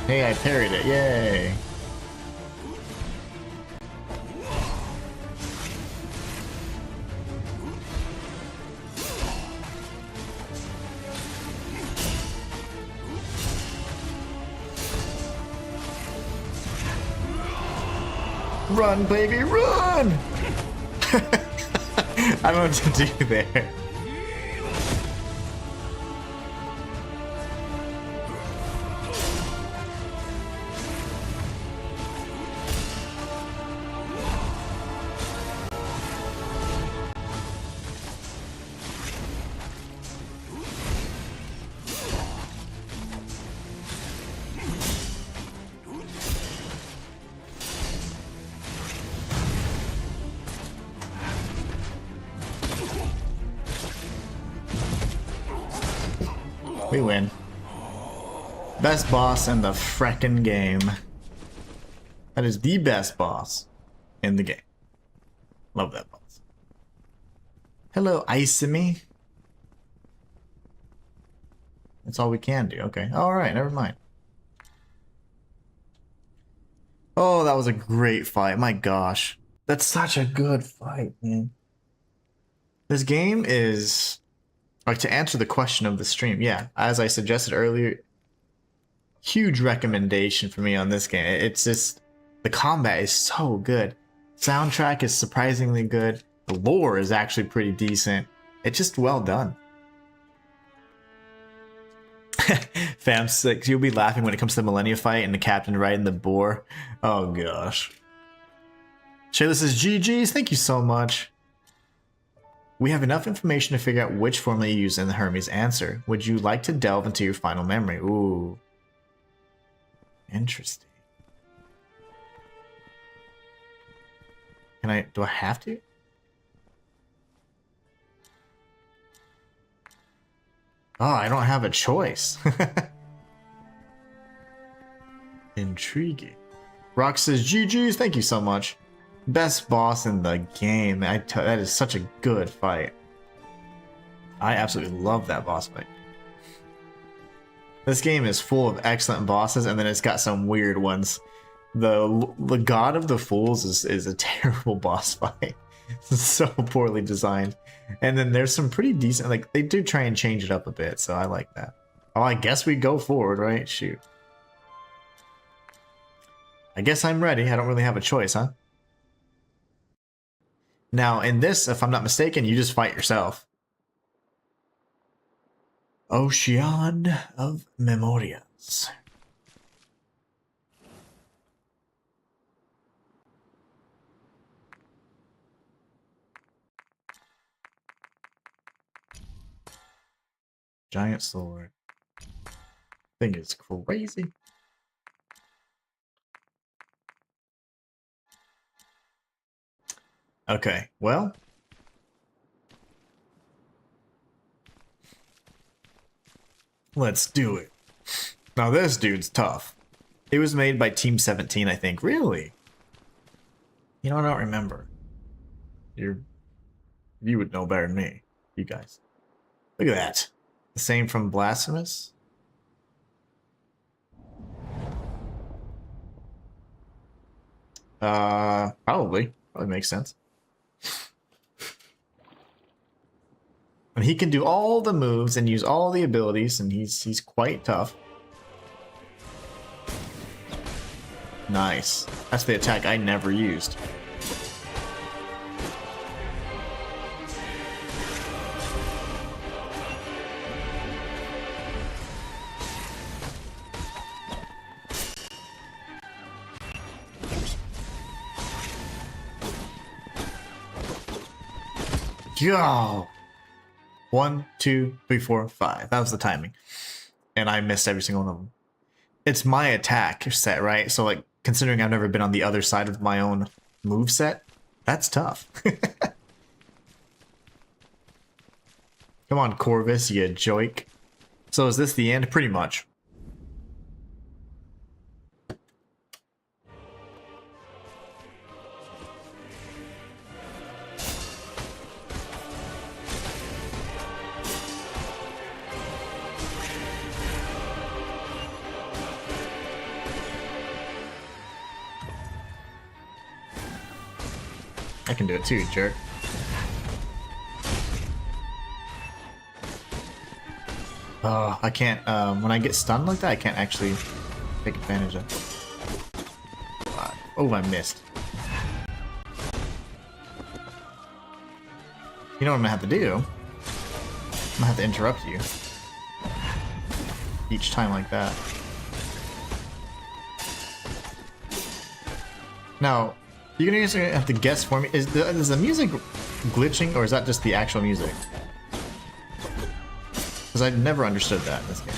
Hey, I parried it. Yay. Run, baby, run! I don't know what to do there. We win. Best boss in the frickin' game. That is the best boss in the game. Love that boss. Hello, Isami. That's all we can do. Okay. Alright, never mind. Oh, that was a great fight. My gosh. That's such a good fight, man. This game is... Like, to answer the question of the stream, yeah, as I suggested earlier, huge recommendation for me on this game. It's just, the combat is so good. Soundtrack is surprisingly good. The lore is actually pretty decent. It's just well done. Fam6, you'll be laughing when it comes to the Millennia fight and the captain riding the boar. Oh gosh. Shayla says, GG's, thank you so much. We have enough information to figure out which formula you use in the Hermes answer. Would you like to delve into your final memory? Ooh. Interesting. Do I have to? Oh, I don't have a choice. Intriguing. Rock says, GG's, thank you so much. Best boss in the game. That is such a good fight. I absolutely love that boss fight. This game is full of excellent bosses, and then it's got some weird ones. The God of the Fools is a terrible boss fight. It's so poorly designed. And then there's some pretty decent, like, they do try and change it up a bit, so I like that. Oh, I guess we go forward, right? Shoot. I guess I'm ready. I don't really have a choice, huh? Now, in this, if I'm not mistaken, you just fight yourself. Ocean of Memorias. Giant sword. Thing is crazy. Okay, well. Let's do it. Now this dude's tough. It was made by Team 17, I think. Really? You know, I don't remember. You would know better than me. You guys. Look at that. The same from Blasphemous. Probably makes sense. And he can do all the moves and use all the abilities, and he's quite tough. Nice. That's the attack I never used. Yo! 1, 2, 3, 4, 5. That was the timing. And I missed every single one of them. It's my attack set, right? So, like, considering I've never been on the other side of my own move set, that's tough. Come on, Corvus, you joik. So is this the end? Pretty much. I can do it too, jerk. Oh, I can't, when I get stunned like that, I can't actually take advantage of. Oh, I missed. You know what I'm gonna have to do? I'm gonna have to interrupt you. Each time like that. Now, you're gonna have to guess for me. Is the music glitching, or is that just the actual music? Because I've never understood that in this game.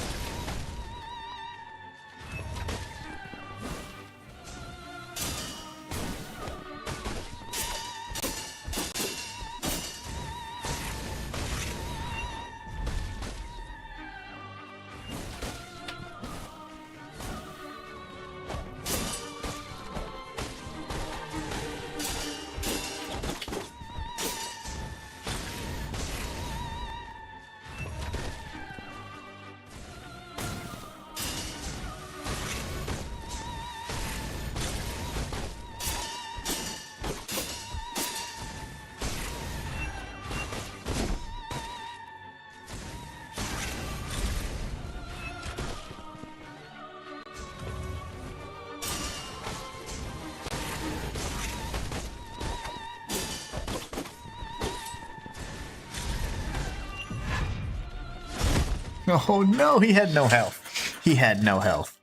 Oh no, he had no health. He had no health.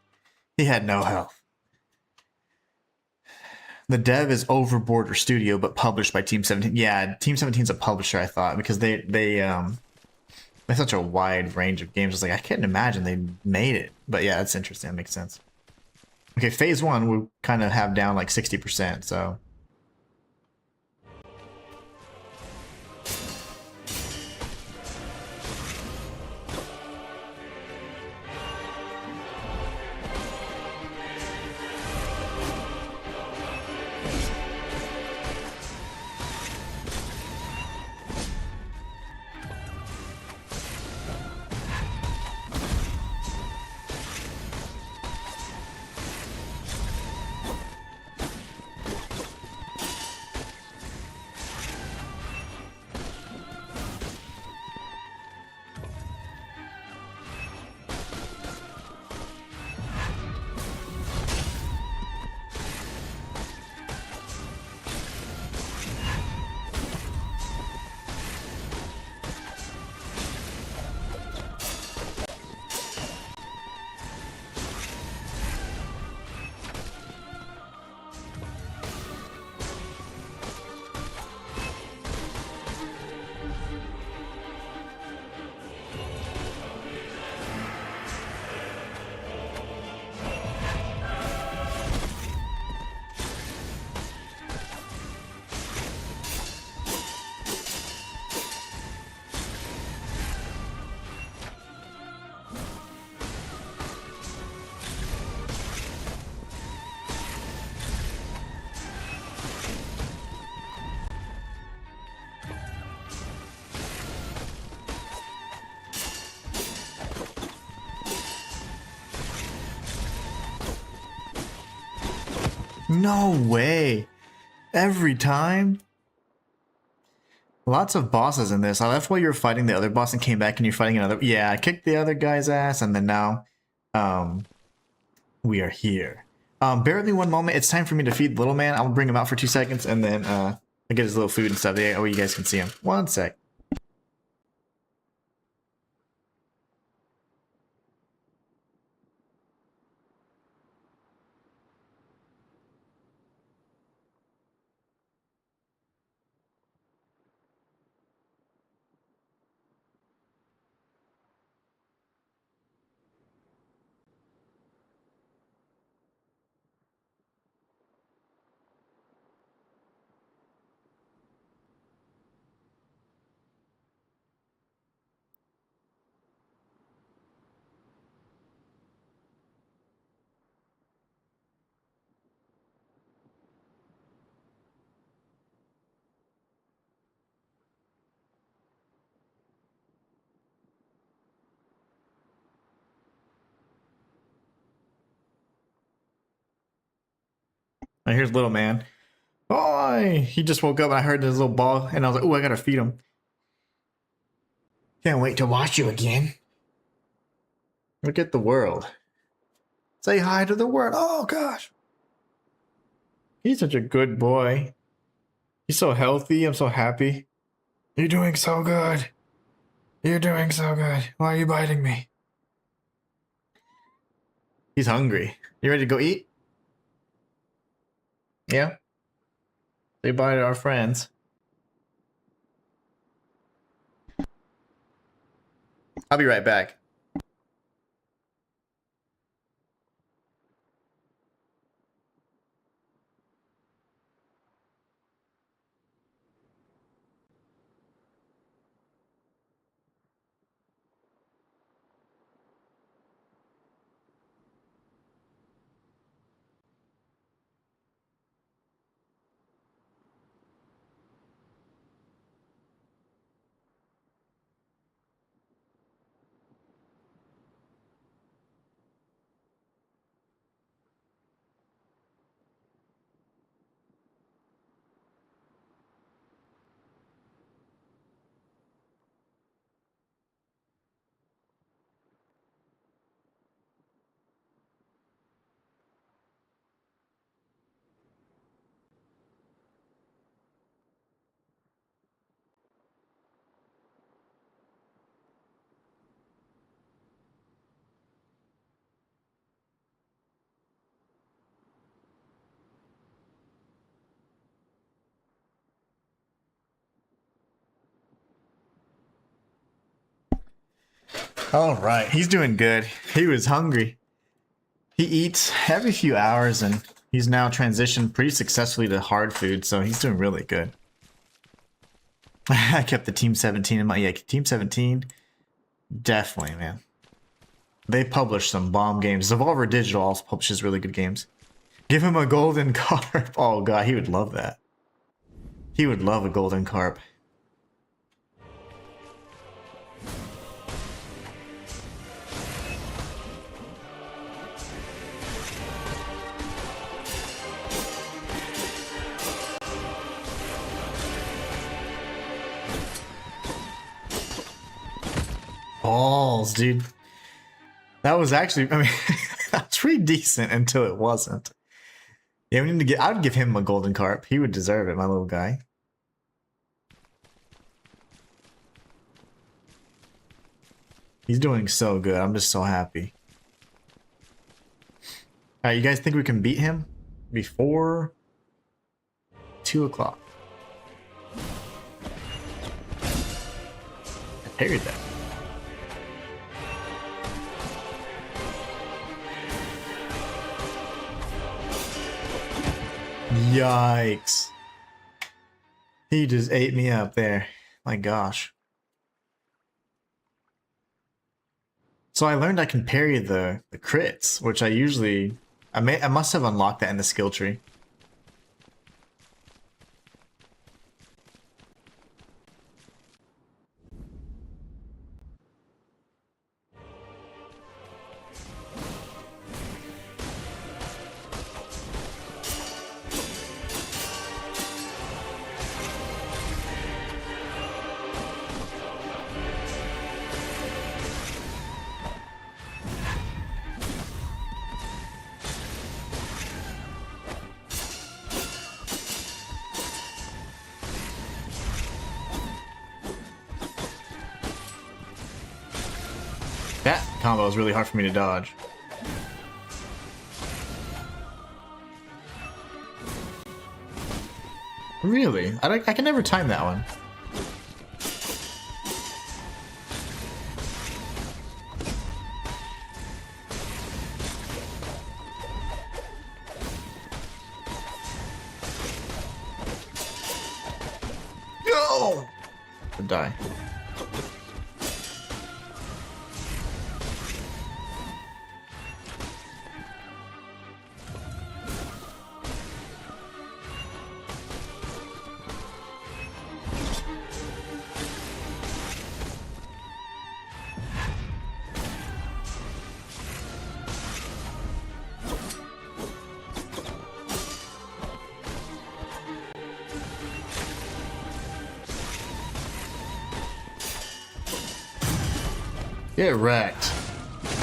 He had no health. The dev is OverBorder Studio, but published by Team 17. Yeah, Team 17 is a publisher, I thought, because they have such a wide range of games. I was like, I can't imagine they made it. But yeah, that's interesting. That makes sense. Okay, phase 1 we kind of have down like 60%, so. No way. Every time? Lots of bosses in this. I left while you were fighting the other boss and came back and you're fighting another. Yeah, I kicked the other guy's ass and then now we are here. Bear with me one moment. It's time for me to feed the little man. I'll bring him out for 2 seconds and then I get his little food and stuff. Yeah, oh, you guys can see him. 1 sec. And here's little man. Oh, he just woke up and I heard his little ball and I was like, oh, I gotta feed him. Can't wait to watch you again. Look at the world. Say hi to the world. Oh, gosh. He's such a good boy. He's so healthy. I'm so happy. You're doing so good. You're doing so good. Why are you biting me? He's hungry. You ready to go eat? Yeah? Say bye to our friends. I'll be right back. All right, he's doing good. He was hungry. He eats every few hours and he's now transitioned pretty successfully to hard food, so he's doing really good. I kept the Team 17 in my... Yeah, Team 17, definitely, man. They publish some bomb games. Devolver Digital also publishes really good games. Give him a golden carp. Oh, God, he would love that. He would love a golden carp. Balls, dude. That was actually, I mean, that's pretty decent until it wasn't. Yeah, we need to get, I would give him a golden carp. He would deserve it, my little guy. He's doing so good. I'm just so happy. Alright, you guys think we can beat him before 2 o'clock? I parried that. Yikes. He just ate me up there. My gosh. So I learned I can parry the crits, which I usually... I must have unlocked that in the skill tree. combo is really hard for me to dodge. Really? I can never time that one. Go! Or die. Get wrecked.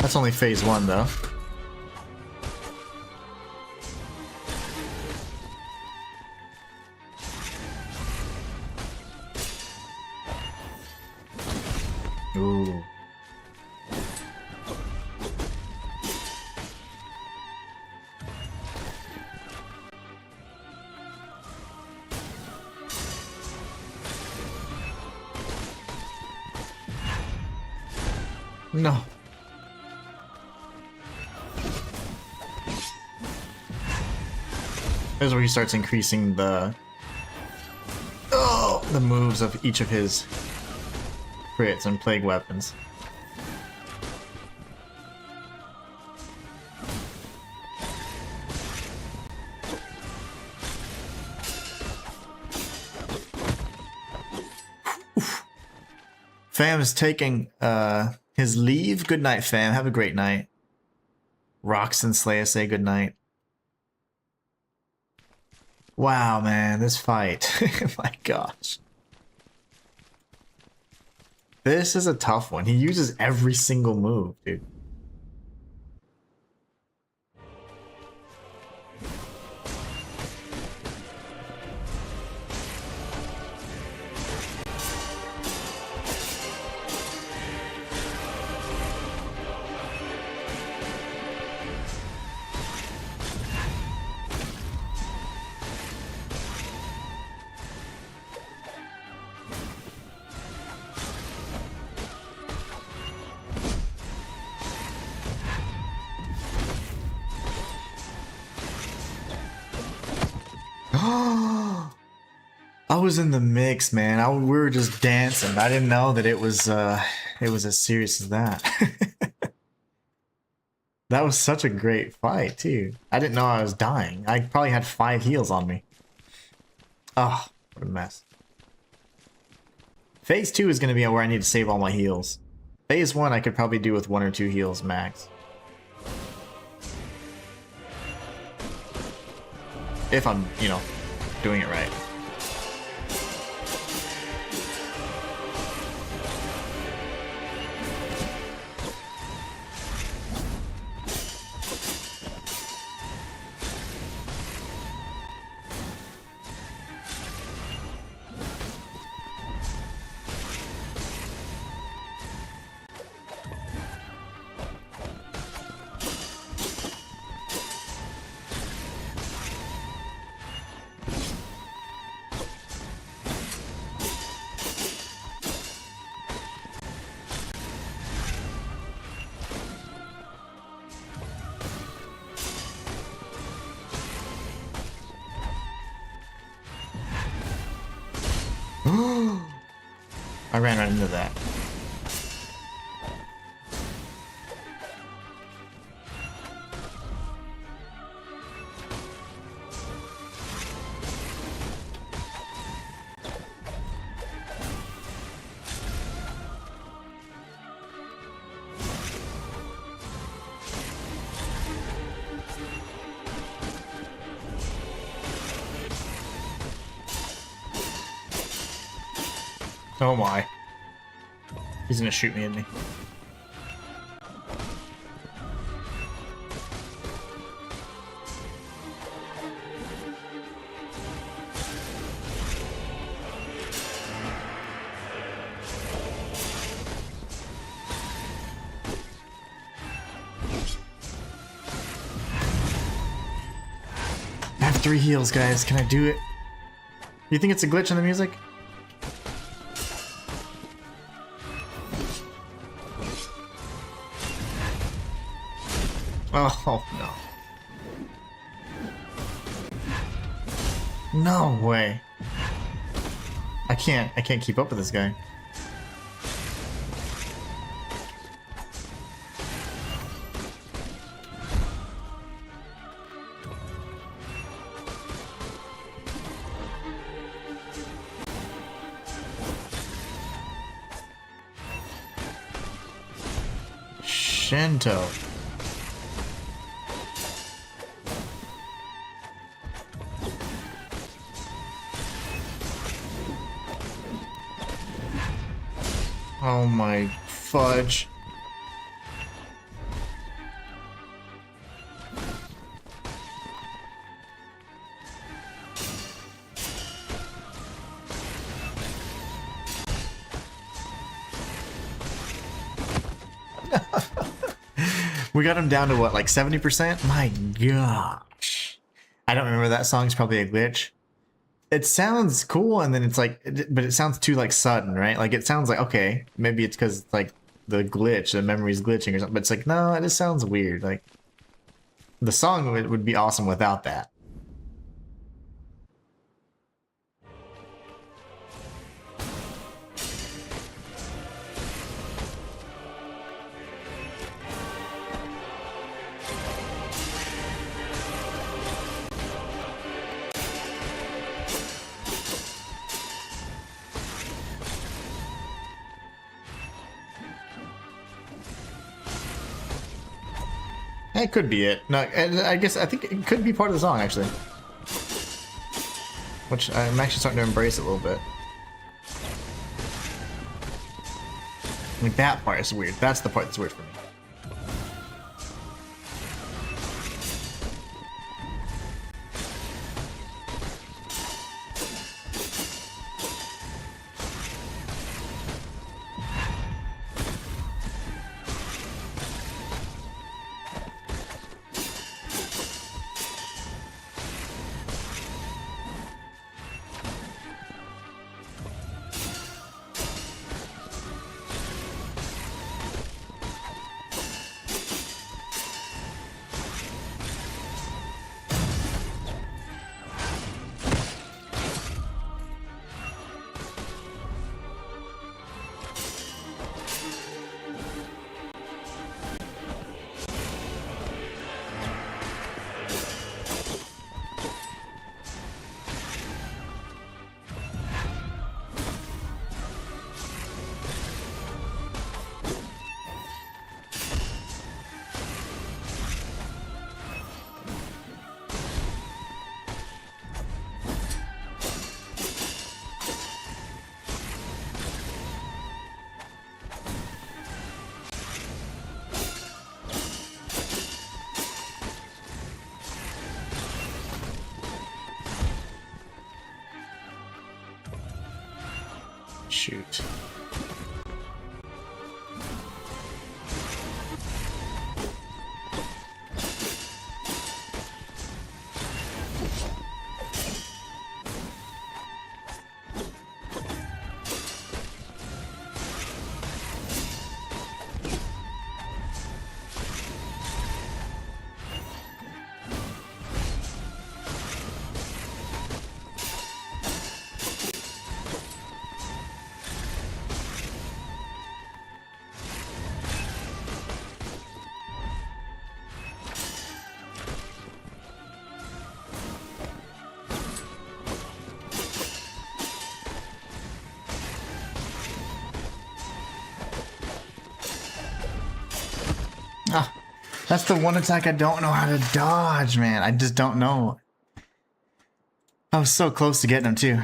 That's only phase 1 though. Ooh. No. This is where he starts increasing the moves of each of his crits and plague weapons. Fam is taking his leave. Good night, fam. Have a great night. Rox and Slayer say good night. Wow, man, this fight. My gosh. This is a tough one. He uses every single move, dude. I was in the mix, man. We were just dancing. I didn't know that it was as serious as that. That was such a great fight, too. I didn't know I was dying. I probably had 5 heals on me. Oh, what a mess. Phase 2 is going to be where I need to save all my heals. Phase 1 I could probably do with 1 or 2 heals max. If I'm, you know, doing it right. I ran right into that. Oh my. He's gonna shoot me, isn't he? 3 heals, guys. Can I do it? You think it's a glitch in the music? Oh, no. No way. I can't keep up with this guy. Shinto. Oh my fudge. We got him down to what, like 70%? My gosh. I don't remember that song's probably a glitch. It sounds cool, and then it's like, but it sounds too like sudden, right? Like it sounds like, okay, maybe it's because like the glitch, the memory's glitching or something, but it's like, no, it just sounds weird. Like the song would be awesome without that. That could be it. No, I think it could be part of the song, actually. Which I'm actually starting to embrace it a little bit. Like, that part is weird. That's the part that's weird for me. Shoot. Ah, that's the one attack I don't know how to dodge, man. I just don't know. I was so close to getting him too.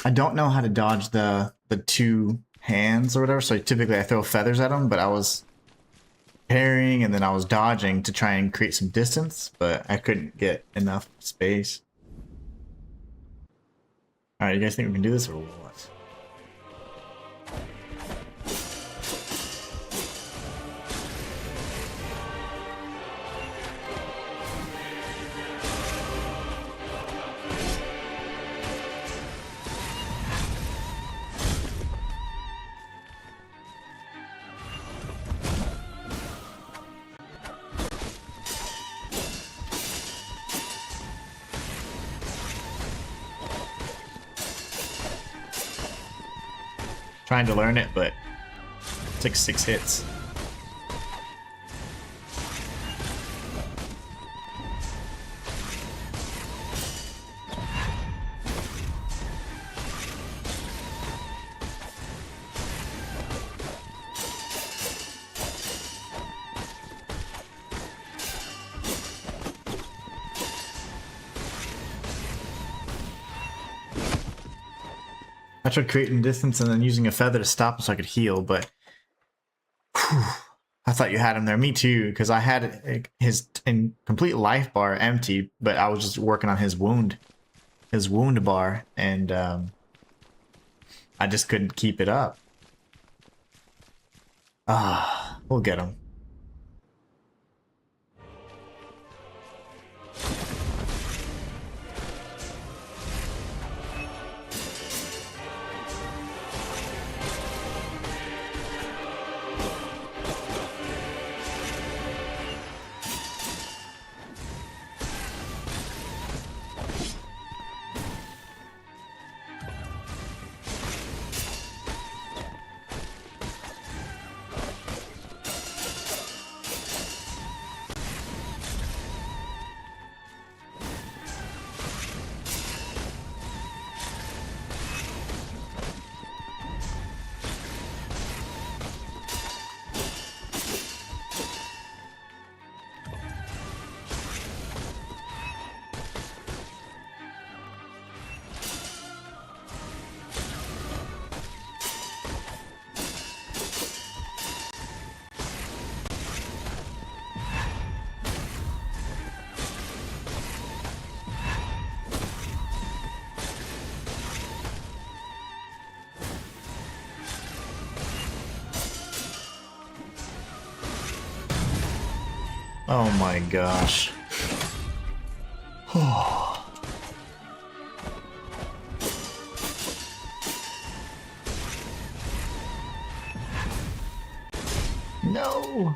I don't know how to dodge the two hands or whatever, so typically I throw feathers at him, but I was parrying and then I was dodging to try and create some distance, but I couldn't get enough space. Alright, you guys think we can do this or what? trying to learn it, but it's like 6 hits. I tried creating distance and then using a feather to stop him so I could heal, but whew, I thought you had him there. Me too, because I had his complete life bar empty, but I was just working on his wound bar, and I just couldn't keep it up. We'll get him. Oh my gosh. No.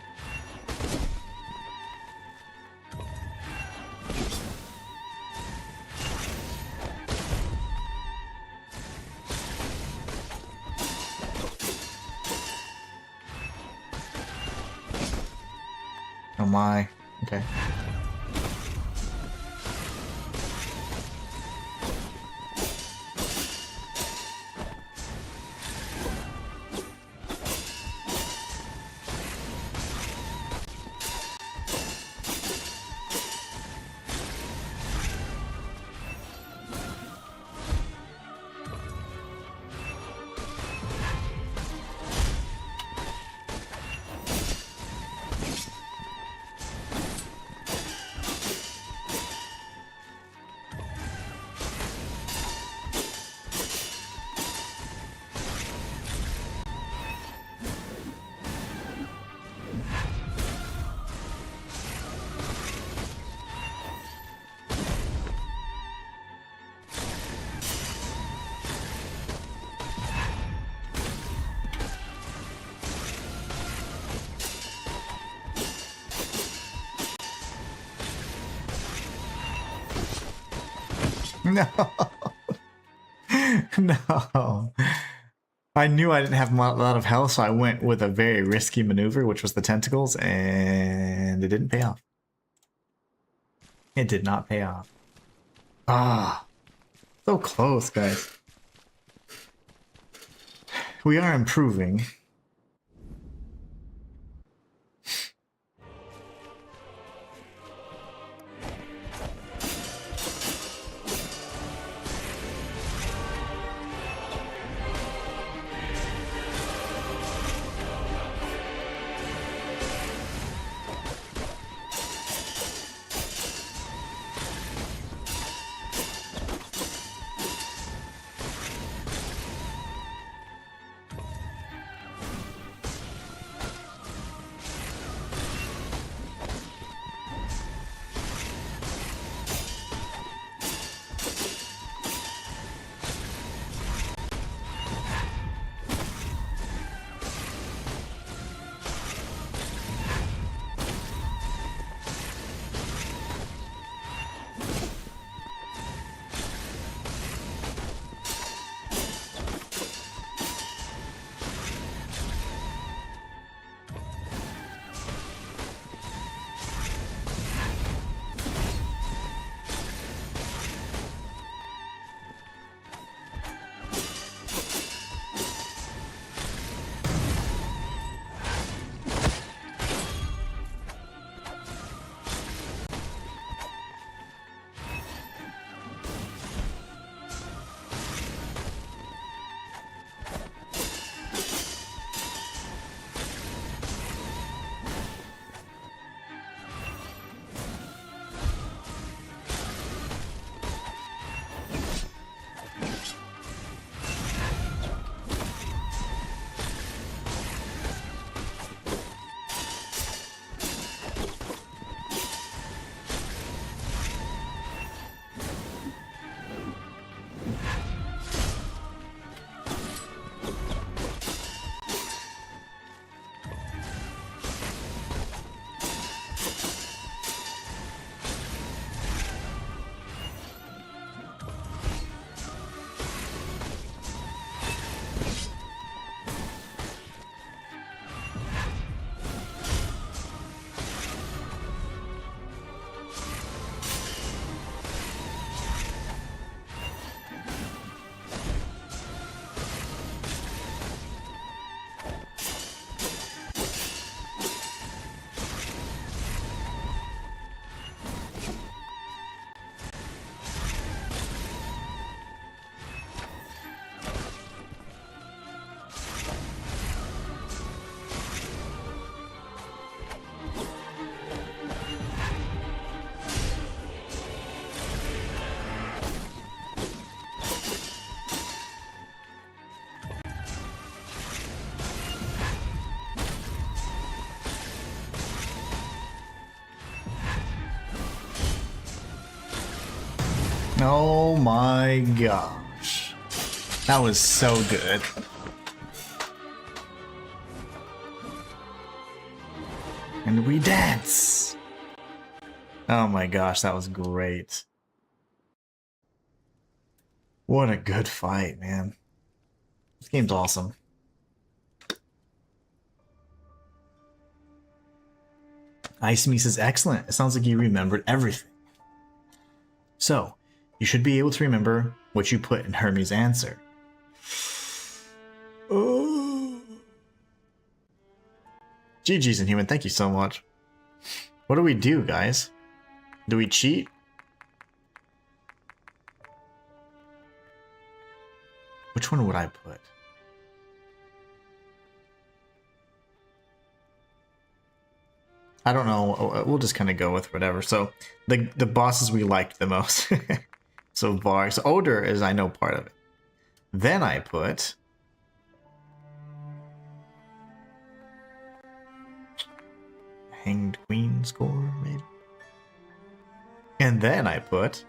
Oh my. Okay. No. No. I knew I didn't have a lot of health, so I went with a very risky maneuver, which was the tentacles, and it didn't pay off. It did not pay off. So close, guys. We are improving. Oh my gosh. That was so good. And we dance. Oh my gosh, that was great. What a good fight, man. This game's awesome. Ice Meese is excellent. It sounds like you remembered everything. So, you should be able to remember what you put in Hermes' answer. Oh. GG's Inhuman, thank you so much. What do we do, guys? Do we cheat? Which one would I put? I don't know. We'll just kind of go with whatever. So the bosses we liked the most. So Varg. So Odor is, I know, part of it. Then I put Hanged Queen score, maybe. And then I put,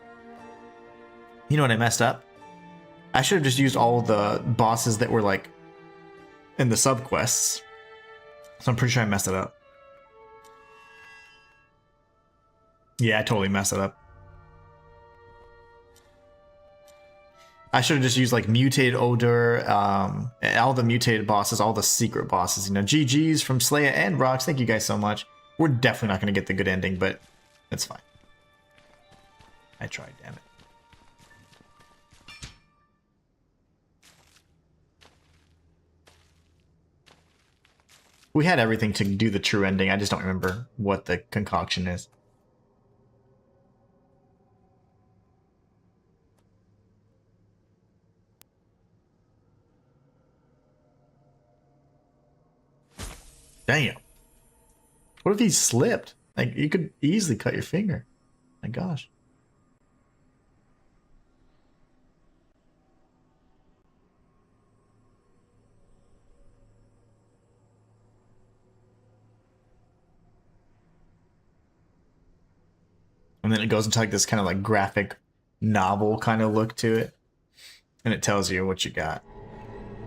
you know what I messed up? I should have just used all the bosses that were like in the subquests. So I'm pretty sure I messed it up. Yeah, I totally messed it up. I should have just used like mutated Odor, all the mutated bosses, all the secret bosses. You know, GG's from Slaya and Rocks. Thank you guys so much. We're definitely not going to get the good ending, but it's fine. I tried, damn it. We had everything to do the true ending. I just don't remember what the concoction is. Damn. What if he slipped? Like, you could easily cut your finger. My gosh. And then it goes into like this kind of like graphic novel kind of look to it. And it tells you what you got.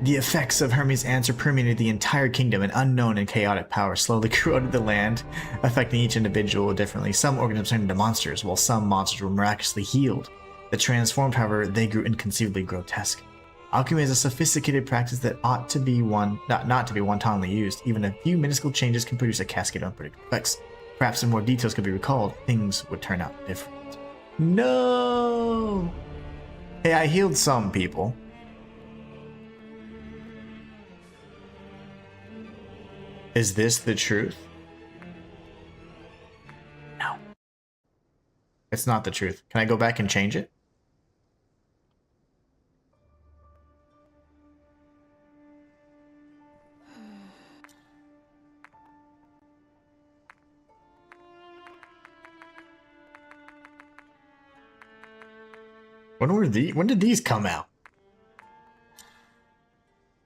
The effects of Hermes' answer permeated the entire kingdom. An unknown and chaotic power slowly corroded the land, affecting each individual differently. Some organisms turned into monsters, while some monsters were miraculously healed. The transformed, however, they grew inconceivably grotesque. Alchemy is a sophisticated practice that ought to be not to be wantonly used. Even a few minuscule changes can produce a cascade of unpredictable effects. Perhaps if more details could be recalled, things would turn out different. No! Hey, I healed some people. Is this the truth? No. It's not the truth. Can I go back and change it? When did these come out?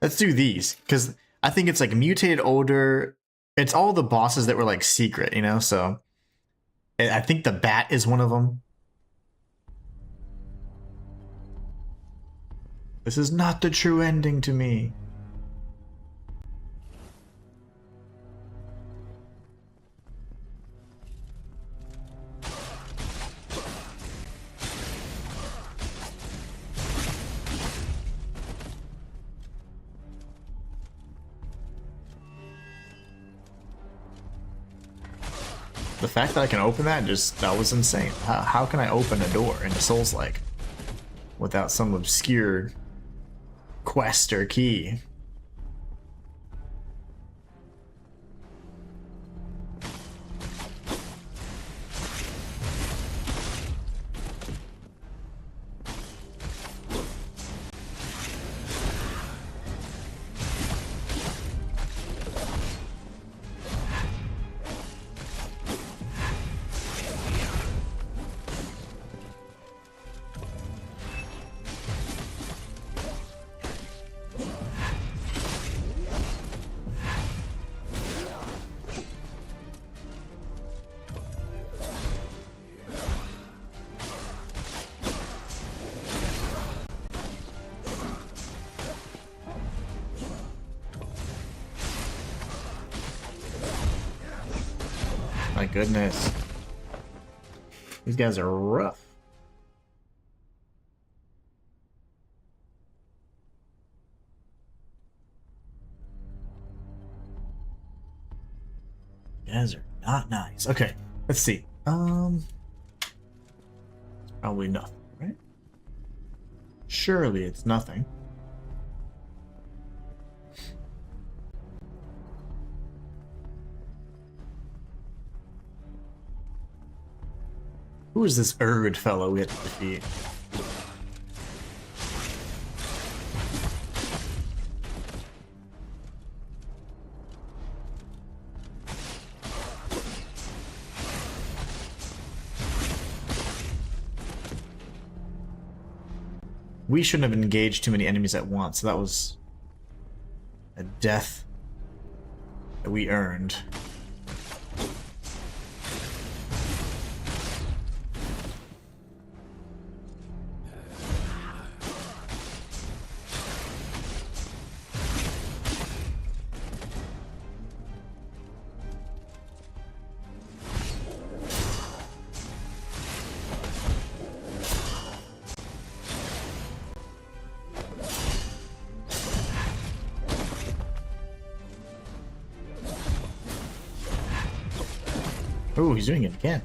Let's do these, because I think it's like mutated Odor. It's all the bosses that were like secret, you know? So I think the bat is one of them. This is not the true ending to me. The fact that I can open that that was insane. How can I open a door in a Souls-like without some obscure quest or key? My goodness. These guys are rough. You guys are not nice. Okay, let's see. Probably nothing, right? Surely it's nothing. Who is this Urd fellow we have to defeat? We shouldn't have engaged too many enemies at once, so that was a death that we earned. Oh, he's doing it again.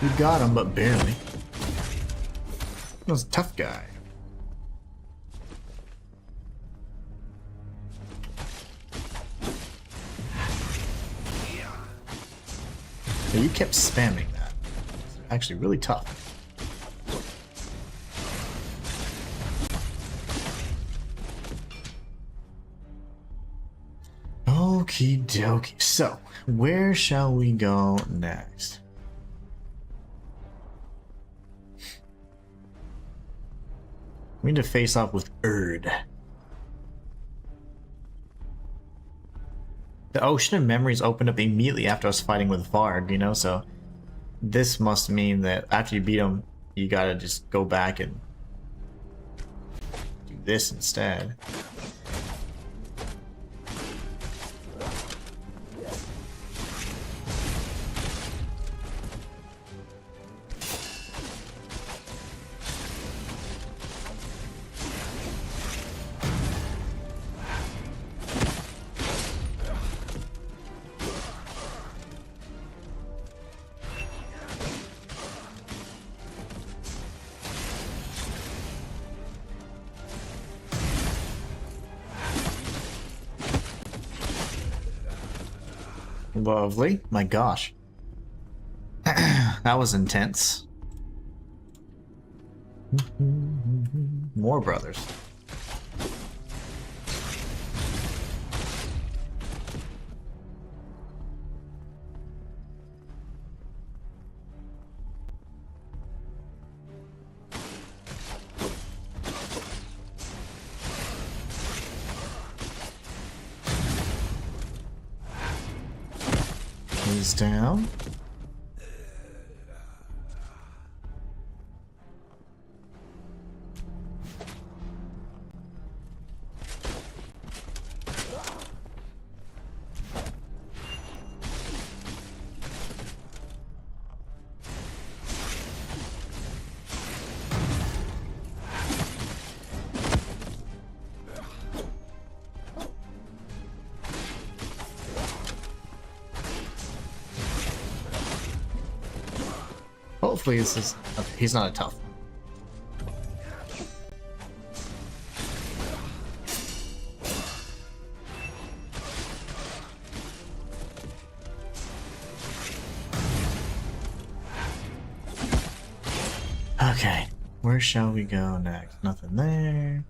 We got him, but barely. That was a tough guy. Yeah, you kept spamming that. It's actually really tough. Okie dokie. So, where shall we go next? We need to face off with Urd. The Ocean of Memories opened up immediately after I was fighting with Varg, you know, so this must mean that after you beat him, you gotta just go back and do this instead. Lovely. My gosh. That was intense. More brothers. He's down. Hopefully this is... Okay, he's not a tough one. Okay, where shall we go next? Nothing there.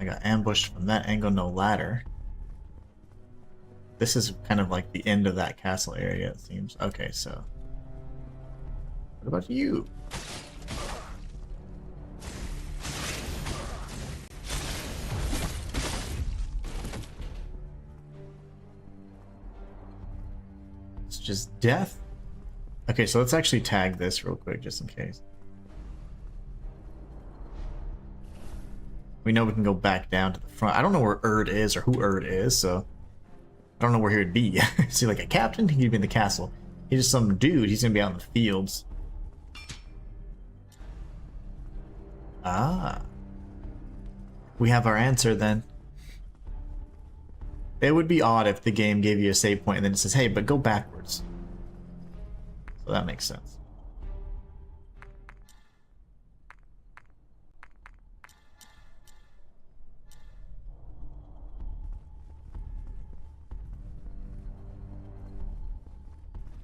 I got ambushed from that angle, no ladder. This is kind of like the end of that castle area, it seems. Okay, so what about you? It's just death. Okay, so let's actually tag this real quick just in case. We know we can go back down to the front. I don't know where Erd is or who Erd is, so I don't know where he would be. Is he like a captain? He'd be in the castle. He's just some dude. He's gonna be out in the fields. Ah. We have our answer then. It would be odd if the game gave you a save point and then it says, hey, but go backwards. So that makes sense.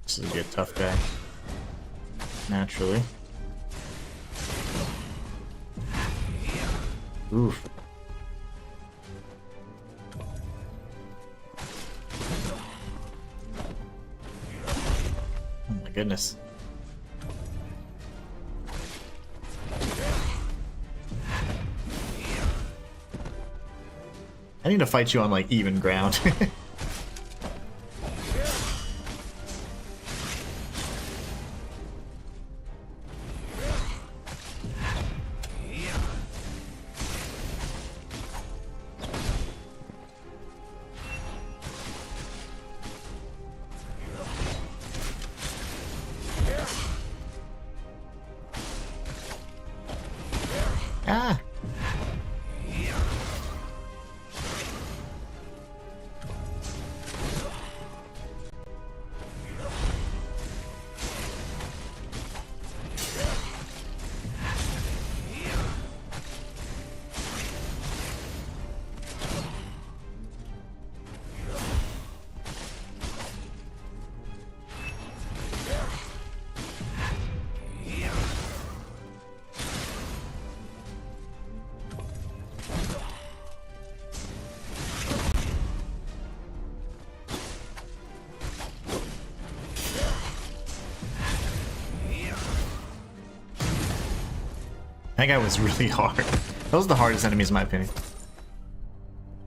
This is gonna be a tough guy. Naturally. Oof. Oh my goodness. I need to fight you on like even ground. Ah! That guy was really hard. Those are the hardest enemies in my opinion.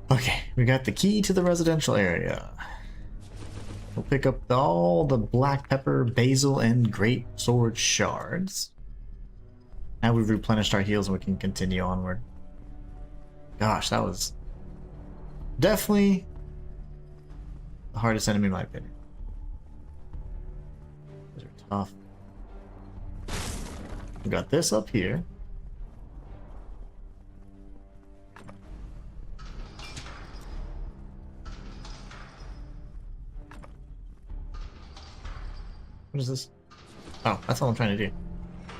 Okay, we got the key to the residential area. We'll pick up all the black pepper, basil, and great sword shards. Now we've replenished our heals and we can continue onward. Gosh, that was definitely the hardest enemy in my opinion. These are tough. We got this up here. What is this? Oh, that's all I'm trying to do.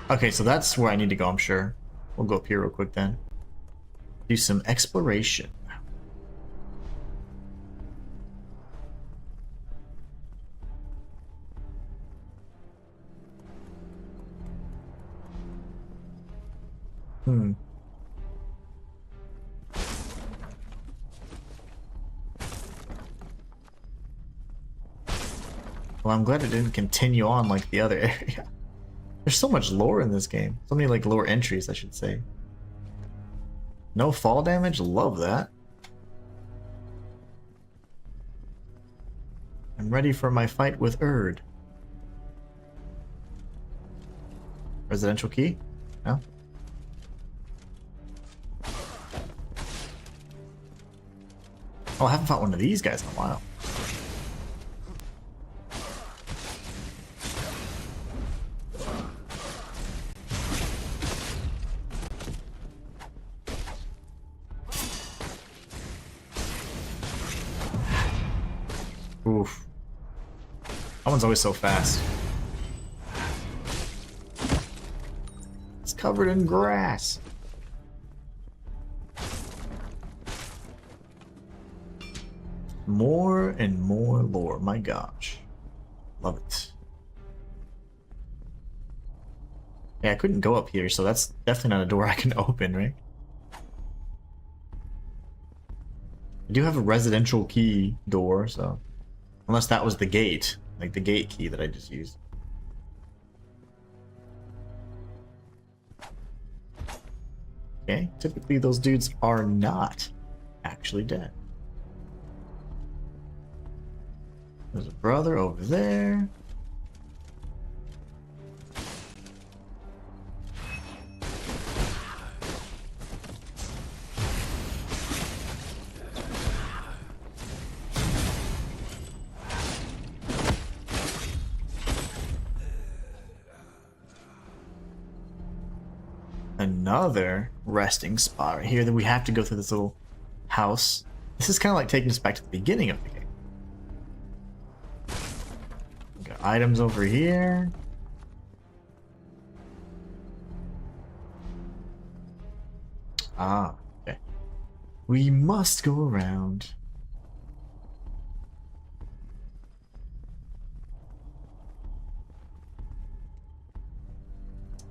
Okay, so that's where I need to go, I'm sure. We'll go up here real quick then. Do some exploration. Well, I'm glad it didn't continue on like the other area. There's so much lore in this game. So many like lore entries, I should say. No fall damage? Love that. I'm ready for my fight with Erd. Residential key? No? Oh, I haven't fought one of these guys in a while. Oof. That one's always so fast. It's covered in grass. More and more lore, my gosh. Love it. Yeah, I couldn't go up here, so that's definitely not a door I can open, right? I do have a residential key door, so... Unless that was the gate. Like the gate key that I just used. Okay, typically those dudes are not actually dead. There's a brother over there. Another resting spot right here. Then we have to go through this little house. This is kind of like taking us back to the beginning of the game. We got items over here. Ah, okay. We must go around.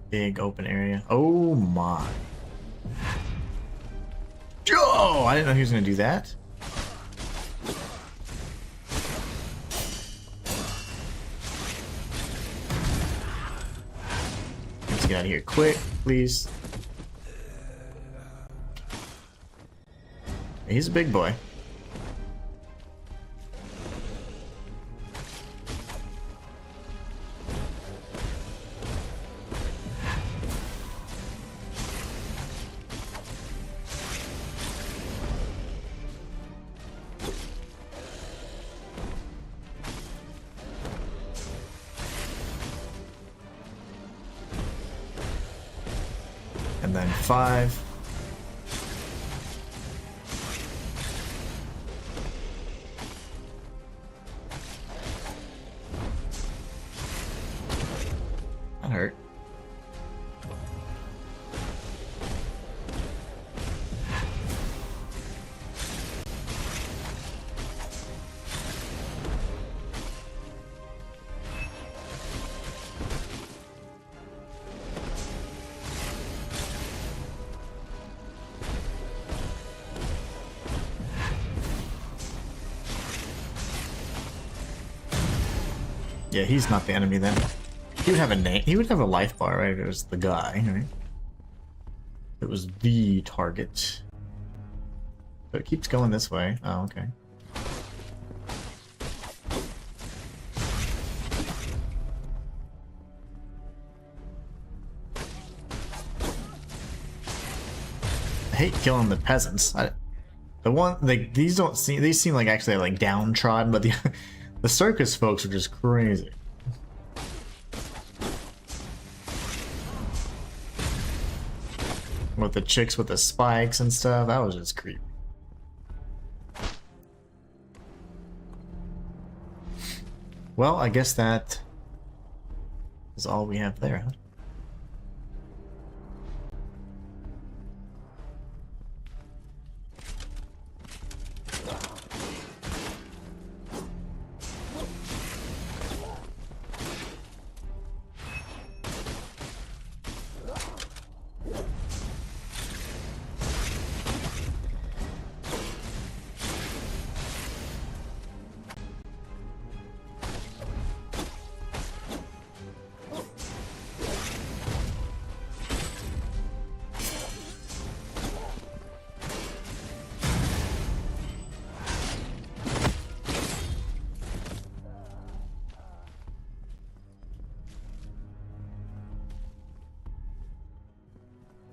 Big open area. Oh my. Oh, I didn't know he was going to do that. Let's get out of here quick, please. He's a big boy. And then 5. That hurt. Yeah, he's not the enemy then. He would have a name. He would have a life bar, right? If it was the guy, right? It was the target. So it keeps going this way. Oh, okay. I hate killing the peasants. The one, like, these don't seem, they seem like actually like downtrodden, but the the circus folks are just crazy. With the chicks with the spikes and stuff, that was just creepy. Well, I guess that is all we have there, huh?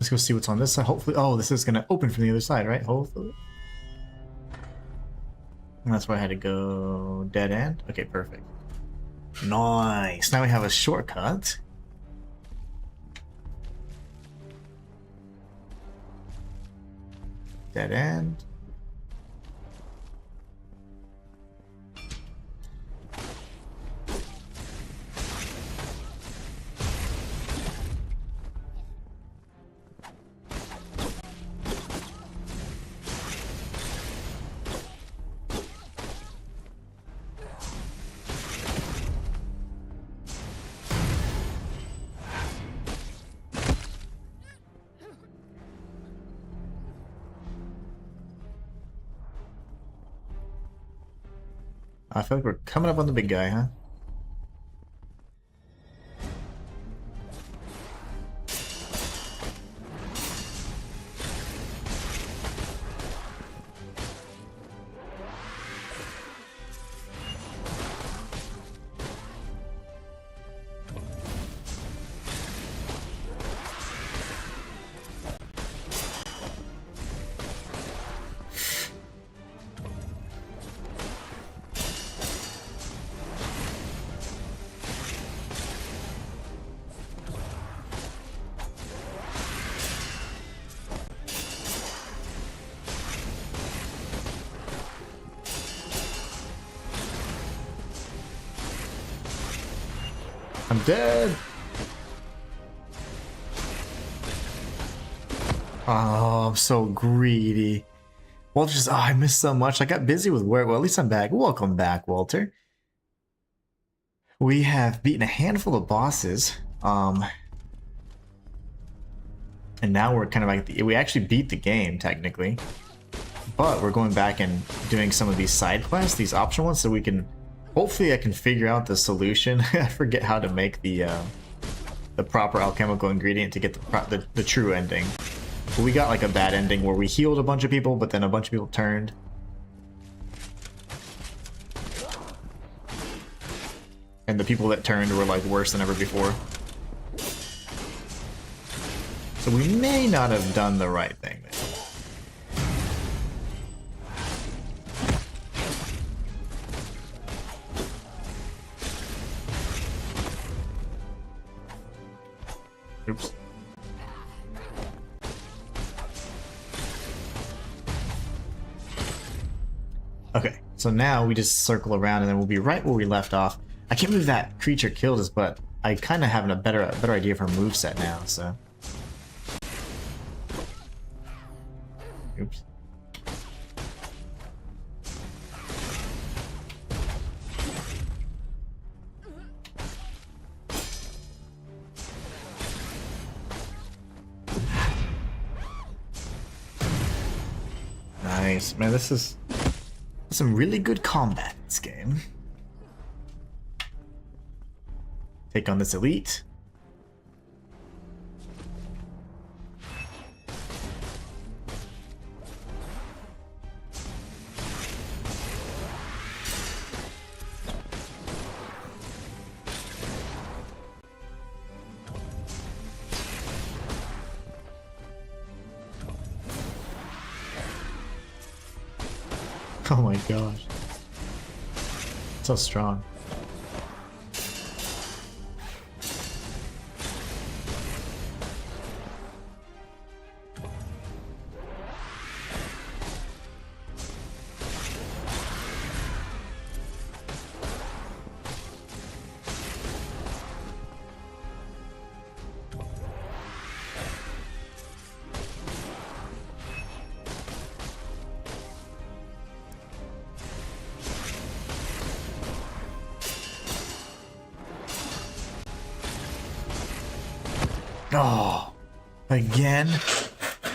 Let's go see what's on this side. Hopefully, oh, this is gonna open from the other side, right? Hopefully. And that's why I had to go dead end. Okay, perfect. Nice. Now we have a shortcut. Dead end. I feel like we're coming up on the big guy, huh? I'm dead. Oh, I'm so greedy. Walter just, oh, I missed so much. I got busy with work. Well, at least I'm back. Welcome back, Walter. We have beaten a handful of bosses. And now we're kind of like, we actually beat the game, technically. But we're going back and doing some of these side quests, these optional ones, so we can, hopefully I can figure out the solution. I forget how to make the proper alchemical ingredient to get the true ending. But we got like a bad ending where we healed a bunch of people, but then a bunch of people turned. And the people that turned were like worse than ever before. So we may not have done the right thing there. Oops. Okay, so now we just circle around and then we'll be right where we left off. I can't believe that creature killed us, but I kind of have a better idea of her moveset now, so. Oops. Nice, man, this is some really good combat in this game. Take on this elite. Oh my gosh. So strong. Oh, again?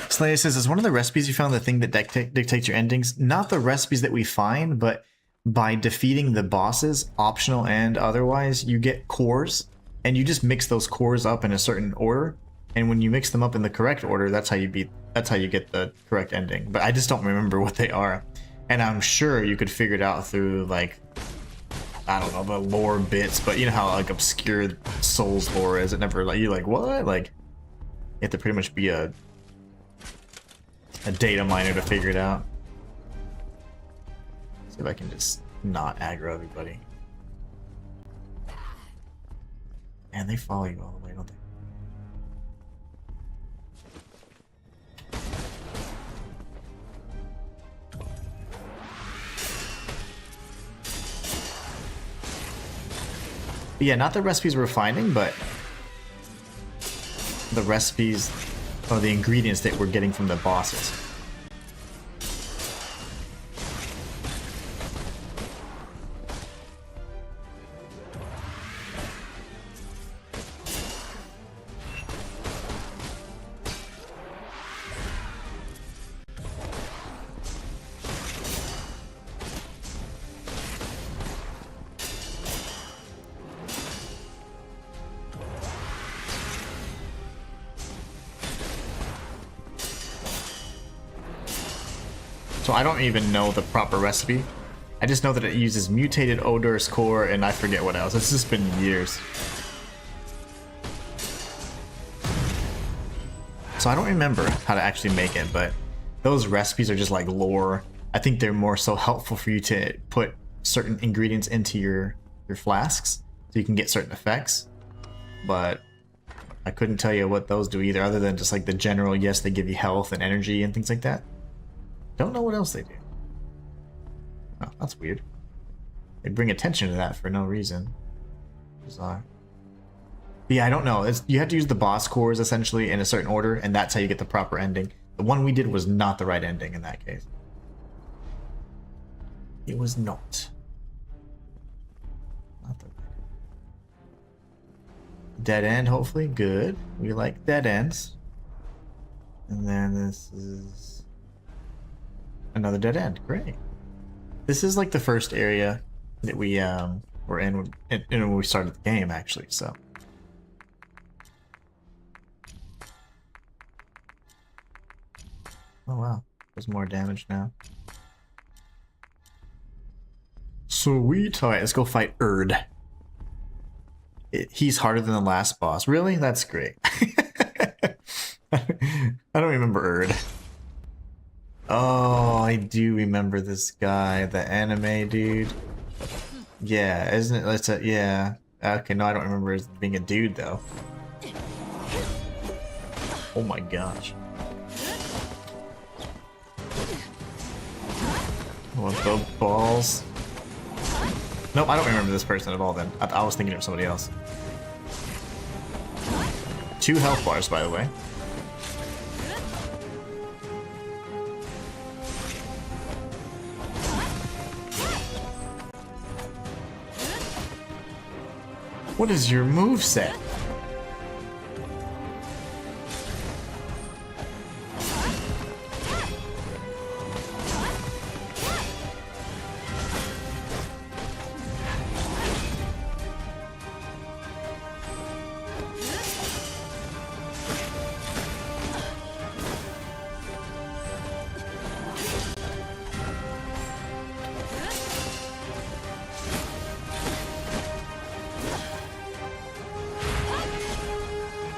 Slayer says, is one of the recipes you found the thing that dictates your endings? Not the recipes that we find, but by defeating the bosses, optional and otherwise, you get cores, and you just mix those cores up in a certain order, and when you mix them up in the correct order, that's how you get the correct ending. But I just don't remember what they are. And I'm sure you could figure it out through, like, I don't know, the lore bits, but you know how like obscure Souls lore is. It never, like, you're like, what? Like, you have to pretty much be a data miner to figure it out. See if I can just not aggro everybody. Man, they follow you all the way, don't they? But yeah, not the recipes we're finding, but the recipes or the ingredients that we're getting from the bosses. So I don't even know the proper recipe. I just know that it uses mutated odorous core and I forget what else. It's just been years. So I don't remember how to actually make it, but those recipes are just like lore. I think they're more so helpful for you to put certain ingredients into your flasks so you can get certain effects. But I couldn't tell you what those do either, other than just like the general, yes, they give you health and energy and things like that. Don't know what else they do. Oh, that's weird. They bring attention to that for no reason. Bizarre. But yeah, I don't know. You have to use the boss cores essentially in a certain order, and that's how you get the proper ending. The one we did was not the right ending in that case. It was not. Not the right. Dead end, hopefully. Good. We like dead ends. And then this is another dead end. Great. This is like the first area that we were in when we started the game, actually, so. Oh wow, there's more damage now. Sweet. Alright, let's go fight Erd. He's harder than the last boss. Really? That's great. I don't remember Erd. Oh, I do remember this guy, the anime dude. Yeah, isn't it? Let's yeah. Okay, no, I don't remember as being a dude though. Oh my gosh. I want the balls. Nope, I don't remember this person at all then. I was thinking of somebody else. 2 health bars, by the way. What is your moveset?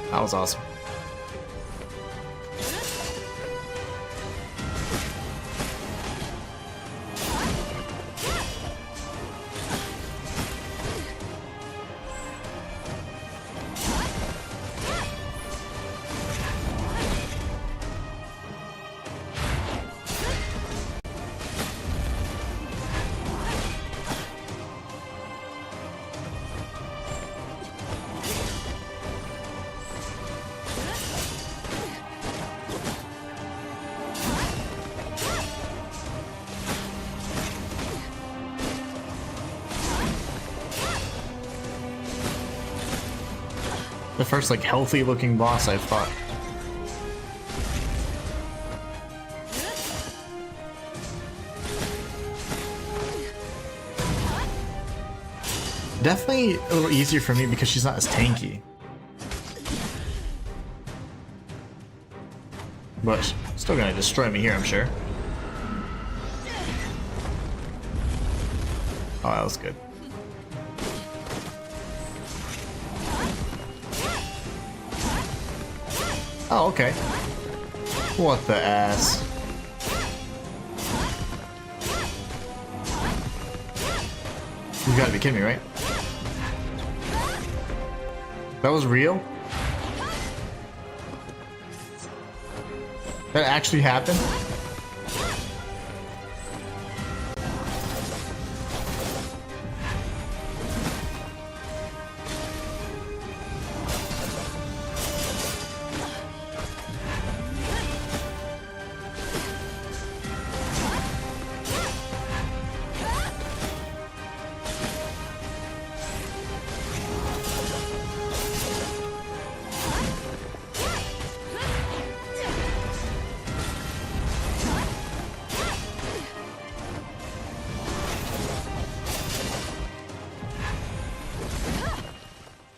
That was awesome. The first, like, healthy-looking boss I've fought. Definitely a little easier for me because she's not as tanky. But still gonna destroy me here, I'm sure. Oh, that was good. Oh, okay. What the ass? You gotta be kidding me, right? That was real? That actually happened?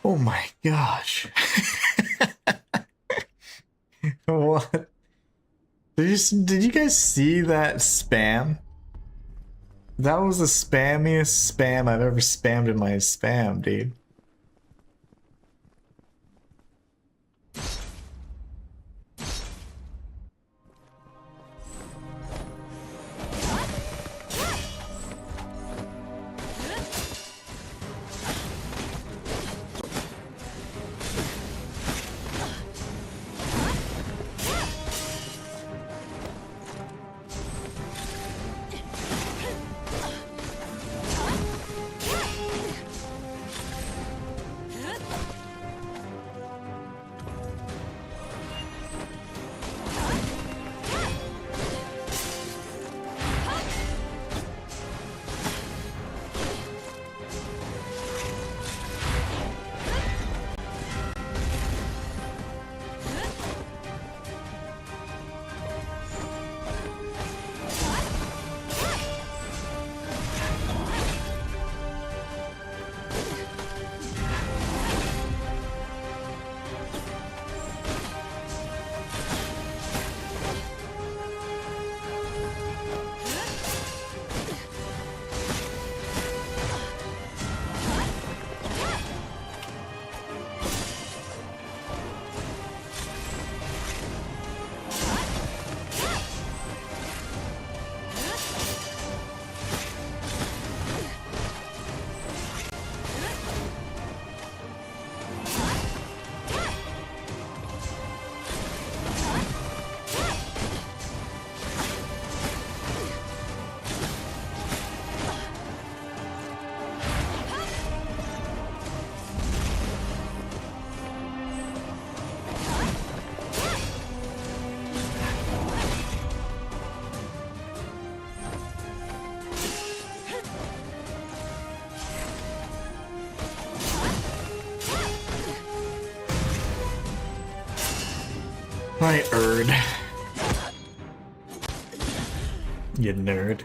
Oh my gosh. What? Did you did you guys see that spam? That was the spammiest spam I've ever spammed in my spam, dude. My Erd. You nerd.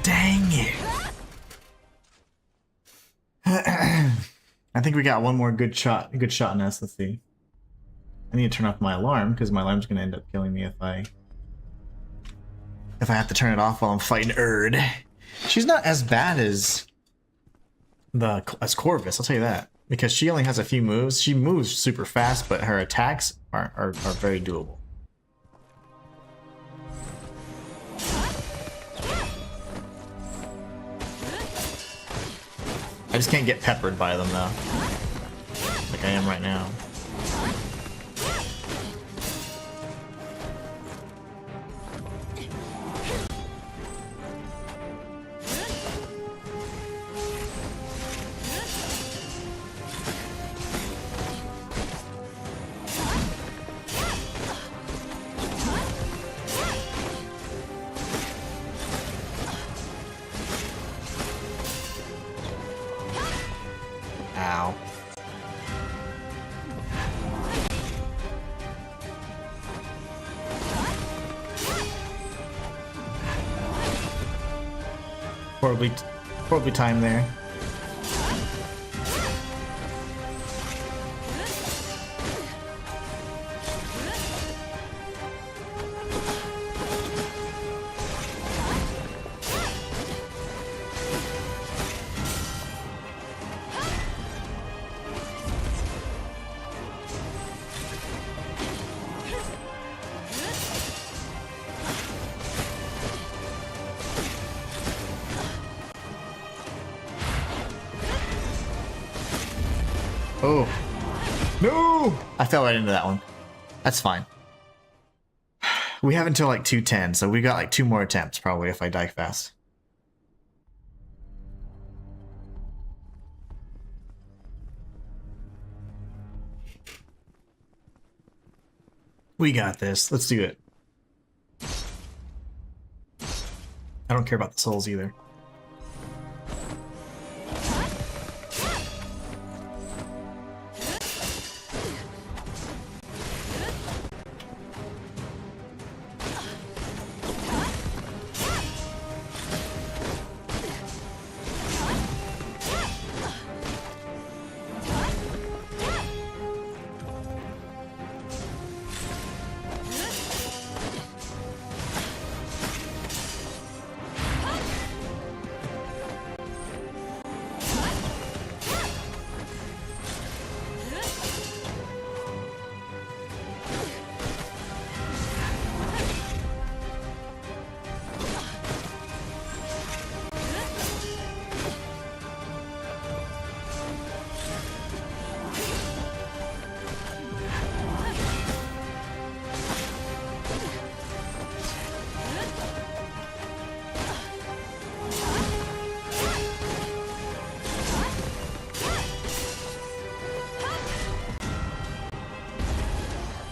Dang it. I think we got one more good shot in us. Let's see. I need to turn off my alarm because my alarm's gonna end up killing me if I have to turn it off while I'm fighting Erd. She's not as bad as Corvus, I'll tell you that. Because she only has a few moves. She moves super fast, but her attacks are very doable. I just can't get peppered by them though, like I am right now. Ow. Horribly timed there. Oh. No! I fell right into that one. That's fine. We have until like 2:10, so we got like 2 more attempts probably if I die fast. We got this. Let's do it. I don't care about the souls either.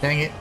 Dang it.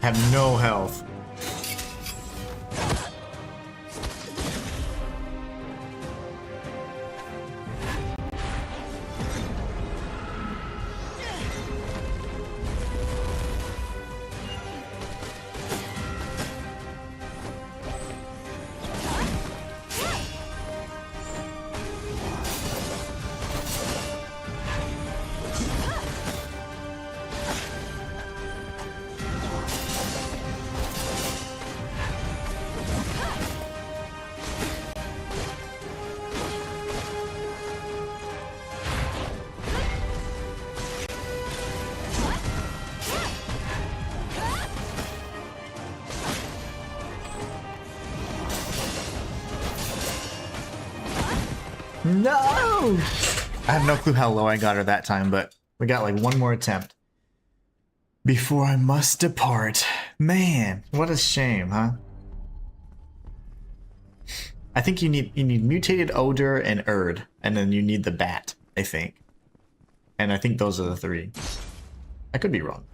Have no health. No! I have no clue how low I got her that time, but we got like 1 more attempt before I must depart. Man, what a shame, huh? I think you need mutated odor and Erd, and then you need the bat, I think. And I think those are the 3. I could be wrong.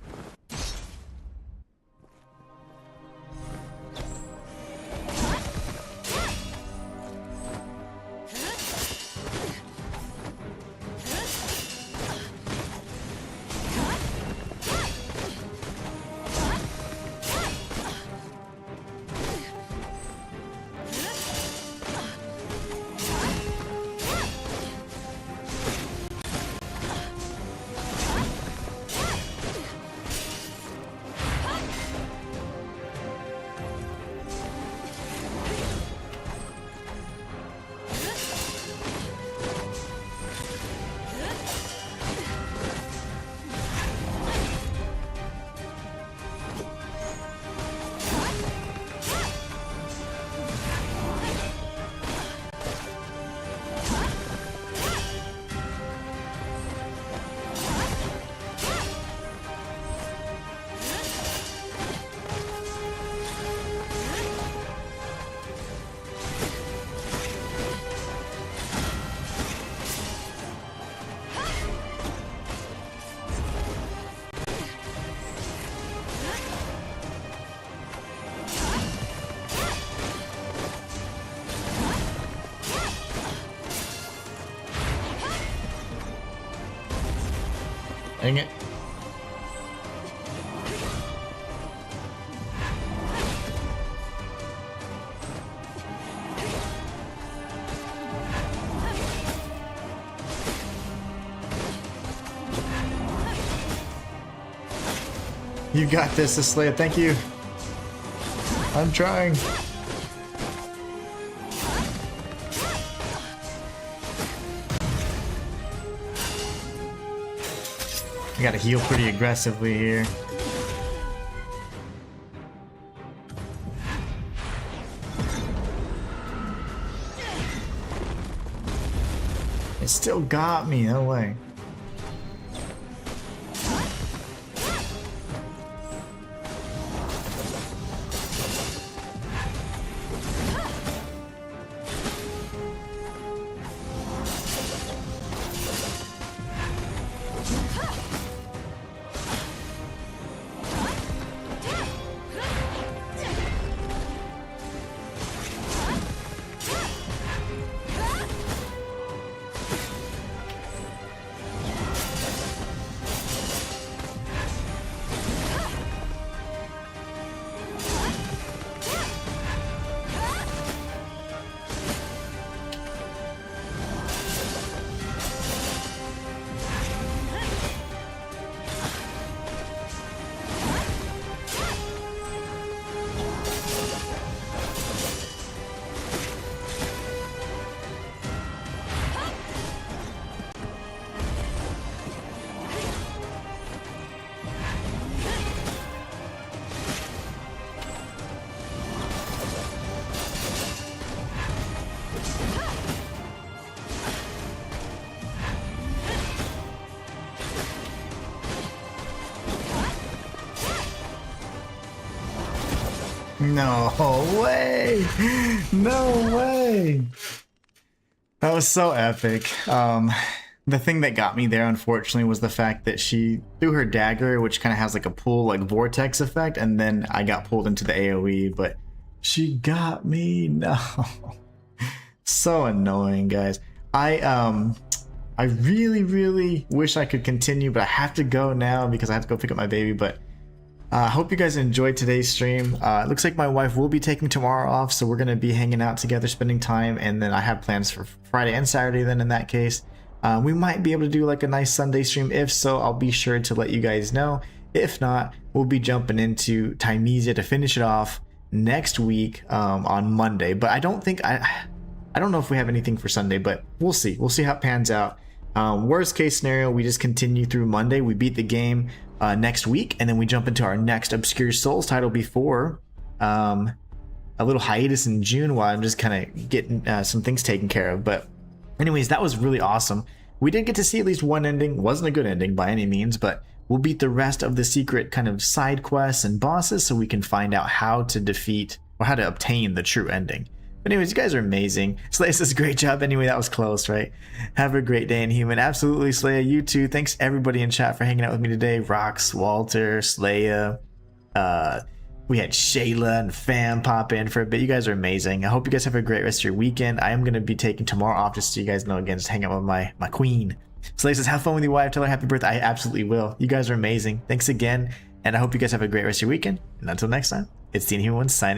Dang it. You got this, Slayer. Thank you. I'm trying. I gotta heal pretty aggressively here. It still got me, no way. No way! No way! That was so epic. The thing that got me there, unfortunately, was the fact that she threw her dagger, which kind of has like a pull, like vortex effect, and then I got pulled into the AoE, but she got me. No. So annoying, guys. I really wish I could continue, but I have to go now because I have to go pick up my baby, but I hope you guys enjoyed today's stream. It looks like my wife will be taking tomorrow off, so we're going to be hanging out together, spending time, and then I have plans for Friday and Saturday then in that case. We might be able to do like a nice Sunday stream. If so, I'll be sure to let you guys know. If not, we'll be jumping into Thymesia to finish it off next week on Monday. But I don't think, I don't know if we have anything for Sunday, but we'll see. We'll see how it pans out. Worst case scenario, we just continue through Monday. We beat the game next week, and then we jump into our next Obscure Souls title before a little hiatus in June while I'm just kind of getting some things taken care of. But anyways, that was really awesome. We did get to see at least one ending. Wasn't a good ending by any means, but we'll beat the rest of the secret kind of side quests and bosses so we can find out how to defeat or how to obtain the true ending. But anyways, you guys are amazing. Slaya says, great job. Anyway, that was close, right? Have a great day, Inhuman. Absolutely, Slaya. You too. Thanks everybody in chat for hanging out with me today. Rox, Walter, Slaya. We had Shayla and Fam pop in for a bit. You guys are amazing. I hope you guys have a great rest of your weekend. I am going to be taking tomorrow off just so you guys know again, just hang out with my queen. Slaya says, have fun with your wife. Tell her happy birthday. I absolutely will. You guys are amazing. Thanks again. And I hope you guys have a great rest of your weekend. And until next time, it's the Inhuman signing.